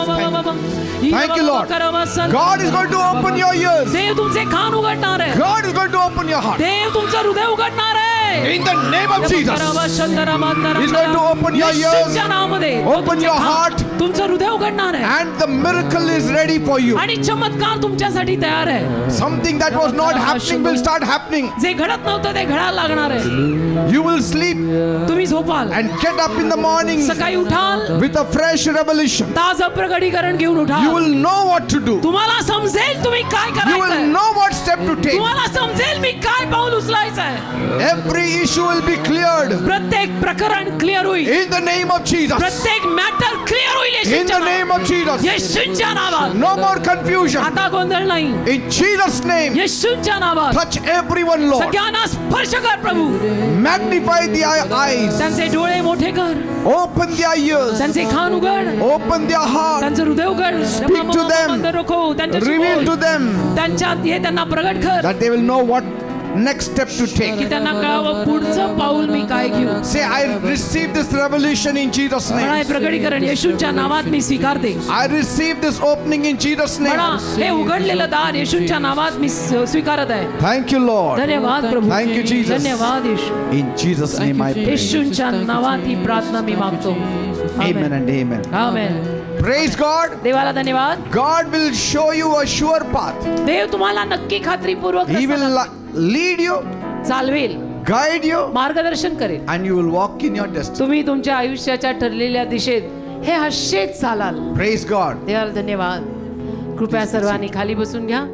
Thank you, Lord. God is going to open your ears. देव तुमचे कान उघडणार आहे. God is going to open your heart. देव तुमचं हृदय उघडणार आहे. In the name of Jesus. He's going to open your ears, येशूच्या नावामध्ये open your heart, तुमचं हृदय उघडणार आहे. and the miracle is ready for you. आणि चमत्कार तुमच्यासाठी तयार आहे. Something that was not happening will start happening. जे घडत नव्हतं ते घडायला लागणार आहे. You will sleep तुम्ही झोपाल and get up in the morning सकाळी उठाल with a fresh revelation. ताजं प्रगटीकरण घेऊन You उठाल. will know what to do. तुम्हाला समजेल तुम्ही काय You will करायचं. know what step to take. तुम्हाला समजेल मी काय पाऊल उचलायचं आहे. Every issue will be cleared प्रत्येक प्रकरण क्लिअर होईल. in the name of Jesus. प्रत्येक मॅटर क्लिअर होईल In येशूच्या the name of Jesus. नावात. येशूच्या नावात. No more confusion. आता गोंधळ नाही. In Jesus' name. येशूच्या नावात. Touch everyone, Lord. सगळ्यांना स्पर्श कर प्रभू. Magnify their eyes. त्यांचे डोळे मोठे कर. Open their ears. त्यांचे कान उघड. Open their heart. त्यांचं हृदय उघड. Speak to them. त्यांच्याशी Reveal बोल. to them त्यांच्यात हे त्यांना प्रगट कर that they will know what next step to take. की त्यांना कळावं पुढचं पाऊल मी काय घेऊ. Say, I receive this revelation in Jesus' म्हणा हे name. प्रगटीकरण येशूच्या नावात मी स्वीकारते. I receive this opening in Jesus' म्हणा name. हे उघडलेलं दार येशूच्या नावात मी स्वीकारत आहे. Thank you, Lord. धन्यवाद प्रभू. Thank you, Jesus. धन्यवाद येशू. In Jesus' name I pray. येशूच्या नावात ही प्रार्थना मी मागतो. Amen and amen. Amen. Praise God. देवाला धन्यवाद. God will show you a sure path. देव तुम्हाला नक्की खात्रीपूर्वक He will रस्ता lead you, चालवेल, guide you, मार्गदर्शन करेल. and you will walk in your destiny. तुम्ही तुमच्या आयुष्याच्या ठरलेल्या दिशेत हे हशेत चालाल. Praise God. देवाला धन्यवाद. कृपया सर्वांनी खाली बसून घ्या.